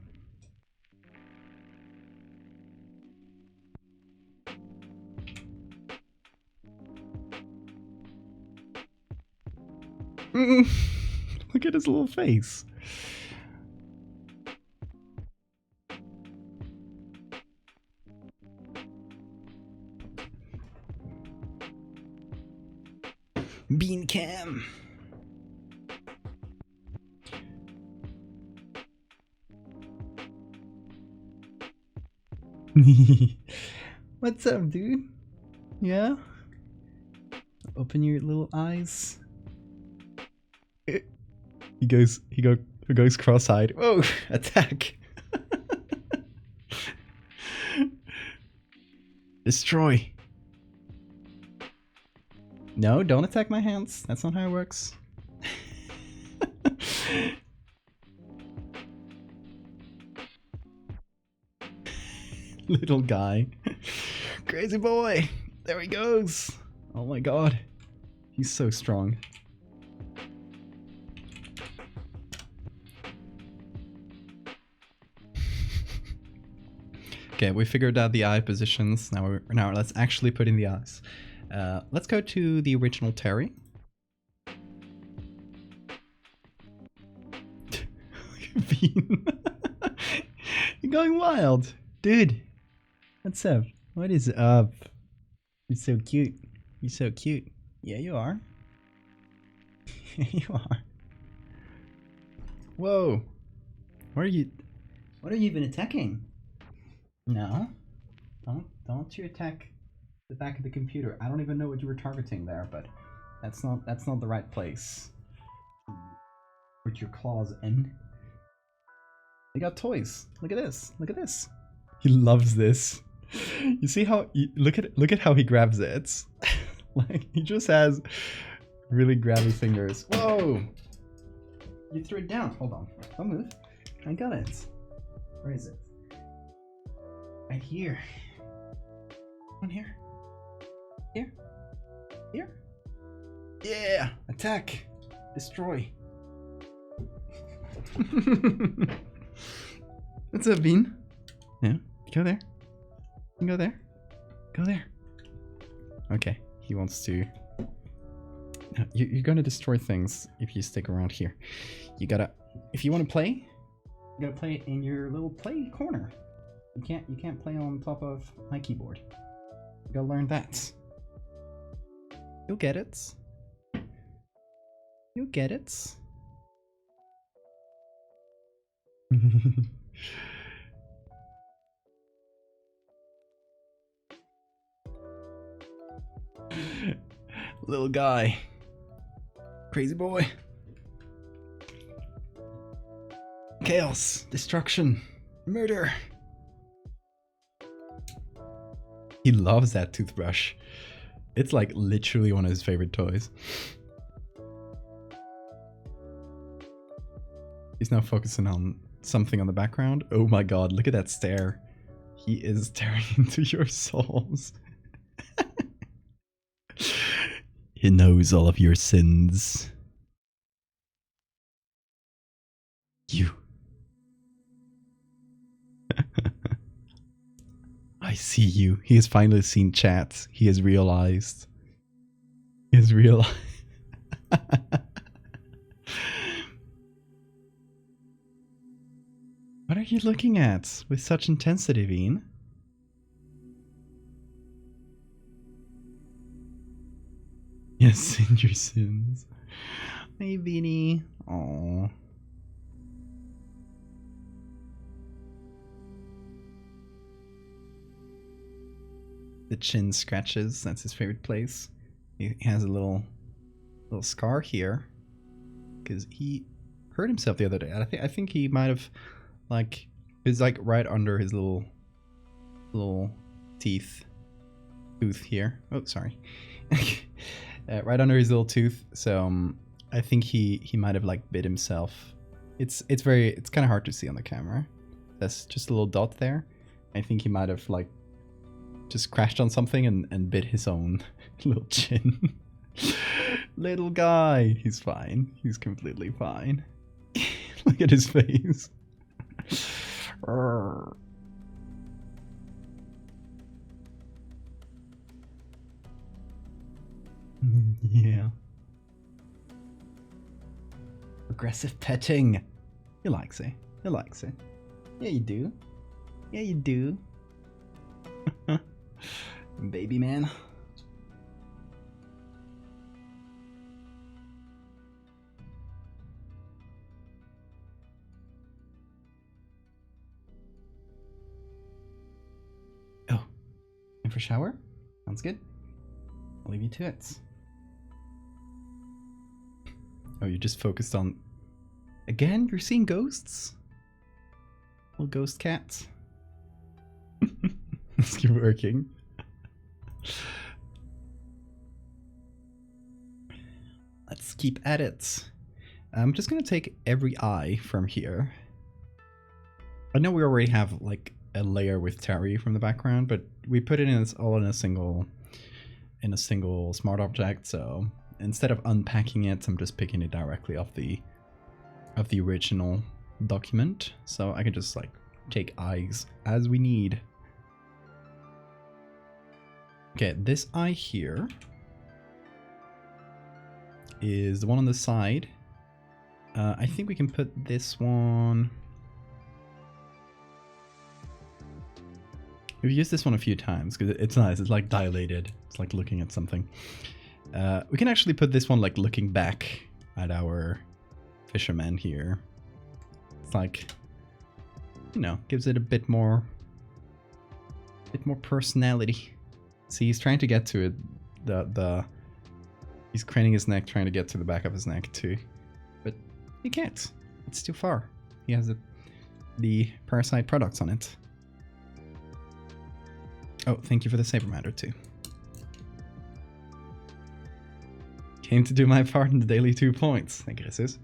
Look at his little face. Bean cam. What's up, dude? Yeah? Open your little eyes. He goes cross-eyed. Whoa, attack. Destroy. No, don't attack my hands. That's not how it works. Little guy. Crazy boy. There he goes. Oh my god. He's so strong. Okay, we figured out the eye positions. Now let's actually put in the eyes. Let's go to the original Terry. Bean. You're going wild. Dude. What's up? What is up? You're so cute. You're so cute. Yeah, you are. Here you are. Whoa. What are you even attacking? No. Don't you attack the back of the computer. I don't even know what you were targeting there, but that's not the right place. Put your claws in. They got toys. Look at this. Look at this. He loves this. You see how look at how he grabs it. Like he just has really grabby fingers. Whoa! You threw it down. Hold on. Don't move. I got it. Where is it? Right here. Come on here. Here. Here. Yeah! Attack! Destroy. What's up, Bean? Yeah, go there. Go there. Go there. Okay, he wants to... No, you're gonna destroy things if you stick around here. You gotta... If you want to play, you gotta play in your little play corner. You can't play on top of my keyboard. You gotta learn that. You'll get it. You'll get it. Little guy. Crazy boy. Chaos. Destruction. Murder. He loves that toothbrush. It's like literally one of his favorite toys. He's now focusing on something on the background. Oh my god, look at that stare. He is staring into your souls. He knows all of your sins. You. I see you. He has finally seen chat. He has realized. He has realized. What are you looking at with such intensity, Veen? Yes, in your sins. Hey, Beanie. Aww. The chin scratches. That's his favorite place. He has a little scar here because he hurt himself the other day. I think he might have it's like right under his little tooth here. Oh, sorry. Right under his little tooth. So I think he might have like bit himself. It's kind of hard to see on the camera. That's just a little dot there. I think he might have like just crashed on something and bit his own little chin. Little guy. He's fine. He's completely fine. Look at his face. Yeah. Aggressive petting. He likes it. He likes it. Yeah, you do. Yeah, you do. Baby man. Oh, time for shower? Sounds good. I'll leave you to it. Oh, you're just focused on... Again? You're seeing ghosts? Little ghost cat. Let's keep working. Let's keep at it. I'm just gonna take every eye from here. I know we already have like a layer with Terry from the background, but we put it in all in a single smart object. So instead of unpacking it, I'm just picking it directly off the original document. So I can just like take eyes as we need. Okay, this eye here is the one on the side. I think we can put this one... We've used this one a few times because it's nice. It's like dilated. It's like looking at something. We can actually put this one like looking back. at our fisherman here. It's like, you know, gives it a bit more personality. See, he's trying to get to it. He's craning his neck, trying to get to the back of his neck too, but he can't. It's too far. He has the parasite products on it. Oh, thank you for the saber matter too. Came to do my part in the daily 2 points. Thank you, Jesus.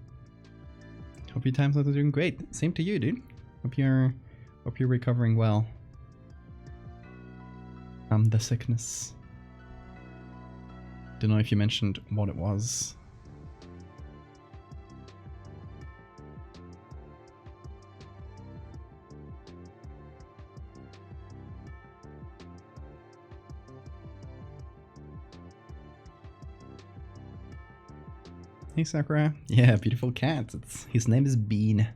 Hope your times are doing great. Same to you, dude. Hope you're recovering well from the sickness. Don't know if you mentioned what it was. Hey Sakura. Yeah, beautiful cat. His name is Bean.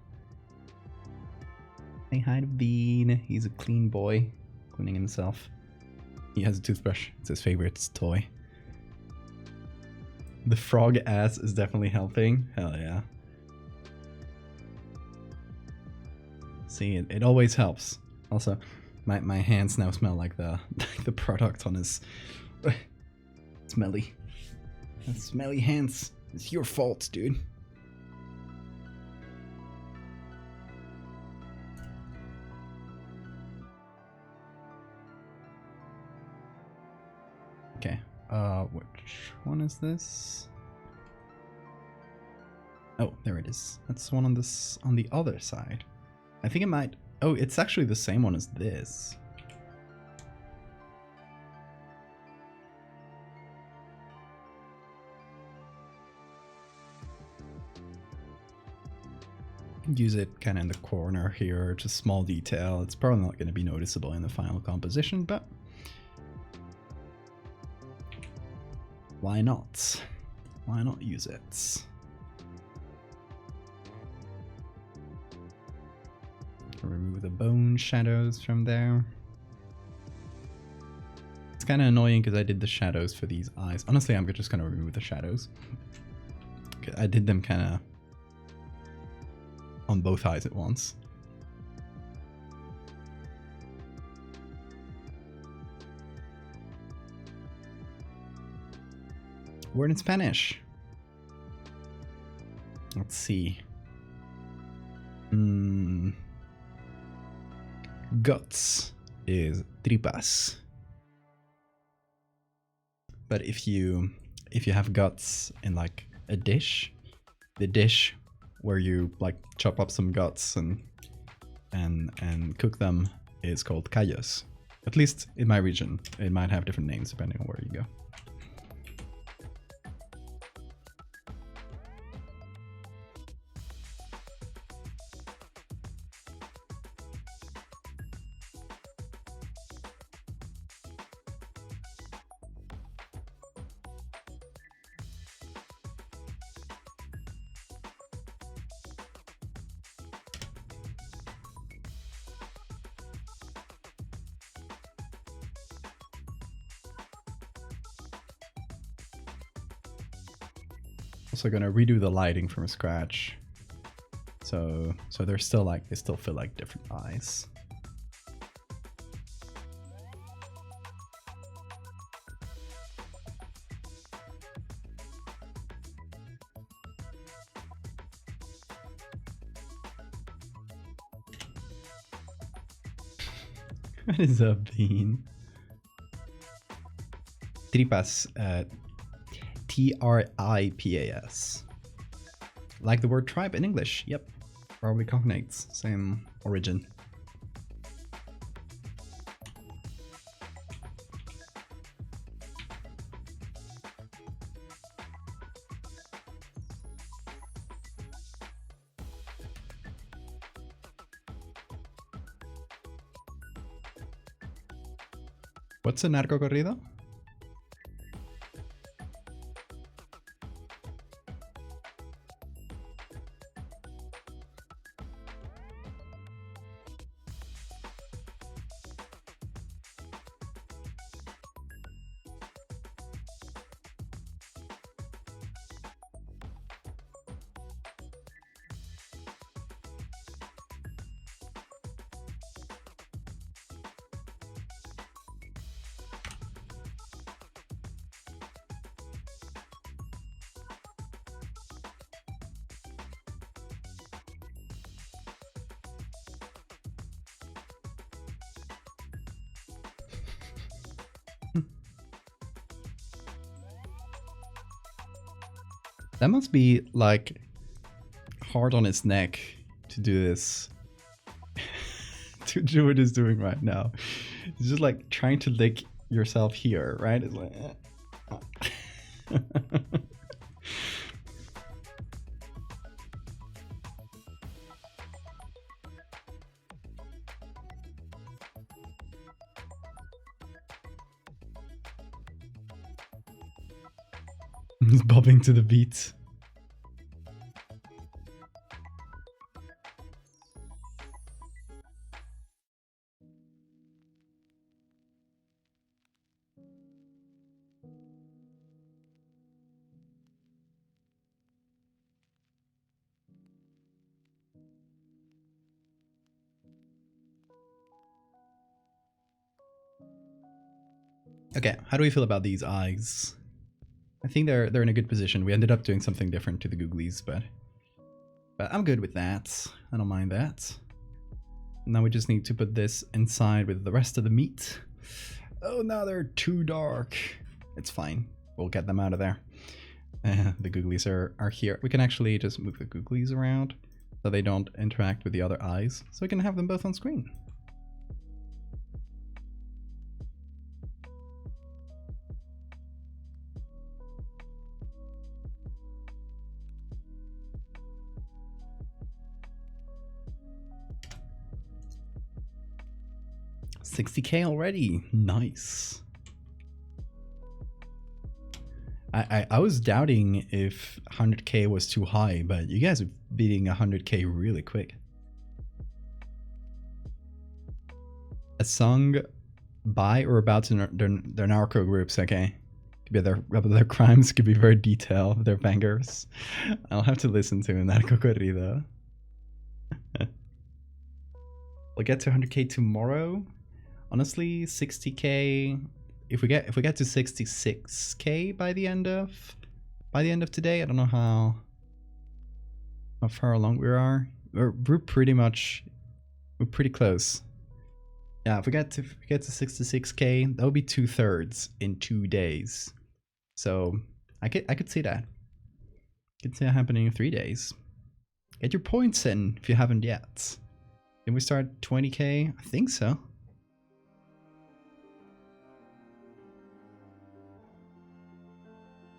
Say hi to Bean. He's a clean boy, cleaning himself. He has a toothbrush. It's his favorite toy. The frog ass is definitely helping. Hell yeah. See, it always helps. Also, my hands now smell like the product on his smelly hands. It's your fault, dude. Okay. Which one is this? Oh, there it is. That's the one on the other side. I think it might. Oh, it's actually the same one as this. Use it kind of in the corner here, just small detail. It's probably not going to be noticeable in the final composition, but why not? Why not use it? Remove the bone shadows from there. It's kind of annoying because I did the shadows for these eyes. Honestly, I'm just going to remove the shadows. I did them kind of on both eyes at once. Word in Spanish. Let's see. Guts is tripas. But if you have guts in like a dish, the dish where you like chop up some guts and cook them is called callos. At least in my region. It might have different names depending on where you go. Also gonna redo the lighting from scratch, so they're still like, they still feel like different eyes. What is up, Bean? Tripas. Tripas. Like the word tribe in English. Yep. Probably cognates. Same origin. What's a narco corrido? That must be like hard on his neck to do this. To do what he's doing right now. It's just like trying to lick yourself here, right? It's like he's bobbing to the beat. Okay, how do we feel about these eyes? I think they're in a good position. We ended up doing something different to the googlies, but I'm good with that. I don't mind that. Now we just need to put this inside with the rest of the meat. Oh, now they're too dark. It's fine. We'll get them out of there. The googlies are here. We can actually just move the googlies around so they don't interact with the other eyes. So we can have them both on screen. $60K already. Nice. I was doubting if 100K was too high, but you guys are beating 100K really quick. A song by or about their narco groups, okay? Could be their crimes, could be very detailed, their bangers. I'll have to listen to narco corrido. We'll get to 100K tomorrow. Honestly, 60K. If we get to 66K by the end of today, I don't know how far along we are. We're pretty close. Yeah, if we get to 66K, that would be 2/3 in 2 days. So I could see that. I could see that happening in 3 days. Get your points in if you haven't yet. Did we start 20K? I think so.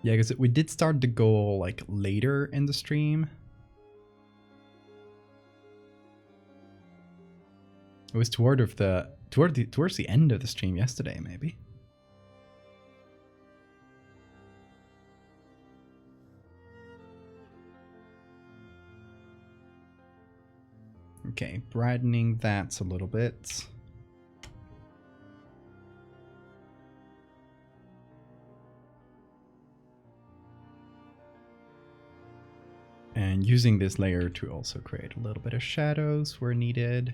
Yeah, because we did start the goal like later in the stream. It was towards the end of the stream yesterday, maybe. Okay, brightening that a little bit. And using this layer to also create a little bit of shadows where needed.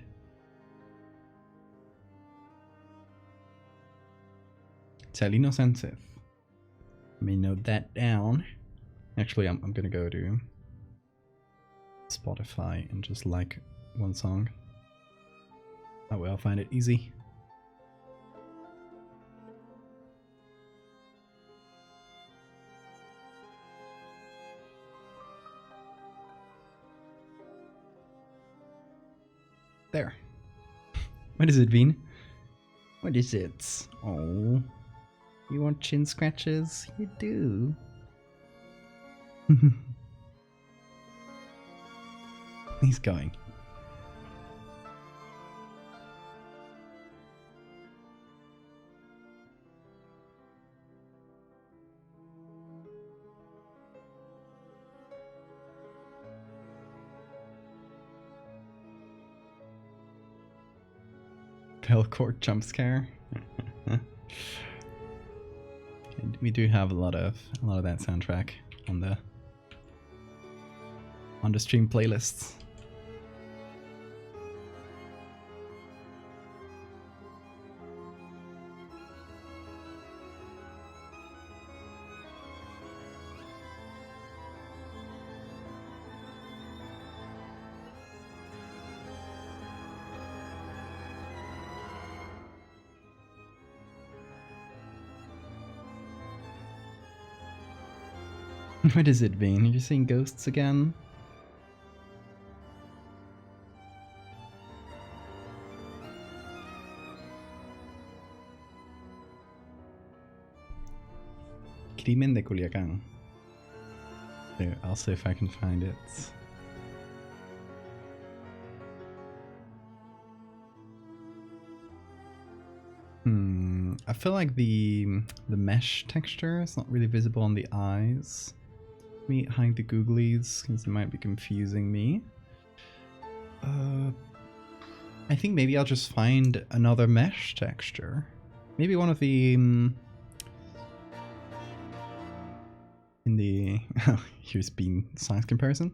Celino Sensitive. Let me note that down. Actually, I'm gonna go to Spotify and just like one song. That way I'll find it easy. There. What is it, Veen? What is it? Oh, you want chin scratches? You do. He's going. Court jump scare. We do have a lot of that soundtrack on the stream playlists. What is it, Vane? Are you seeing ghosts again? Crimen de Culiacán. There, I'll see if I can find it. I feel like the mesh texture is not really visible on the eyes. Let me hide the googlies because it might be confusing me. I think maybe I'll just find another mesh texture. Maybe one of the in the here's bean size comparison.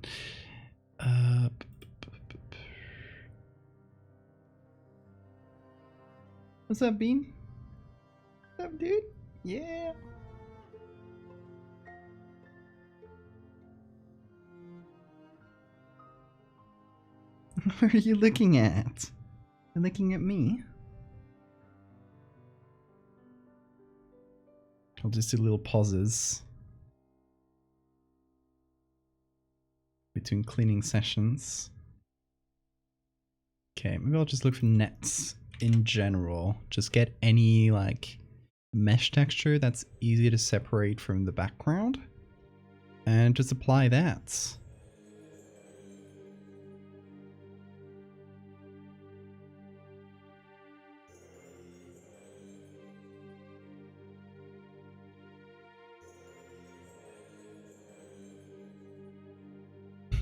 What's up, Bean? What's up, dude? Yeah. What are you looking at? You're looking at me? I'll just do little pauses between cleaning sessions. Okay, maybe I'll just look for nets in general. Just get any like mesh texture that's easy to separate from the background and just apply that.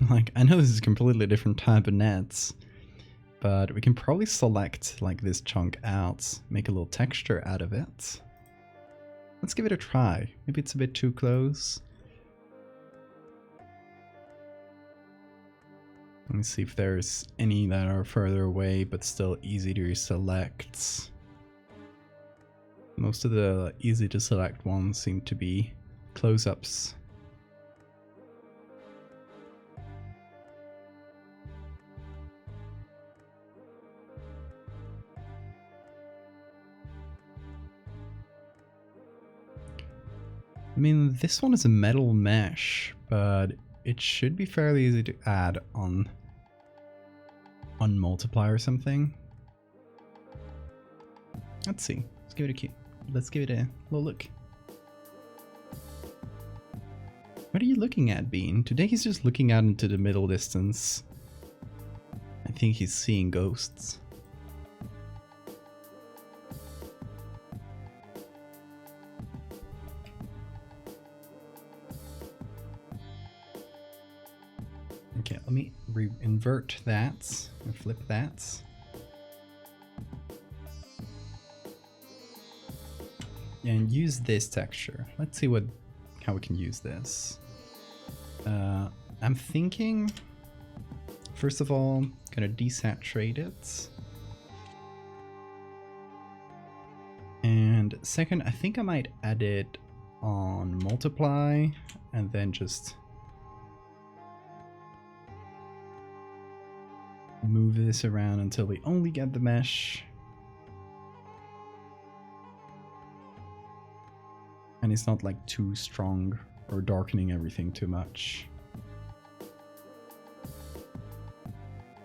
Like, I know this is a completely different type of nets, but we can probably select like this chunk out, make a little texture out of it. Let's give it a try. Maybe it's a bit too close. Let me see if there's any that are further away but still easy to select. Most of the easy to select ones seem to be close-ups. I mean, this one is a metal mesh, but it should be fairly easy to add on multiply or something. Let's see. Let's give it a little look. What are you looking at, Bean? Today he's just looking out into the middle distance. I think he's seeing ghosts. Okay, let me invert that and flip that. And use this texture. Let's see how we can use this. I'm thinking, first of all, gonna desaturate it. And second, I think I might add it on multiply and then just move this around until we only get the mesh. And it's not like too strong or darkening everything too much.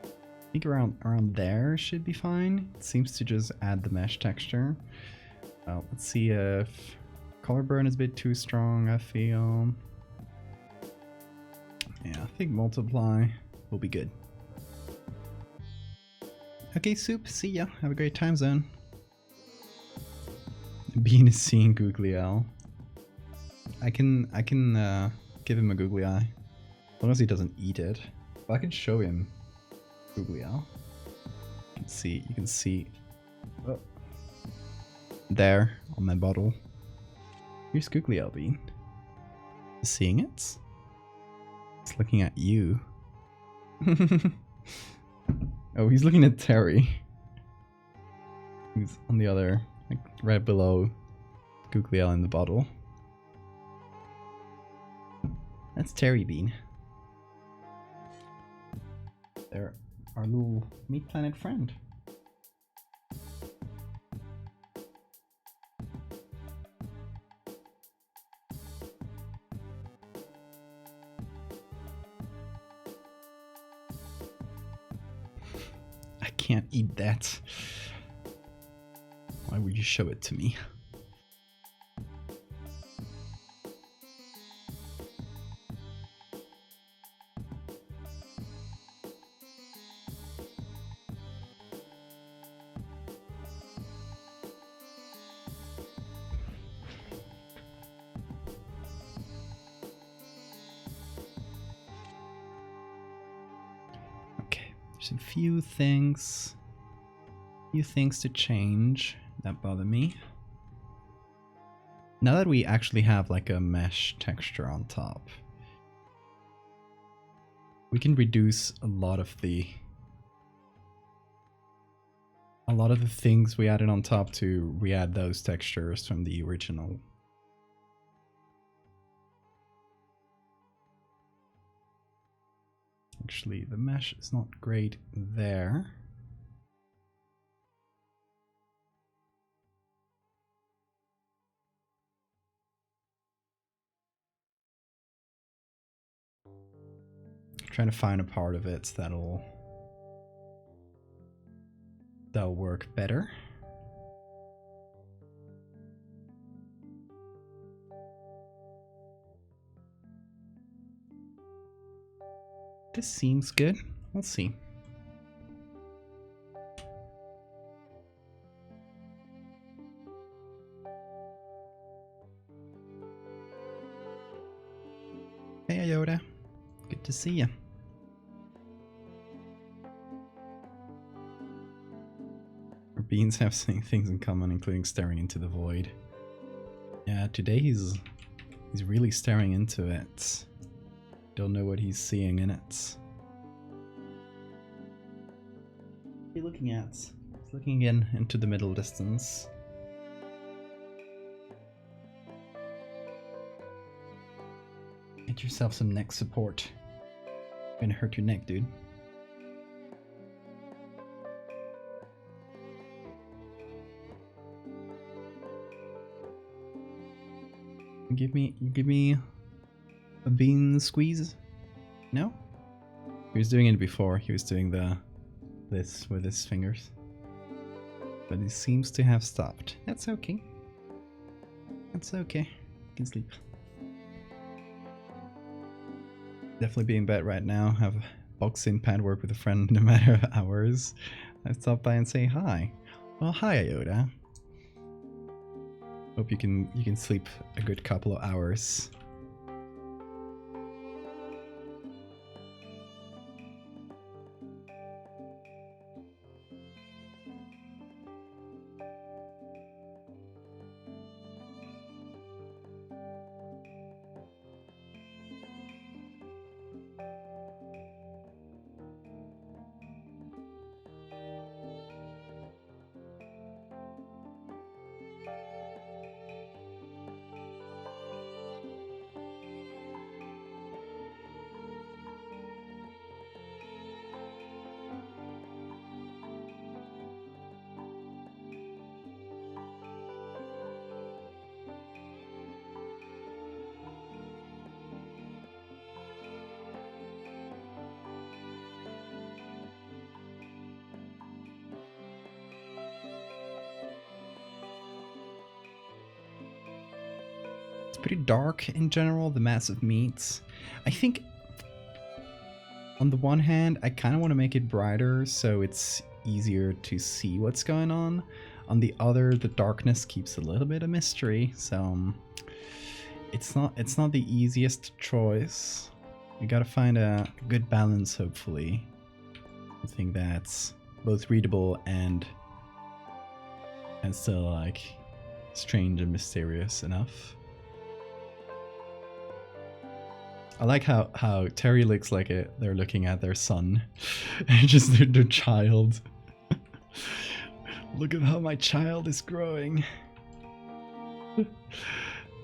I think around there should be fine. It seems to just add the mesh texture. Let's see if color burn is a bit too strong, I feel. Yeah, I think multiply will be good. Okay, Soup, see ya. Have a great time zone. Bean is seeing googly owl. I can give him a googly eye. As long as he doesn't eat it. But I can show him googly owl. You can see oh, there on my bottle. Here's googly owl, Bean. Seeing it? It's looking at you. Oh, he's looking at Terry. Who's on the other, like right below googly owl in the bottle. That's Terry Bean. They're our little meat planet friend. can't eat that. Why would you show it to me? There's a few things to change that bother me. Now that we actually have like a mesh texture on top, we can reduce a lot of the things we added on top to re-add those textures from the original. Actually, the mesh is not great there. I'm trying to find a part of it that'll work better. This seems good. We'll see. Hey, Yoda. Good to see you. Our beans have things in common, including staring into the void. Yeah, today he's really staring into it. Don't know what he's seeing in it. What are you looking at? He's looking into the middle distance. Get yourself some neck support. Gonna hurt your neck, dude. Give me a bean squeeze? No? He was doing it before. He was doing this with his fingers. But he seems to have stopped. That's okay. That's okay. You can sleep. Definitely be in bed right now. Have boxing pad work with a friend no matter hours. I stop by and say hi. Well, hi, Iota. Hope you can sleep a good couple of hours. Pretty dark in general, the massive meats. I think on the one hand, I kind of want to make it brighter so it's easier to see what's going on. On the other, the darkness keeps a little bit of mystery, so it's not the easiest choice. We gotta find a good balance, hopefully. I think that's both readable and still like strange and mysterious enough. I like how Terry looks like they're looking at their son. Just their child. Look at how my child is growing.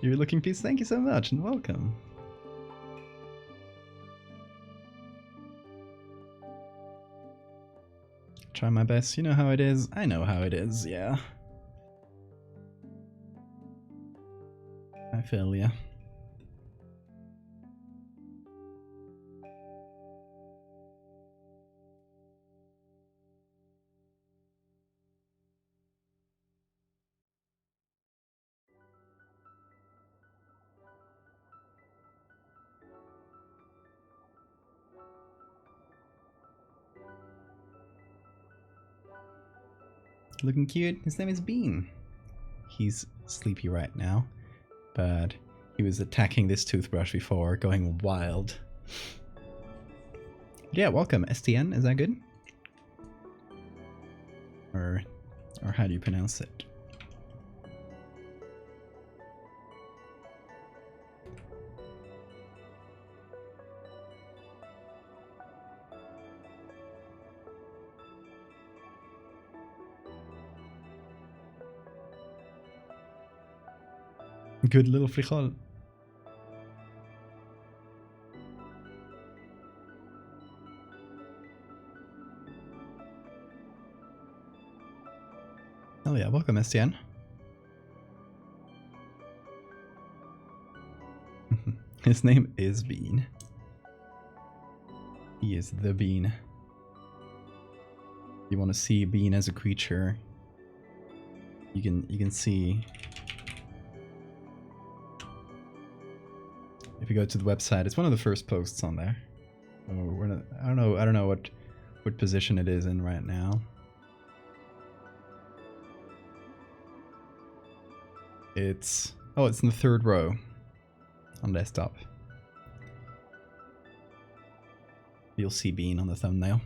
You're looking peace. Thank you so much and welcome. Try my best. You know how it is. I know how it is, yeah. I feel ya. looking cute. His name is Bean. He's sleepy right now, but he was attacking this toothbrush before, going wild. Yeah, welcome, STN. Is that good? Or how do you pronounce it? Good little frijol. Hell yeah, welcome STN. His name is Bean. He is the Bean. You want to see Bean as a creature, you can see. If you go to the website, it's one of the first posts on there. Oh, we're not, I don't know what position it is in right now. It's in the third row on desktop. You'll see Bean on the thumbnail.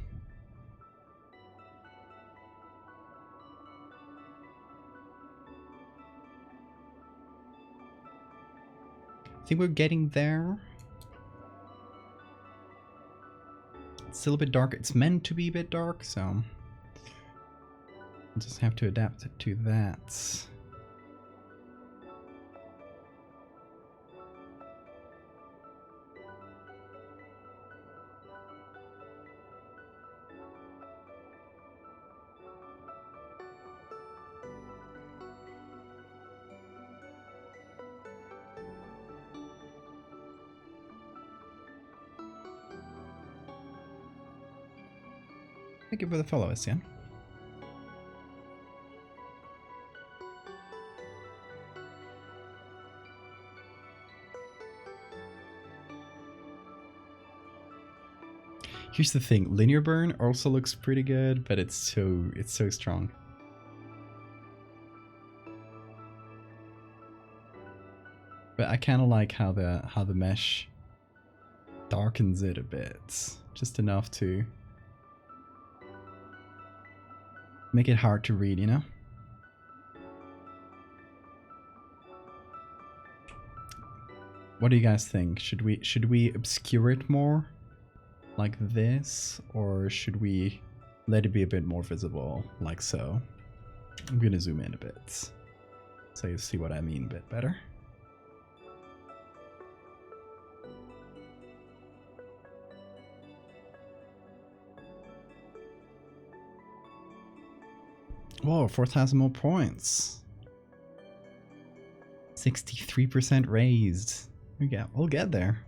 I think we're getting there. It's still a bit dark. It's meant to be a bit dark, so we'll just have to adapt it to that. Thank you for the follow, STN. Here's the thing, linear burn also looks pretty good, but it's so strong. But I kind of like how the mesh darkens it a bit, just enough to make it hard to read, you know? What do you guys think? Should we obscure it more like this, or should we let it be a bit more visible like so? I'm gonna zoom in a bit so you see what I mean a bit better. Whoa, 4,000 more points. 63% raised. We'll get there.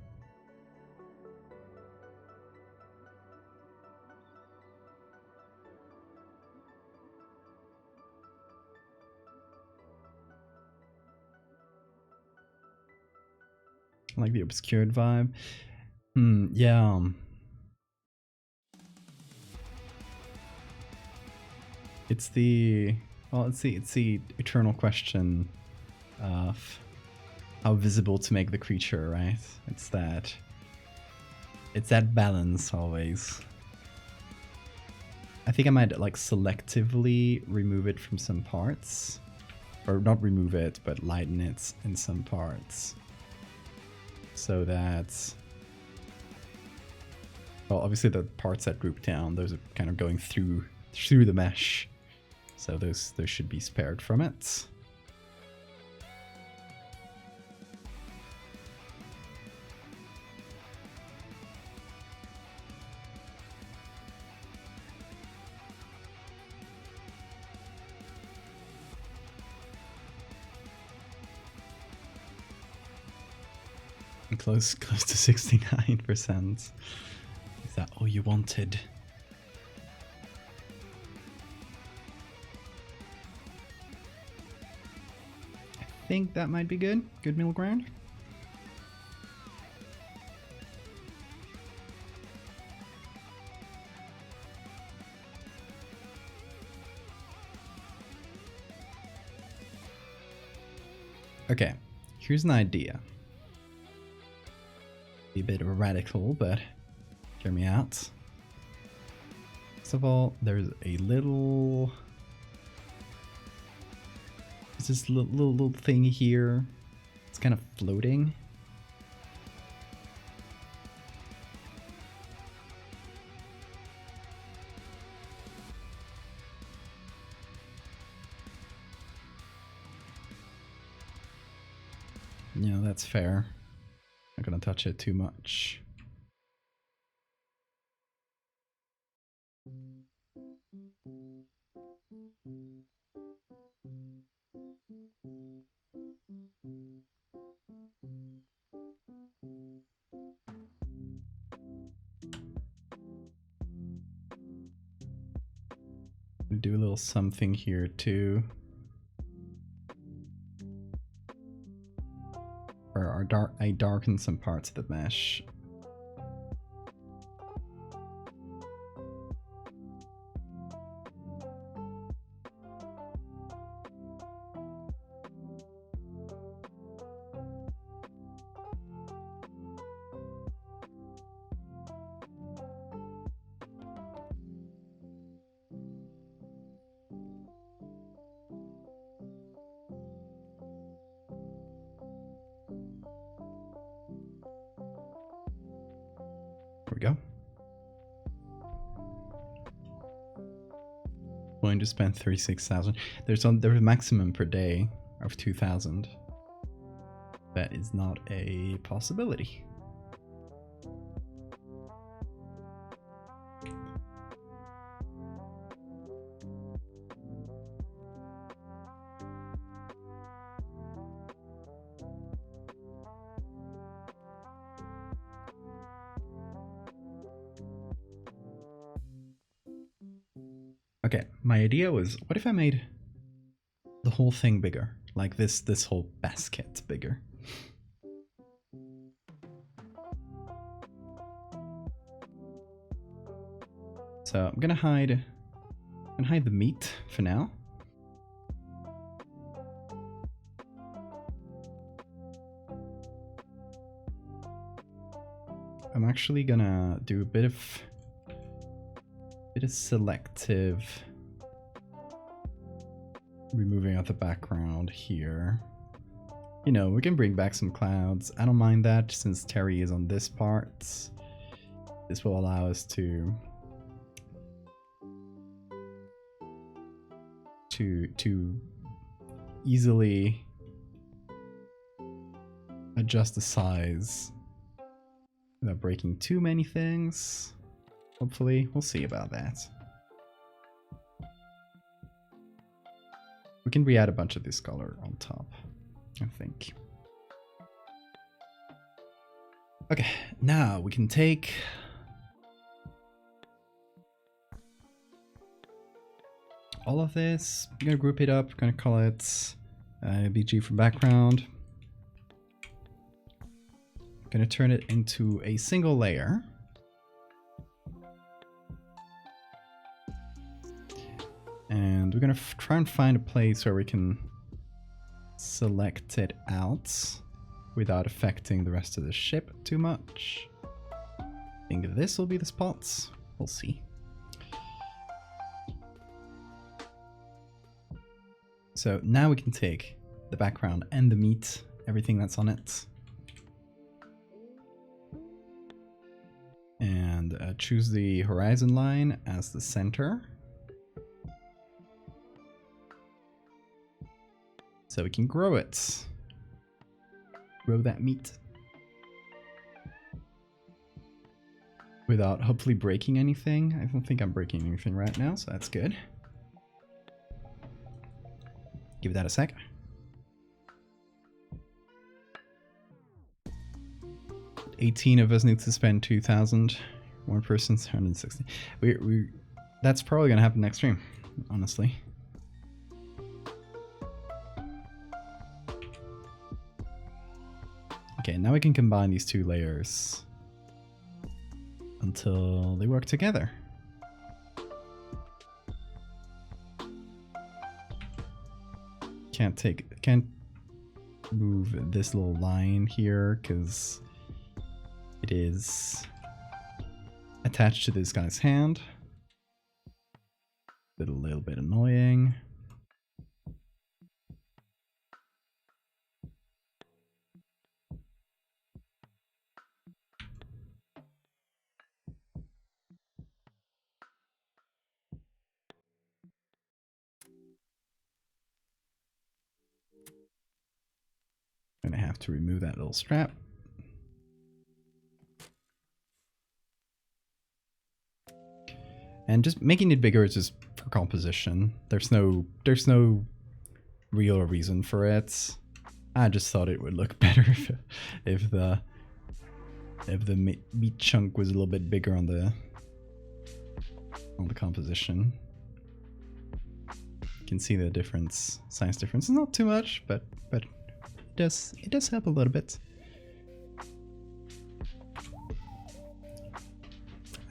I like the obscured vibe. Yeah. It's the eternal question of how visible to make the creature, right? It's that balance always. I think I might like selectively remove it from some parts, or not remove it, but lighten it in some parts, so that, well, obviously the parts that group down, those are kind of going through the mesh. So those should be spared from it. And close to 69%. Is that all you wanted? I think that might be good. Good middle ground. Okay, here's an idea. Be a bit radical, but hear me out. First of all, there's a little... There's this little thing here. It's kind of floating. Yeah, that's fair. Not gonna touch it too much. Do a little something here too. Or I darken some parts of the mesh. There we go. Going to spend 36,000. There's a maximum per day of 2,000. That is not a possibility. Okay, my idea was, what if I made the whole thing bigger? Like this whole basket bigger. So I'm gonna hide the meat for now. I'm actually gonna do a bit of selective removing of the background here. You know, we can bring back some clouds. I don't mind that since Terry is on this part. This will allow us to easily adjust the size without breaking too many things. Hopefully, we'll see about that. We can re-add a bunch of this color on top, I think. Okay, now we can take all of this. I'm gonna group it up. I'm gonna call it BG for background. I'm gonna turn it into a single layer. And we're gonna try and find a place where we can select it out without affecting the rest of the ship too much. I think this will be the spots. We'll see. So now we can take the background and the meat, everything that's on it, and choose the horizon line as the center. So we can grow it. Grow that meat. Without hopefully breaking anything. I don't think I'm breaking anything right now, so that's good. Give that a sec. $18 of us need to spend 2,000. One person's 160. That's probably gonna happen next stream, honestly. Okay, now we can combine these two layers until they work together. Can't move this little line here because it is attached to this guy's hand. A little bit annoying. Gonna have to remove that little strap. And just making it bigger is just for composition. There's no real reason for it. I just thought it would look better if the meat chunk was a little bit bigger on the composition. You can see the difference, size difference. It's not too much, but it does help a little bit.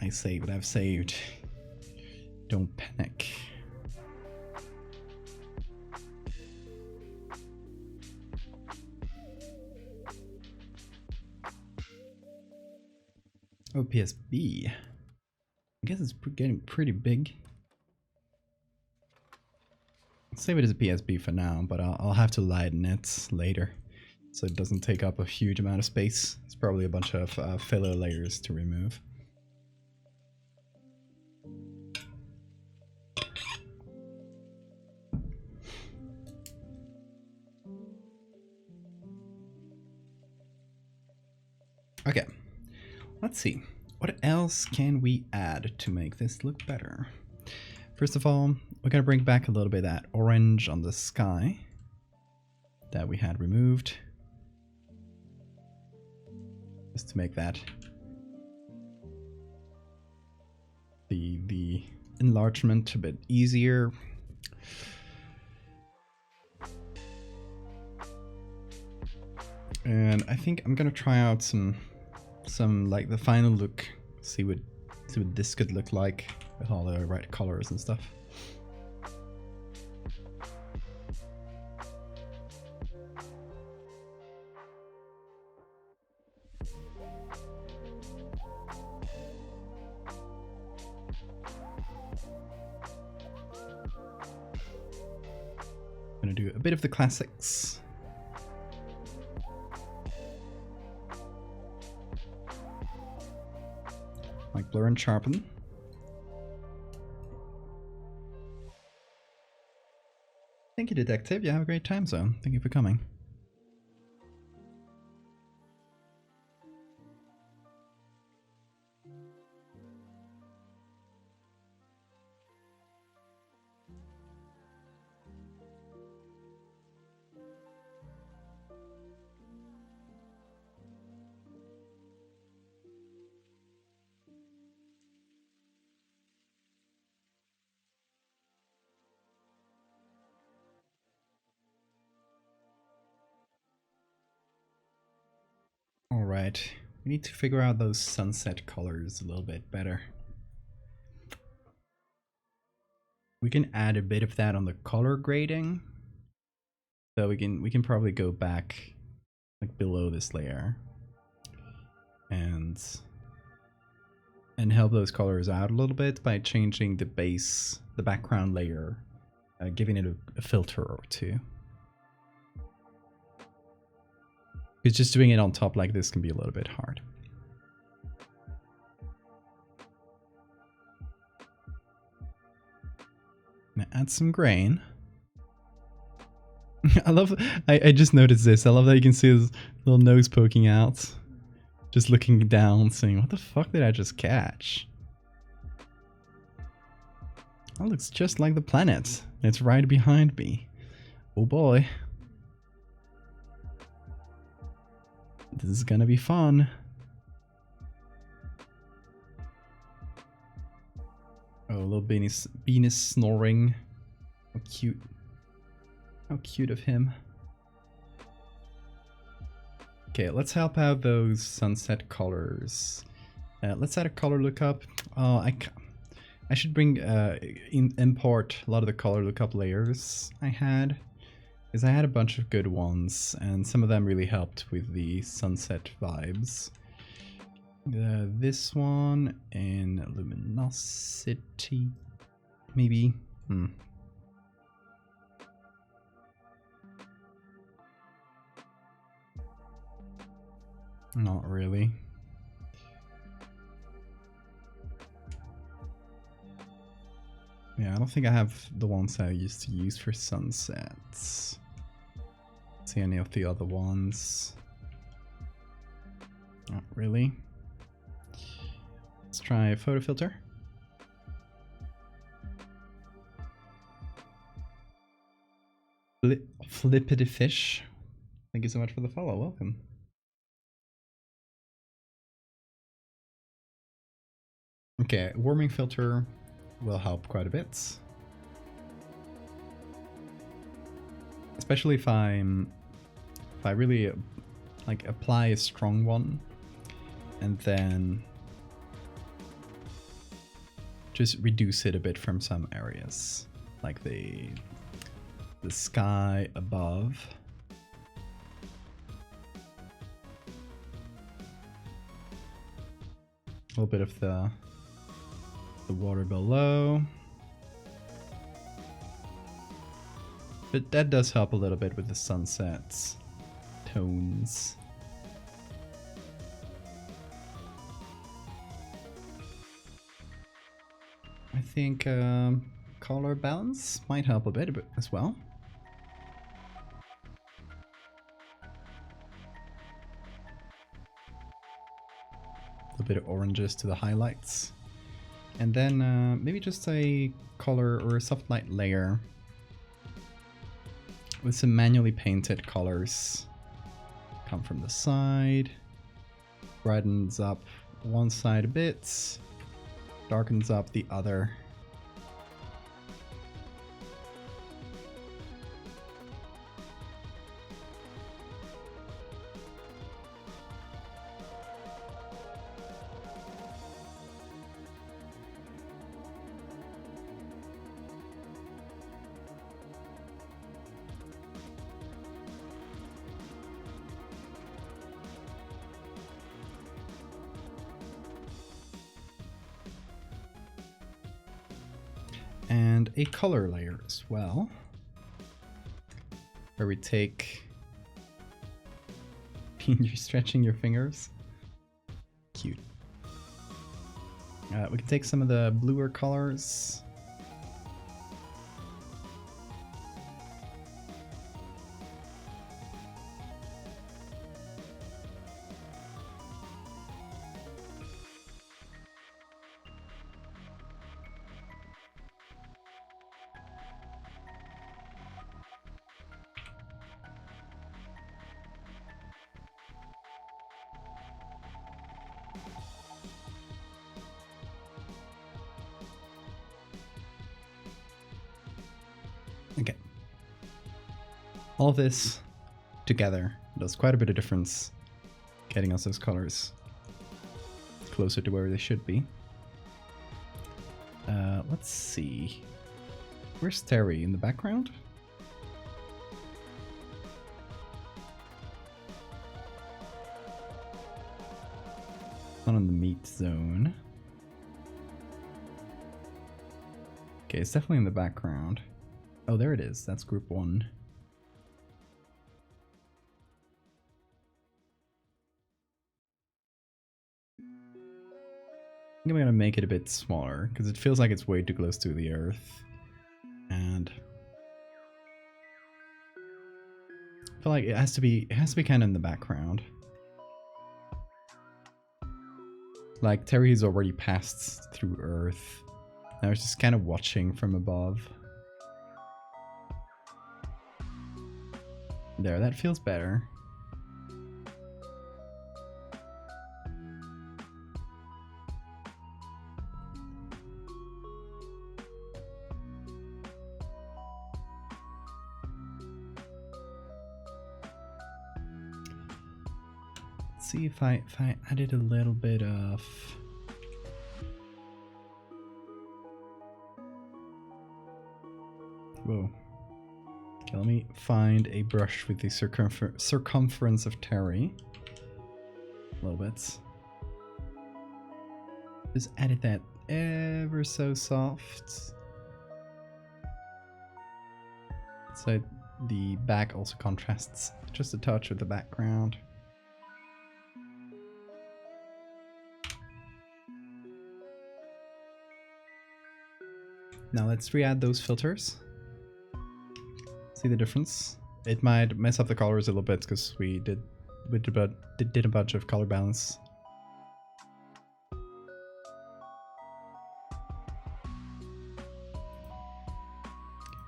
I saved what I've saved. Don't panic. Oh, PSB. I guess it's getting pretty big. I'll save it as a PSB for now, but I'll have to lighten it later, so it doesn't take up a huge amount of space. It's probably a bunch of filler layers to remove. Okay, let's see. What else can we add to make this look better? First of all, we're gonna bring back a little bit of that orange on the sky that we had removed, just to make that the enlargement a bit easier. And I think I'm gonna try out some like the final look, see what this could look like with all the right colors and stuff. I'm gonna do a bit of the classics. Like blur and sharpen. Thank you, Detective. You have a great time zone. Thank you for coming. Alright, we need to figure out those sunset colors a little bit better. We can add a bit of that on the color grading. So we can probably go back like below this layer and help those colors out a little bit by changing the base, the background layer, giving it a filter or two. Because just doing it on top like this can be a little bit hard. I'm gonna add some grain. I just noticed this. I love that you can see his little nose poking out. Just looking down, saying, what the fuck did I just catch? That looks just like the planet. It's right behind me. Oh boy. This is gonna be fun. Oh, a little Venus snoring. How cute. How cute of him. Okay, let's help out those sunset colors. Let's add a color lookup. I should bring import a lot of the color lookup layers I had. Because I had a bunch of good ones, and some of them really helped with the sunset vibes. This one in luminosity, maybe. Not really. Yeah, I don't think I have the ones I used to use for sunsets. See any of the other ones? Not really. Let's try a photo filter. Flippity fish. Thank you so much for the follow. Welcome. Okay, warming filter will help quite a bit. Especially if I really like apply a strong one and then just reduce it a bit from some areas, like the sky above. A little bit of the water below. But that does help a little bit with the sunsets tones. I think color balance might help a bit as well. A bit of oranges to the highlights. And then maybe just a color or a soft light layer with some manually painted colors. Come from the side, brightens up one side a bit, darkens up the other. And a color layer as well, where we take... You're stretching your fingers? Cute. We can take some of the bluer colors. Okay. All of this together does quite a bit of difference, getting us those colors closer to where they should be. Let's see. Where's Terry? In the background? Not in the meat zone. Okay, it's definitely in the background. Oh, there it is. That's group 1. I think I'm gonna make it a bit smaller because it feels like it's way too close to the earth. And I feel like it has to be kind of in the background. Like Terry's already passed through Earth. Now it's just kind of watching from above. There, that feels better. Let's see if I added a little bit of... Whoa. Okay, let me find a brush with the circumference of Terry. A little bit. Just edit that ever so soft. So the back also contrasts just a touch with the background. Now let's re-add those filters. See the difference? It might mess up the colors a little bit because we did a bunch of color balance.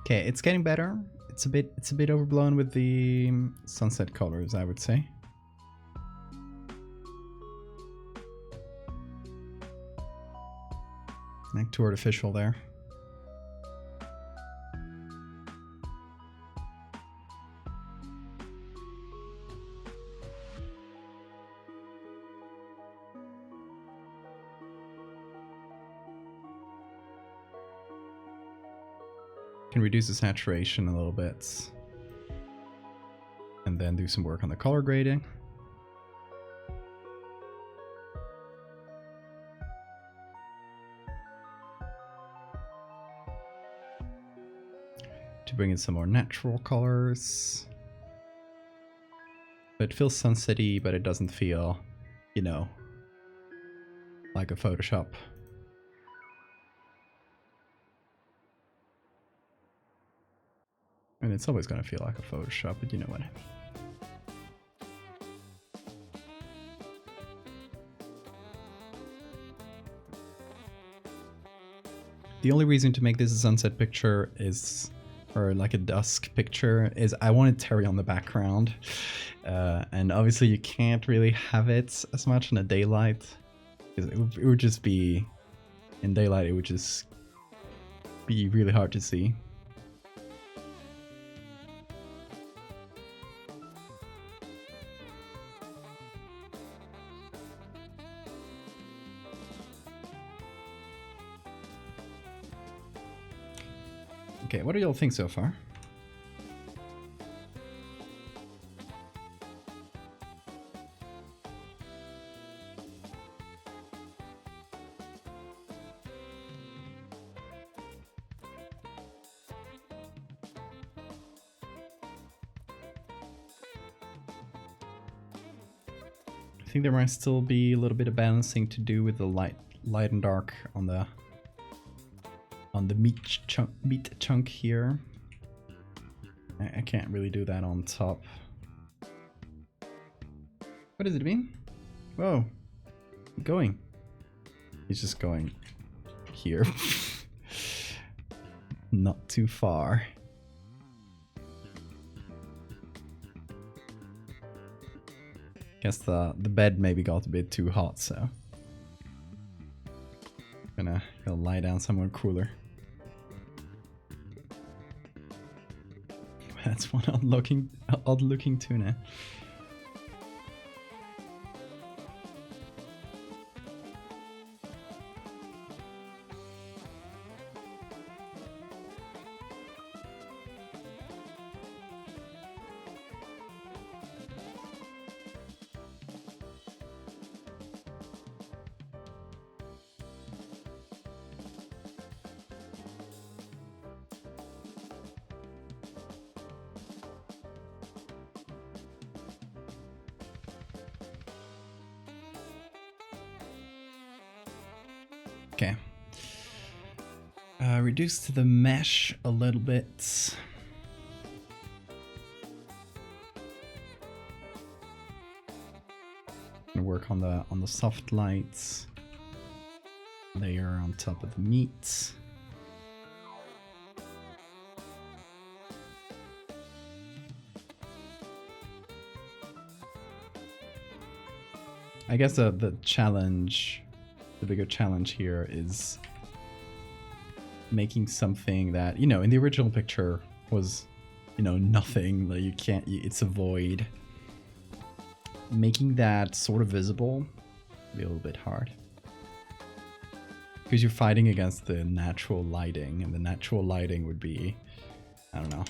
Okay, it's getting better. It's a bit overblown with the sunset colors, I would say. Like too artificial there. Can reduce the saturation a little bit and then do some work on the color grading. To bring in some more natural colors. It feels sunsetty, but it doesn't feel, you know, like a Photoshop. And it's always going to feel like a Photoshop, but you know what I mean. The only reason to make this a sunset picture is, or like a dusk picture, is I wanted Terry on the background. And obviously you can't really have it as much in the daylight. It would just be, in daylight it would just be really hard to see. Okay, what do y'all think so far? I think there might still be a little bit of balancing to do with the light and dark on the meat chunk here. I can't really do that on top. What does it mean? Whoa, going. He's just going here. Not too far. Guess the bed maybe got a bit too hot, so gonna lie down somewhere cooler. That's one odd looking tuna. Okay. Reduce the mesh a little bit. And work on the soft lights. Layer on top of the meat. I guess the challenge, the bigger challenge here is making something that, you know, in the original picture was, you know, nothing, like you can't, it's a void. Making that sort of visible would be a little bit hard. Because you're fighting against the natural lighting, and the natural lighting would be, I don't know,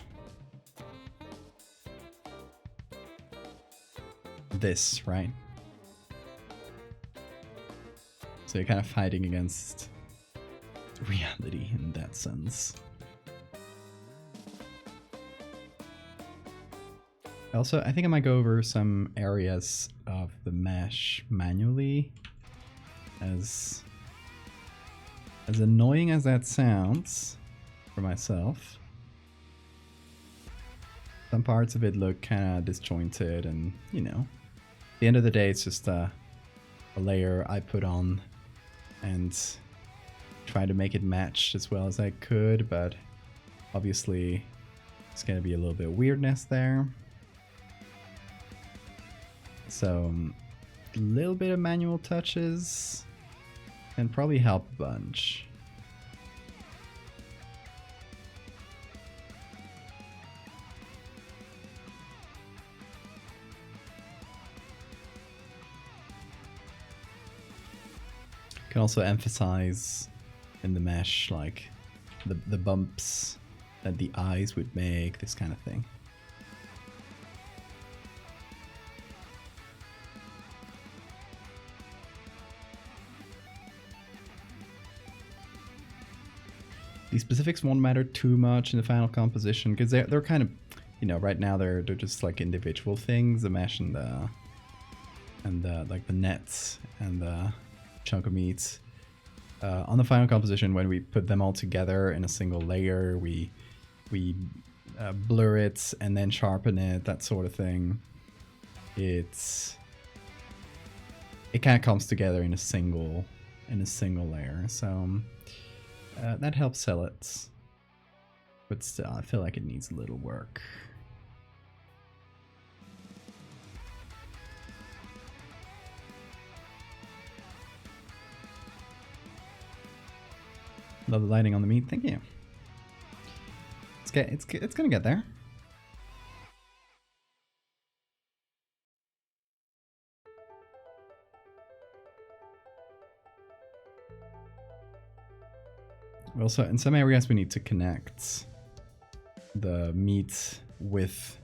this, right? So you're kind of fighting against reality in that sense. Also, I think I might go over some areas of the mesh manually. As annoying as that sounds for myself, some parts of it look kind of disjointed, and you know, at the end of the day, it's just a layer I put on and try to make it match as well as I could, but obviously it's going to be a little bit of weirdness there. So a little bit of manual touches can probably help a bunch. Can also emphasize in the mesh like the bumps that the eyes would make, this kind of thing. These specifics won't matter too much in the final composition because they're kind of, you know, right now they're just like individual things, the mesh and the like the nets and the chunk of meat. On the final composition, when we put them all together in a single layer, we blur it and then sharpen it, that sort of thing. It kind of comes together in a single layer. So that helps sell it, but still, I feel like it needs a little work. Love the lighting on the meat. Thank you. It's gonna get there. Also, in some areas we need to connect the meat with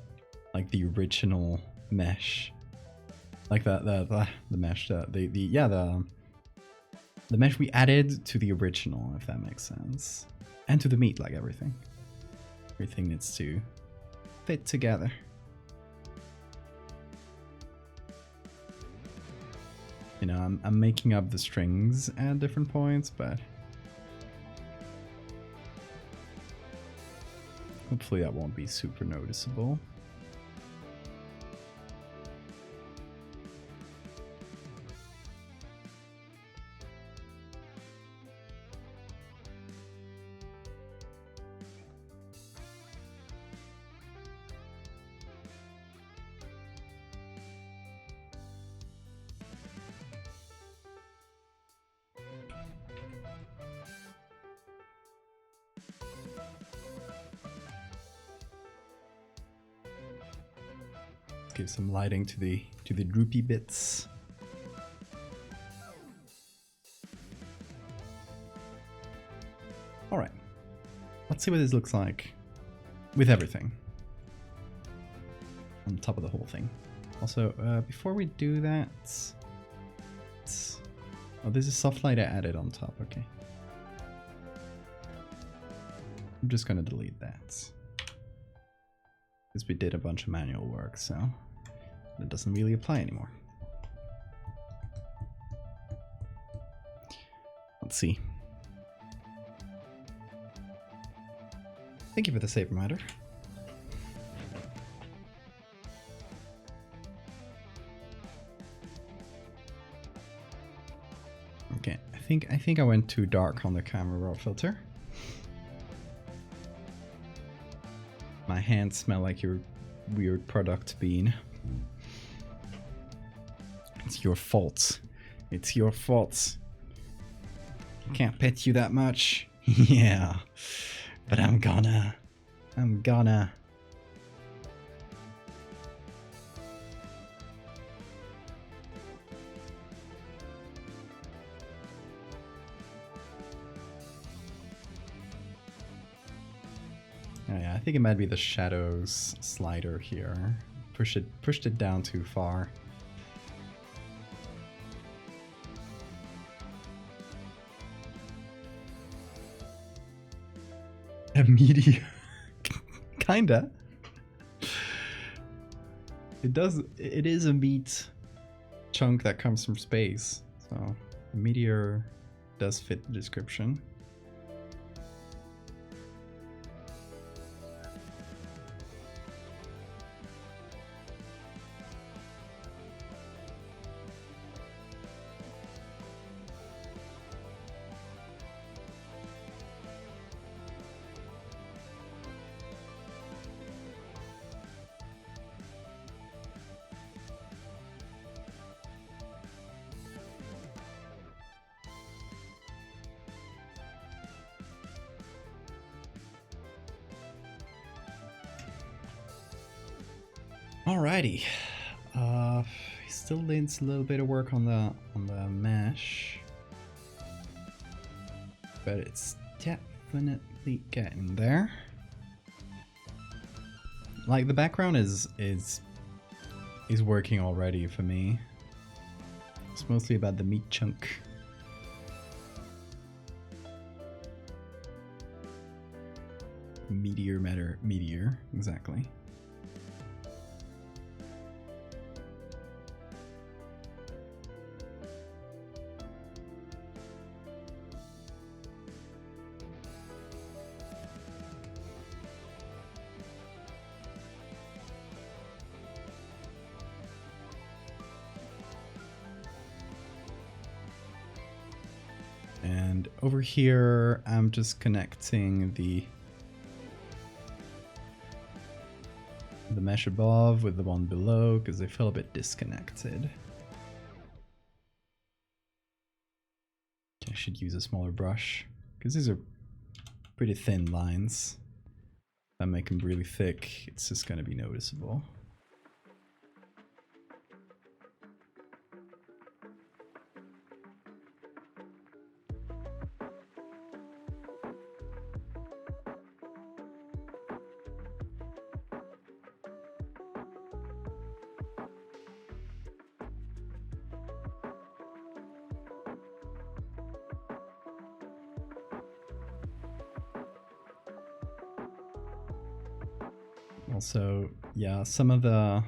like the original mesh, like the mesh, the mesh we added to the original, if that makes sense, and to the meat, like everything needs to fit together. You know, I'm making up the strings at different points, but hopefully that won't be super noticeable. Give some lighting to the droopy bits. All right, let's see what this looks like with everything on top of the whole thing. Also, before we do that, oh, this is soft light I added on top. Okay, I'm just gonna delete that because we did a bunch of manual work, so it doesn't really apply anymore. Let's see. Thank you for the save reminder. Okay, I think I went too dark on the camera raw filter. My hands smell like your weird product bean. It's your fault. It's your fault. Can't pet you that much. Yeah. But I'm gonna. Oh yeah, I think it might be the shadows slider here. Pushed it down too far. A meteor. Kinda. It is a meat chunk that comes from space. So a meteor does fit the description. Alrighty, still needs a little bit of work on the mesh, but it's definitely getting there. Like the background is working already for me. It's mostly about the meat chunk. Meteor, exactly. And over here, I'm just connecting the mesh above with the one below because they feel a bit disconnected. I should use a smaller brush because these are pretty thin lines. If I make them really thick, it's just going to be noticeable. Also, yeah, some of the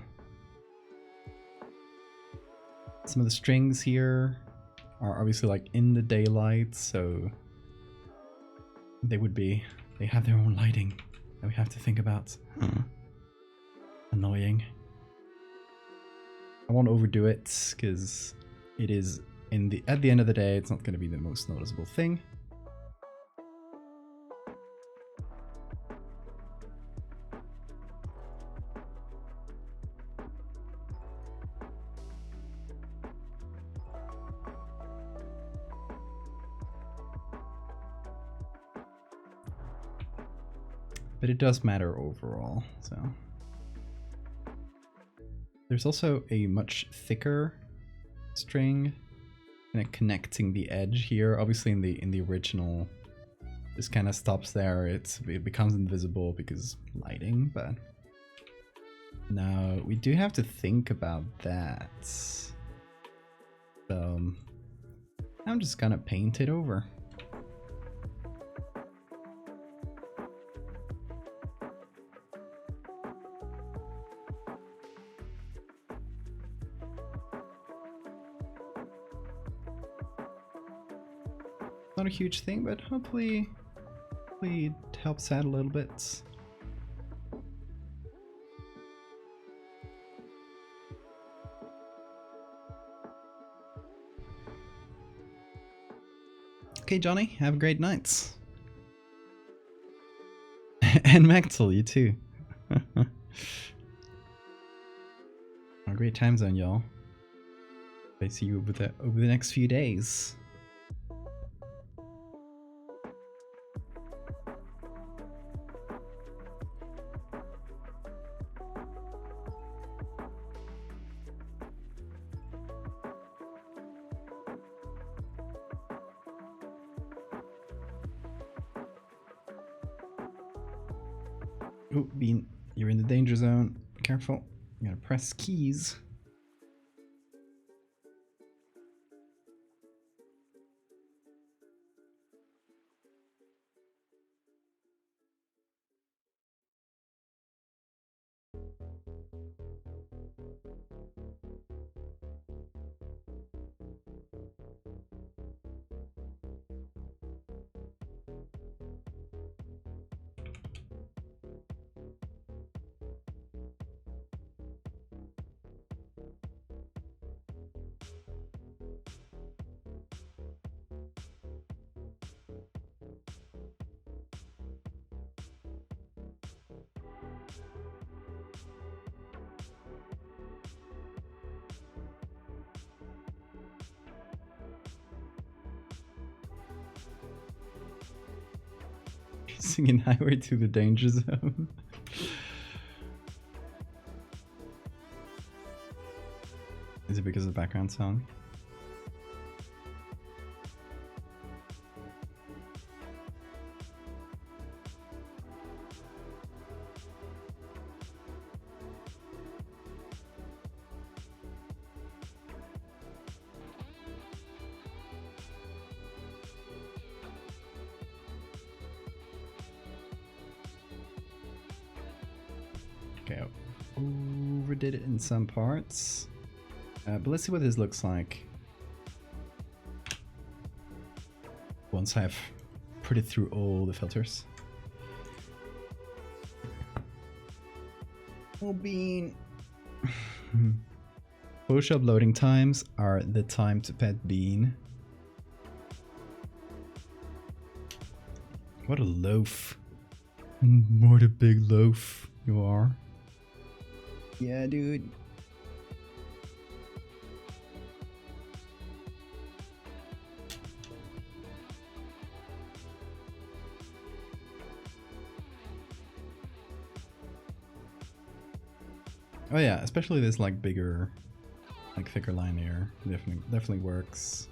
strings here are obviously like in the daylight, so they have their own lighting that we have to think about. Annoying. I won't overdo it because it is at the end of the day, it's not going to be the most noticeable thing. But it does matter overall, so. There's also a much thicker string kind of connecting the edge here. Obviously in the original, this kind of stops there. It becomes invisible because lighting, but now we do have to think about that. So I'm just gonna paint it over. Not a huge thing, but hopefully it helps out a little bit. Okay, Johnny, have a great night. And Maxwell, you too. A great time zone, y'all. I see you over the next few days. Oh, Bean, you're in the danger zone. Be careful. You gotta press keys. Singing Highway to the Danger Zone. Is it because of the background song? Okay, I overdid it in some parts. But let's see what this looks like once I've put it through all the filters. Oh, Bean! Photoshop loading times are the time to pet Bean. What a loaf. What a big loaf you are. Yeah, dude. Oh yeah, especially this like bigger, like thicker line here. Definitely works.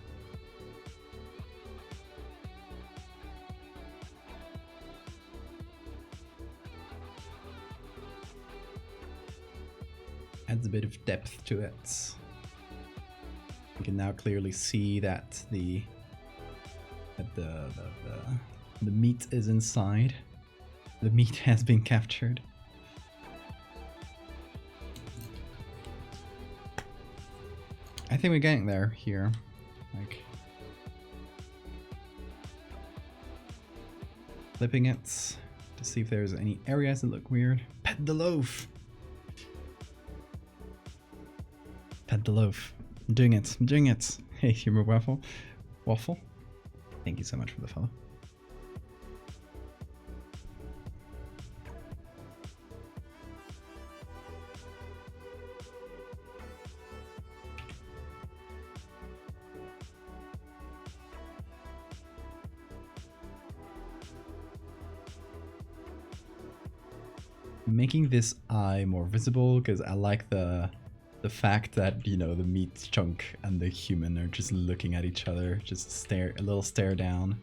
Adds a bit of depth to it. You can now clearly see that the meat is inside. The meat has been captured. I think we're getting there here. Like flipping it to see if there's any areas that look weird. Pet the loaf. Pet the loaf. I'm doing it. I'm doing it. Hey, Humor Waffle. Waffle. Thank you so much for the follow. Making this eye more visible because I like the fact that, you know, the meat chunk and the human are just looking at each other, just a little stare down.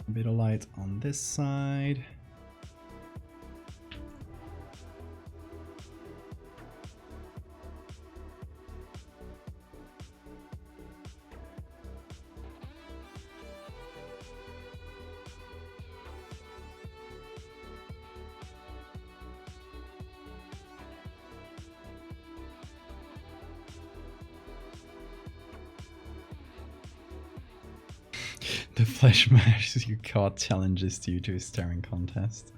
A bit of light on this side. The flesh mash you caught challenges you to a staring contest.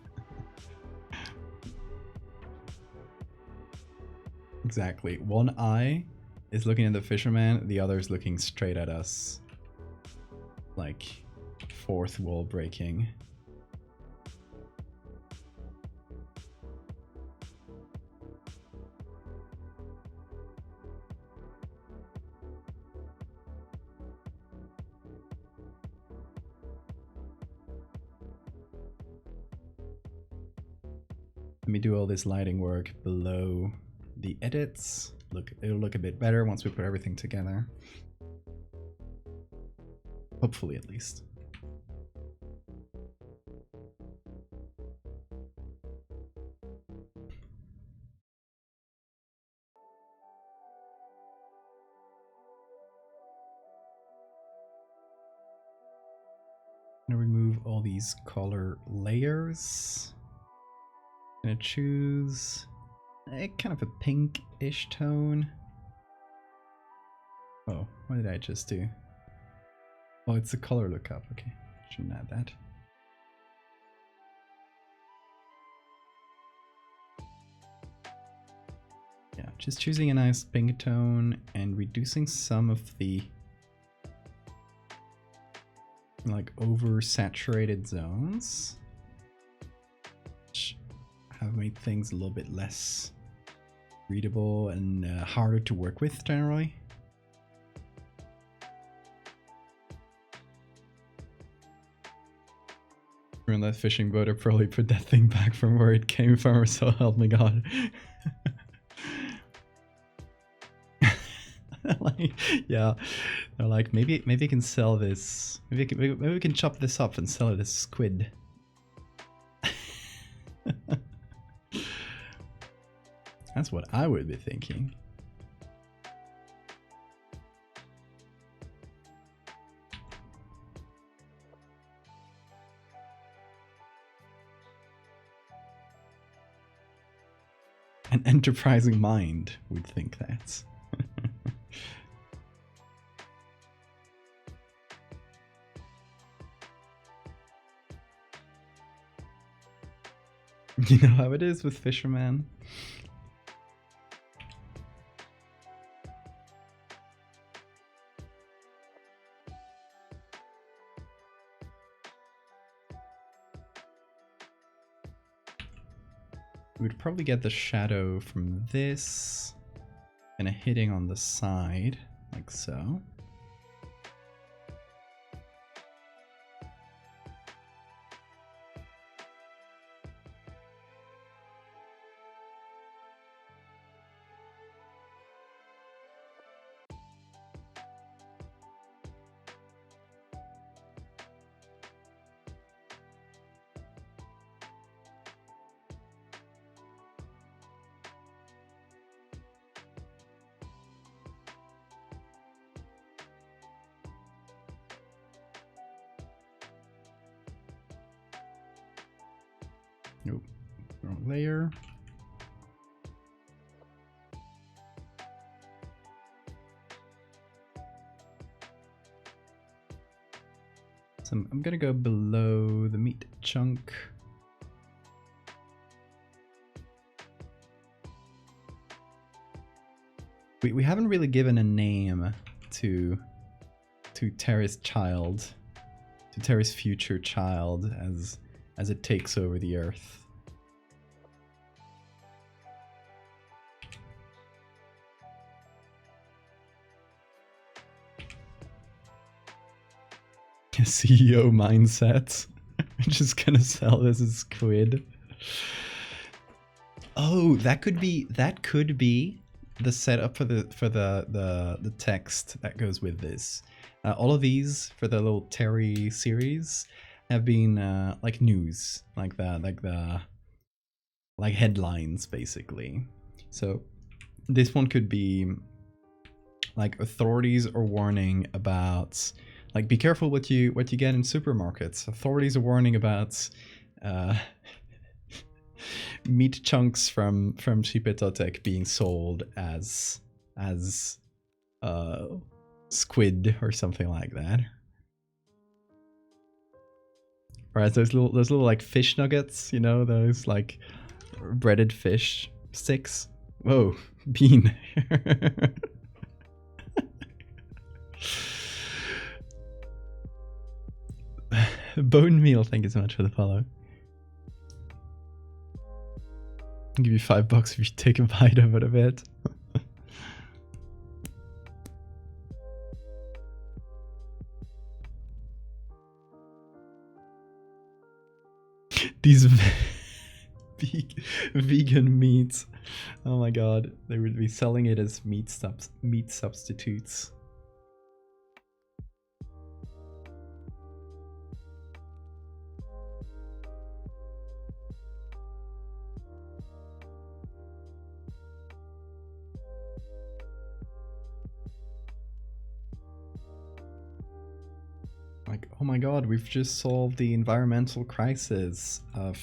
Exactly. One eye is looking at the fisherman, the other is looking straight at us. Like, fourth wall breaking. Let me do all this lighting work below the edits. Look, it'll look a bit better once we put everything together. Hopefully, at least. I'm gonna remove all these color layers. Gonna choose a kind of a pink-ish tone. Oh, what did I just do? Oh, it's a color lookup. Okay, shouldn't add that. Yeah, just choosing a nice pink tone and reducing some of the like oversaturated zones, which have made things a little bit less readable and harder to work with generally. In that fishing boat, I probably put that thing back from where it came from, or so help me God. Like, yeah, they're like, maybe we can sell this. Maybe we can chop this up and sell it as squid. That's what I would be thinking. An enterprising mind would think that. You know how it is with fishermen. We'd probably get the shadow from this, kind of hitting on the side, like so. Nope, wrong layer. So I'm gonna go below the meat chunk. We haven't really given a name to Terra's child, to Terra's future child as it takes over the earth. CEO mindset. Just gonna sell this as squid. Oh, that could be the setup for the text that goes with this. All of these for the little Terry series have been like news, like headlines basically. So this one could be like authorities are warning about, like, be careful what you get in supermarkets. Authorities are warning about meat chunks from HYPNAGOGIA being sold as squid or something like that. Right, those little like fish nuggets, you know, those like breaded fish sticks. Whoa, bean. Bone meal, thank you so much for the follow. I'll give you $5 if you take a bite of it a bit. These vegan meats. Oh my god, they would be selling it as meat substitutes. Like, oh my god, we've just solved the environmental crisis of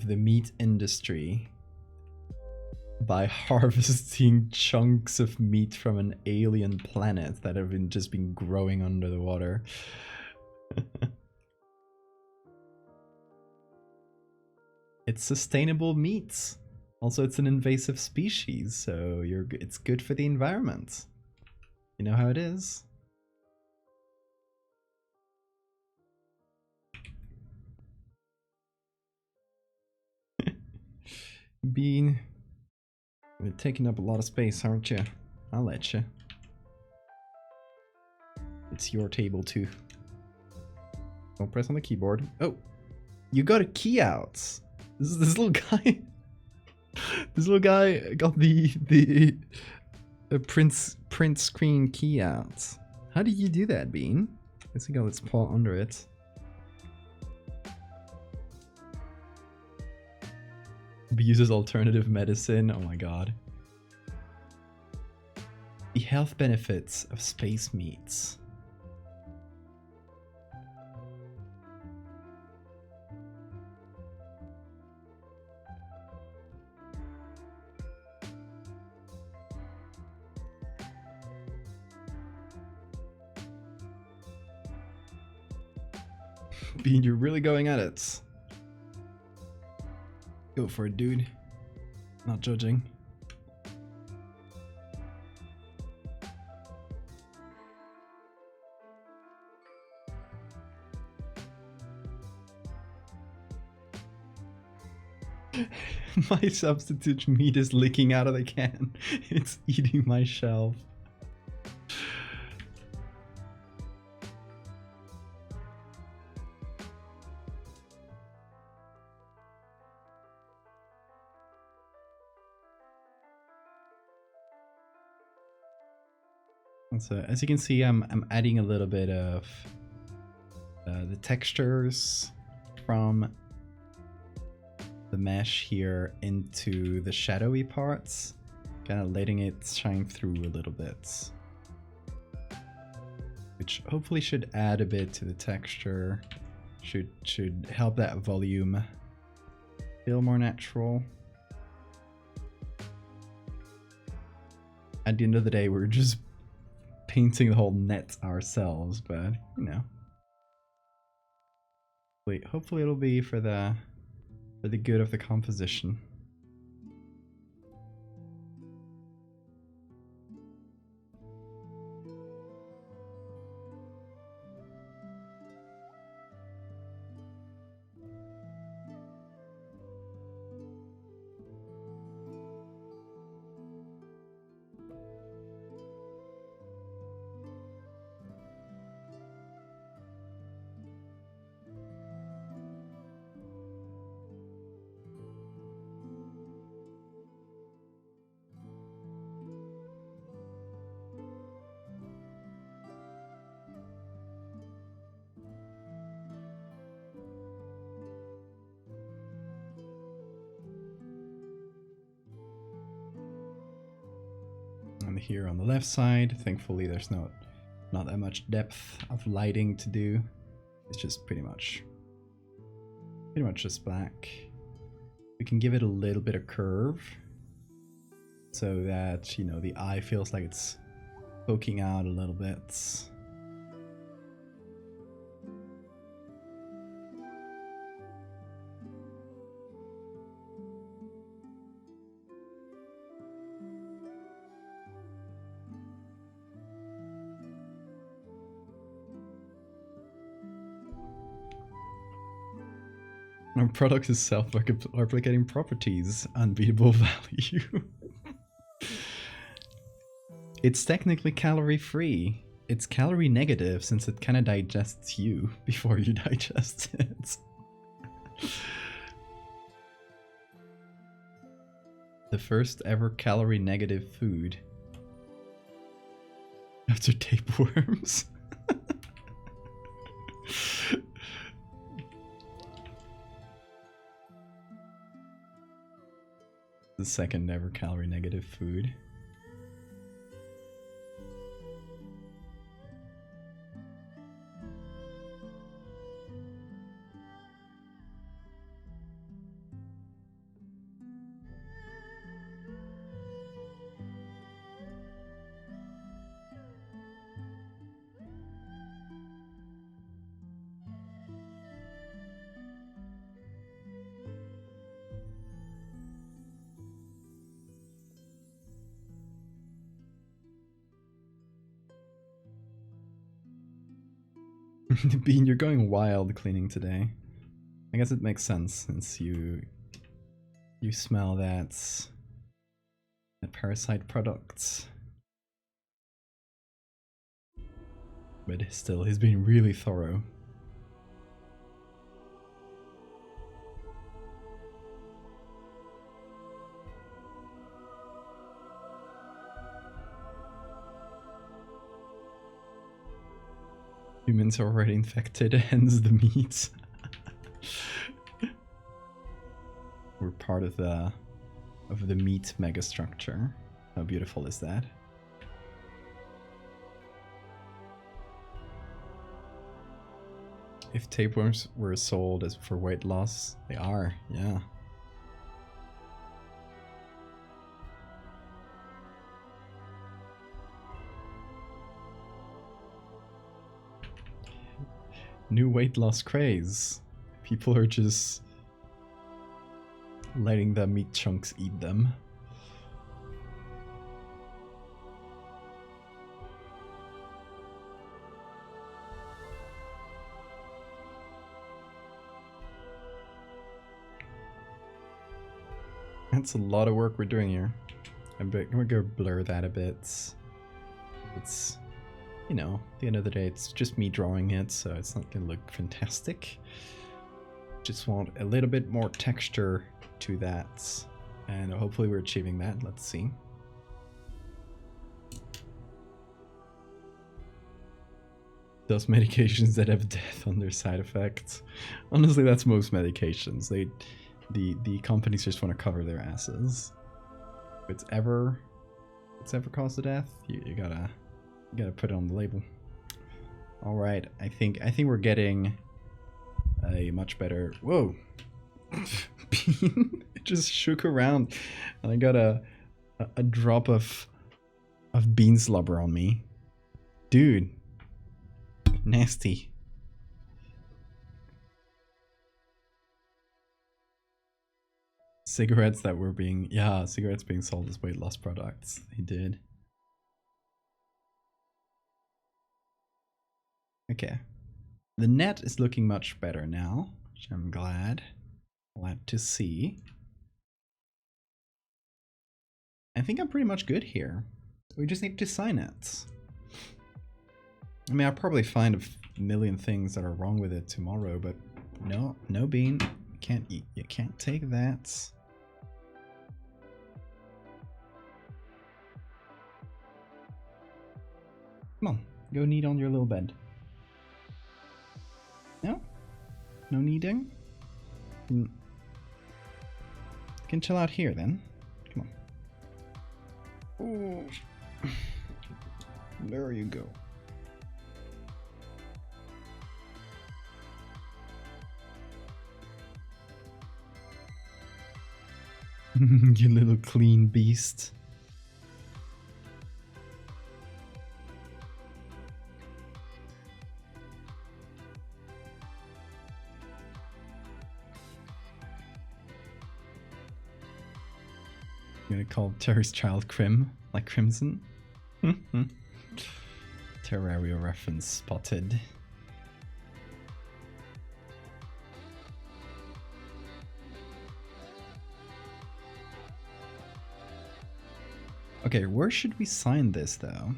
the meat industry by harvesting chunks of meat from an alien planet that have just been growing under the water. It's sustainable meats. Also, it's an invasive species, so it's good for the environment. You know how it is. Bean, you're taking up a lot of space, aren't you? I'll let you. It's your table too. Don't press on the keyboard. Oh, you got a key out. This little guy. This little guy got the print screen key out. How did you do that, Bean? Let's go. Let's paw under it. Uses alternative medicine. Oh my god. The health benefits of space meats. Bean, you're really going at it. Go for it, dude. Not judging. My substitute meat is leaking out of the can. It's eating my shelf. So as you can see, I'm adding a little bit of the textures from the mesh here into the shadowy parts, kind of letting it shine through a little bit, which hopefully should add a bit to the texture, should help that volume feel more natural. At the end of the day, we're just painting the whole net ourselves, but you know, hopefully it'll be for the good of the composition. And here on the left side, thankfully there's not that much depth of lighting to do. It's just pretty much just black. We can give it a little bit of curve so that, you know, the eye feels like it's poking out a little bit. Our product is self-replicating properties, unbeatable value. It's technically calorie-free. It's calorie negative since it kind of digests you before you digest it. The first ever calorie negative food. After tapeworms. The second ever calorie negative food. Bean, you're going wild cleaning today. I guess it makes sense since you You smell that parasite product. But still, he's been really thorough. Humans are already infected, hence the meat. We're part of the meat megastructure. How beautiful is that? If tapeworms were sold as for weight loss, they are, yeah. New weight loss craze. People are just letting the meat chunks eat them. That's a lot of work we're doing here. I'm gonna go blur that a bit. It's, you know, at the end of the day, it's just me drawing it, so it's not gonna look fantastic. Just want a little bit more texture to that, and hopefully we're achieving that. Let's see. Those medications that have death on their side effects. Honestly, that's most medications. The companies just want to cover their asses. If it's ever caused a death, you gotta put it on the label. All right, I think we're getting a much better. Whoa, bean! It just shook around, and I got a drop of bean slobber on me, dude. Nasty. Cigarettes that were being, yeah, cigarettes being sold as weight loss products. They did. Okay. The net is looking much better now, which I'm glad to see. I think I'm pretty much good here. We just need to sign it. I mean, I'll probably find a million things that are wrong with it tomorrow, but no bean. Can't eat. You can't take that. Come on, go knead on your little bed. No? No kneading? You can chill out here then. Come on. Oh. There you go. You little clean beast. I'm gonna call Terry's child Crim, like Crimson. Terraria reference spotted. Okay, where should we sign this though?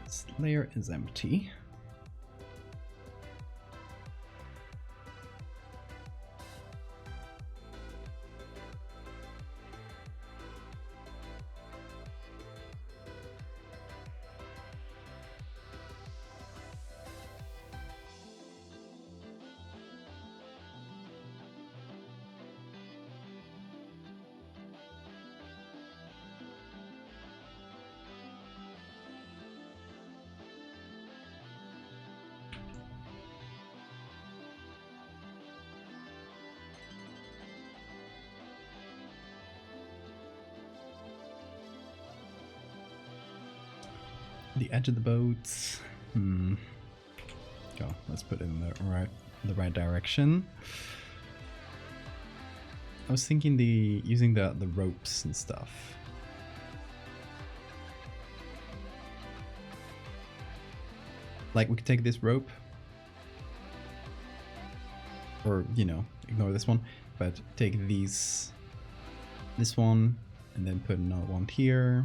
This layer is empty. the edge of the boat. Go. Let's put it in the right direction. I was thinking using the ropes and stuff. Like we could take this rope, or you know, ignore this one, but take this one, and then put another one here,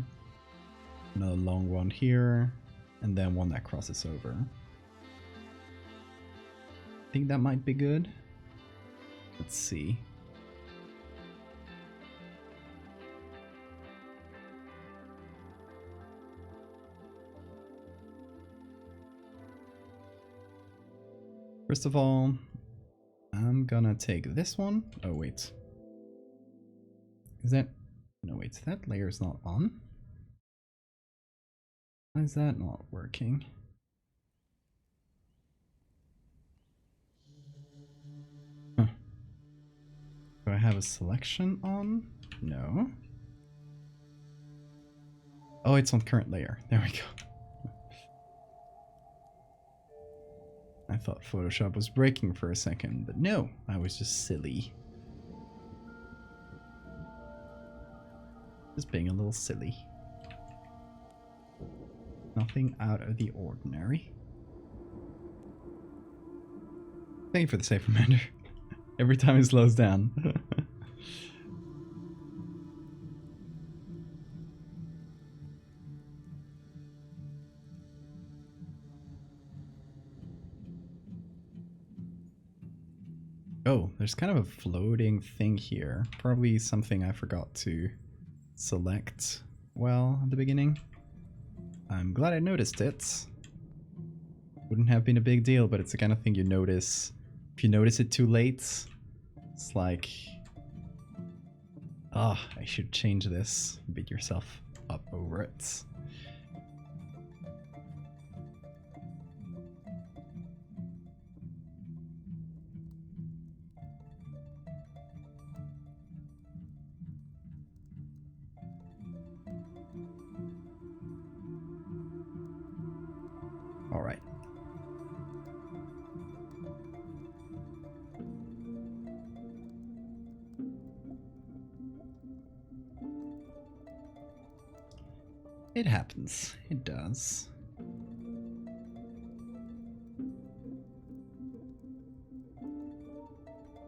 another long one here, and then one that crosses over. I think that might be good. Let's see. First of all, I'm gonna take this one. Oh wait. Is that... No wait, that layer's not on. Why is that not working? Huh. Do I have a selection on? No. Oh, it's on current layer. There we go. I thought Photoshop was breaking for a second, but no, I was just silly. Just being a little silly. Nothing out of the ordinary. Thank you for the save reminder. Every time it slows down. Oh, there's kind of a floating thing here. Probably something I forgot to select well at the beginning. I'm glad I noticed it. Wouldn't have been a big deal, but it's the kind of thing you notice. If you notice it too late, it's like... Ah, I should change this. Beat yourself up over it. All right. It happens. It does.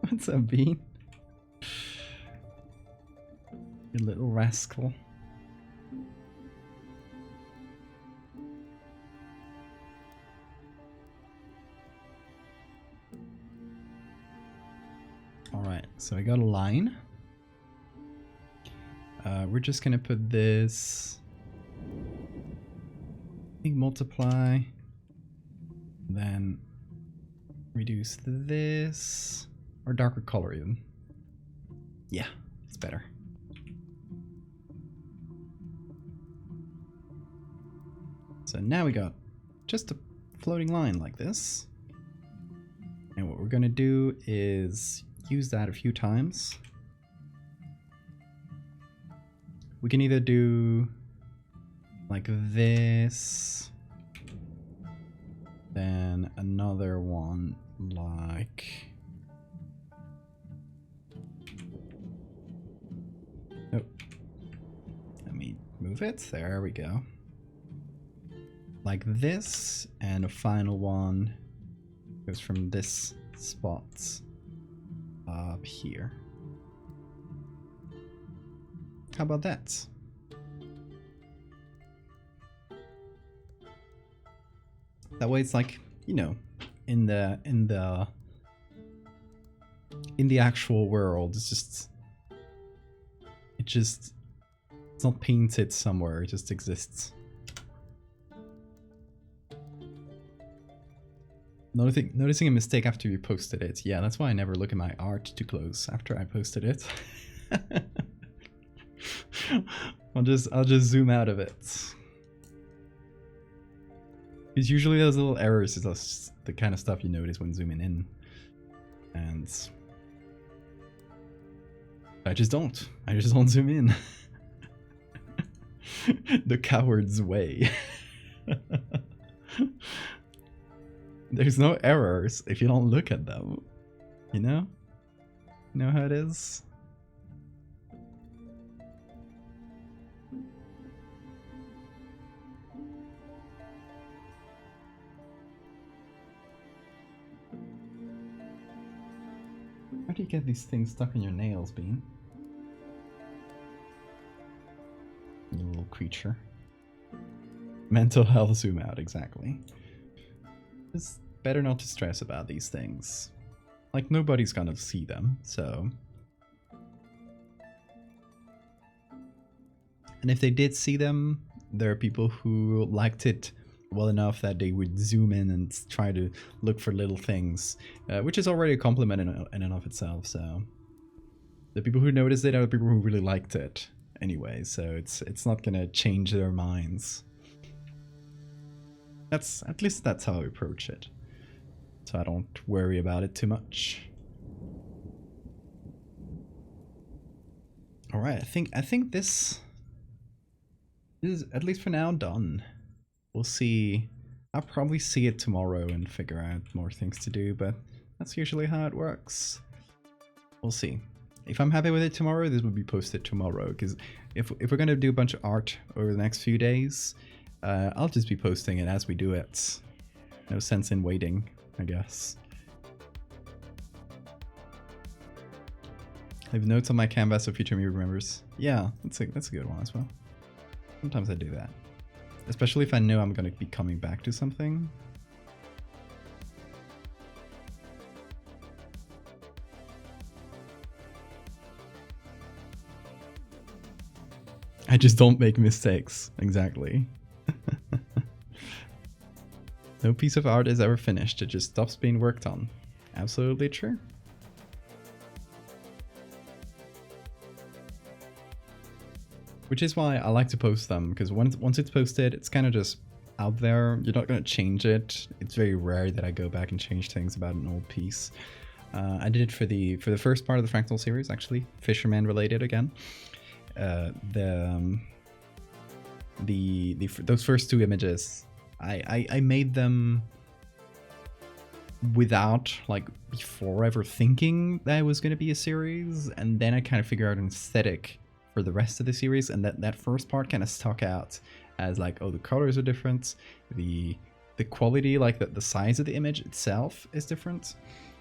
What's up, Bean? You little rascal. Alright, so I got a line. We're just gonna put this... I think multiply. Then reduce this. Or darker color even. Yeah, it's better. So now we got just a floating line like this. And what we're gonna do is use that a few times. We can either do like this, then another one like... Oh, let me move it. There we go. Like this, and a final one goes from this spot up here. How about that? That way it's like, you know, in the actual world, it's not painted somewhere, it just exists. Noticing a mistake after you posted it. Yeah, that's why I never look at my art too close after I posted it. I'll just zoom out of it. Because usually those little errors is the kind of stuff you notice when zooming in. And I just don't zoom in. The coward's way. There's no errors if you don't look at them. You know? You know how it is? How do you get these things stuck in your nails, Bean? You little creature. Mental health zoom out, exactly. It's better not to stress about these things. Like, nobody's gonna see them, so... And if they did see them, there are people who liked it well enough that they would zoom in and try to look for little things, which is already a compliment in and of itself, so... The people who noticed it are the people who really liked it anyway, so it's not gonna change their minds. At least that's how I approach it. So I don't worry about it too much. Alright, I think this is, at least for now, done. We'll see. I'll probably see it tomorrow and figure out more things to do, but that's usually how it works. We'll see. If I'm happy with it tomorrow, this will be posted tomorrow, because if we're gonna do a bunch of art over the next few days, I'll just be posting it as we do it. No sense in waiting, I guess. I have notes on my canvas so future me remembers. Yeah, that's a good one as well. Sometimes I do that. Especially if I know I'm gonna be coming back to something. I just don't make mistakes. Exactly. No piece of art is ever finished. It just stops being worked on. Absolutely true. Which is why I like to post them, because once it's posted, it's kind of just out there. You're not going to change it. It's very rare that I go back and change things about an old piece. I did it for the first part of the Fractal series, actually. Fisherman related again. Those first two images, I made them without, like, before ever thinking that it was going to be a series, and then I kind of figured out an aesthetic for the rest of the series, and that first part kind of stuck out as like, oh, the colors are different, the quality, like the size of the image itself is different.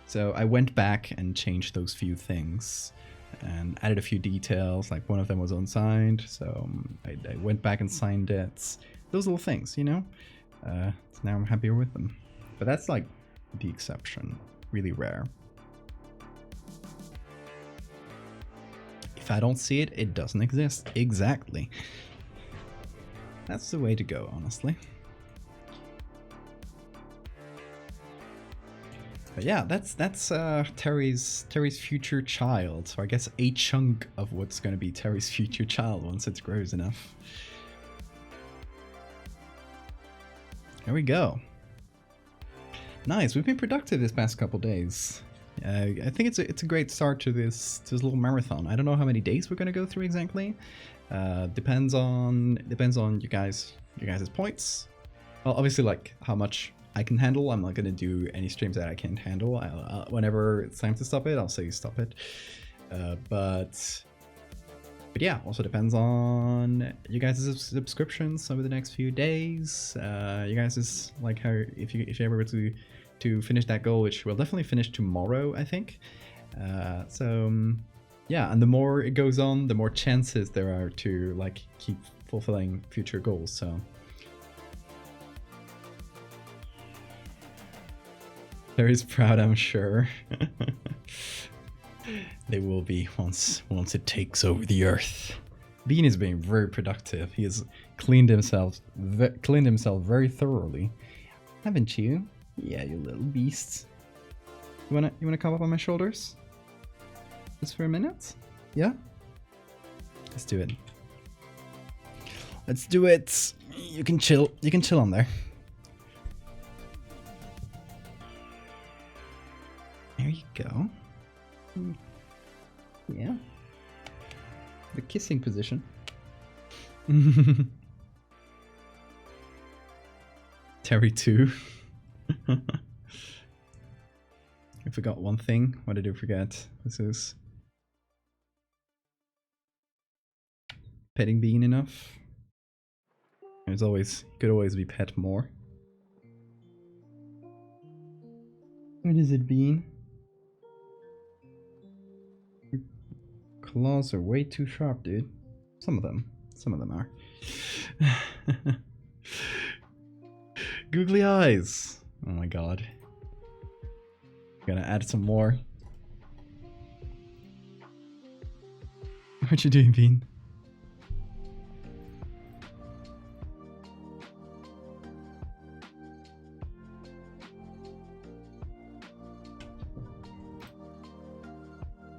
So I went back and changed those few things and added a few details, like one of them was unsigned, so I went back and signed it. Those little things, you know? So now I'm happier with them. But that's like the exception, really rare. If I don't see it, it doesn't exist. Exactly. That's the way to go, honestly. But yeah, that's Terry's future child. So I guess a chunk of what's going to be Terry's future child once it grows enough. There we go. Nice. We've been productive this past couple days. I think it's a great start to this little marathon. I don't know how many days we're gonna go through exactly. Depends on you guys' points. Well, obviously, like how much I can handle. I'm not gonna do any streams that I can't handle. Whenever it's time to stop it, I'll say stop it. But yeah, also depends on you guys' subscriptions over the next few days. You guys is like how if you ever were to finish that goal, which we'll definitely finish tomorrow, I think. Yeah, and the more it goes on, the more chances there are to like keep fulfilling future goals. So Terry's proud, I'm sure. They will be once it takes over the earth. Bean is being very productive. He has cleaned himself very thoroughly, haven't you? Yeah, you little beast. You wanna come up on my shoulders? Just for a minute? Yeah? Let's do it. Let's do it. You can chill on there. There you go. Yeah. The kissing position. Terry too. I forgot one thing. What did I forget? This is petting Bean enough. There's always, could always be pet more. What is it, Bean? Your claws are way too sharp, dude. Some of them are. Googly eyes. Oh my god. Gonna add some more. What you doing, Bean?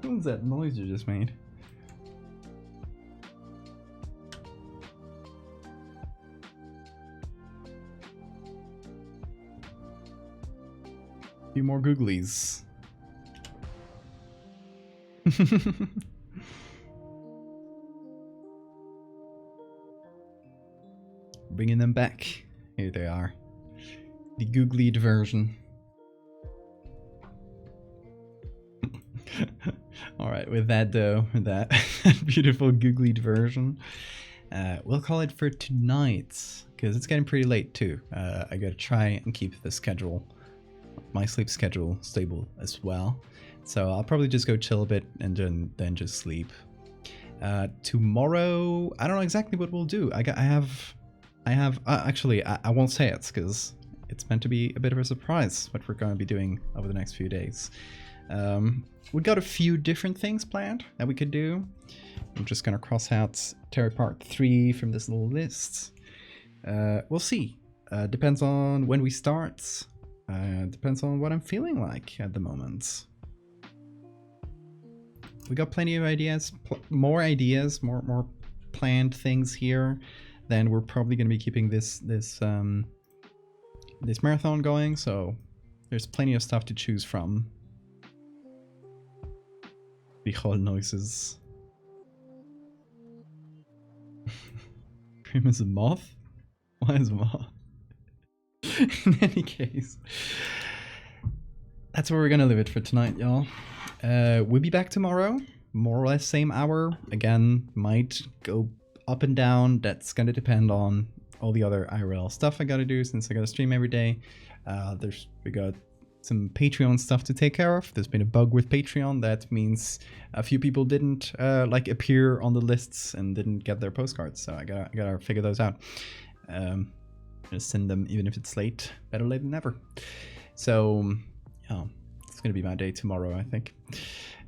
What was that noise you just made? A few more googlies. Bringing them back. Here they are. The googlied version. Alright, with that though, with that beautiful googlied version, we'll call it for tonight, because it's getting pretty late too. I gotta try and keep the schedule, my sleep schedule, stable as well. So I'll probably just go chill a bit and then just sleep. Tomorrow, I don't know exactly what we'll do. Actually, I won't say it, because it's meant to be a bit of a surprise what we're going to be doing over the next few days. We got a few different things planned that we could do. I'm just gonna cross out Terry Part 3 from this little list. We'll see. Depends on when we start. Depends on what I'm feeling like at the moment. We got plenty of ideas, more planned things here. Then we're probably gonna be keeping this marathon going. So there's plenty of stuff to choose from. The whole noises. Prim is a moth? Why is a moth? In any case, that's where we're gonna leave it for tonight, y'all. We'll be back tomorrow, more or less same hour. Again, might go up and down. That's gonna depend on all the other IRL stuff I gotta do, since I gotta stream every day. We got some Patreon stuff to take care of. There's been a bug with Patreon. That means a few people didn't like appear on the lists and didn't get their postcards. So I gotta figure those out. Just send them even if it's late. Better late than never. So yeah, it's gonna be my day tomorrow, I think.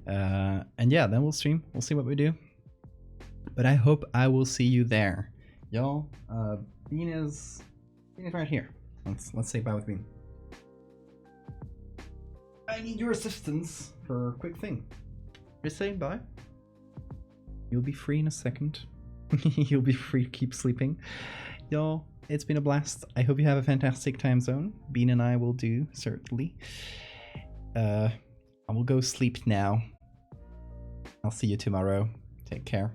And yeah, then we'll stream. We'll see what we do. But I hope I will see you there, y'all. Bean is right here. Let's say bye with Bean. I need your assistance for a quick thing. Just saying bye. You'll be free in a second. You'll be free to keep sleeping. Y'all, it's been a blast. I hope you have a fantastic time zone. Bean and I will do, certainly. I will go sleep now. I'll see you tomorrow. Take care.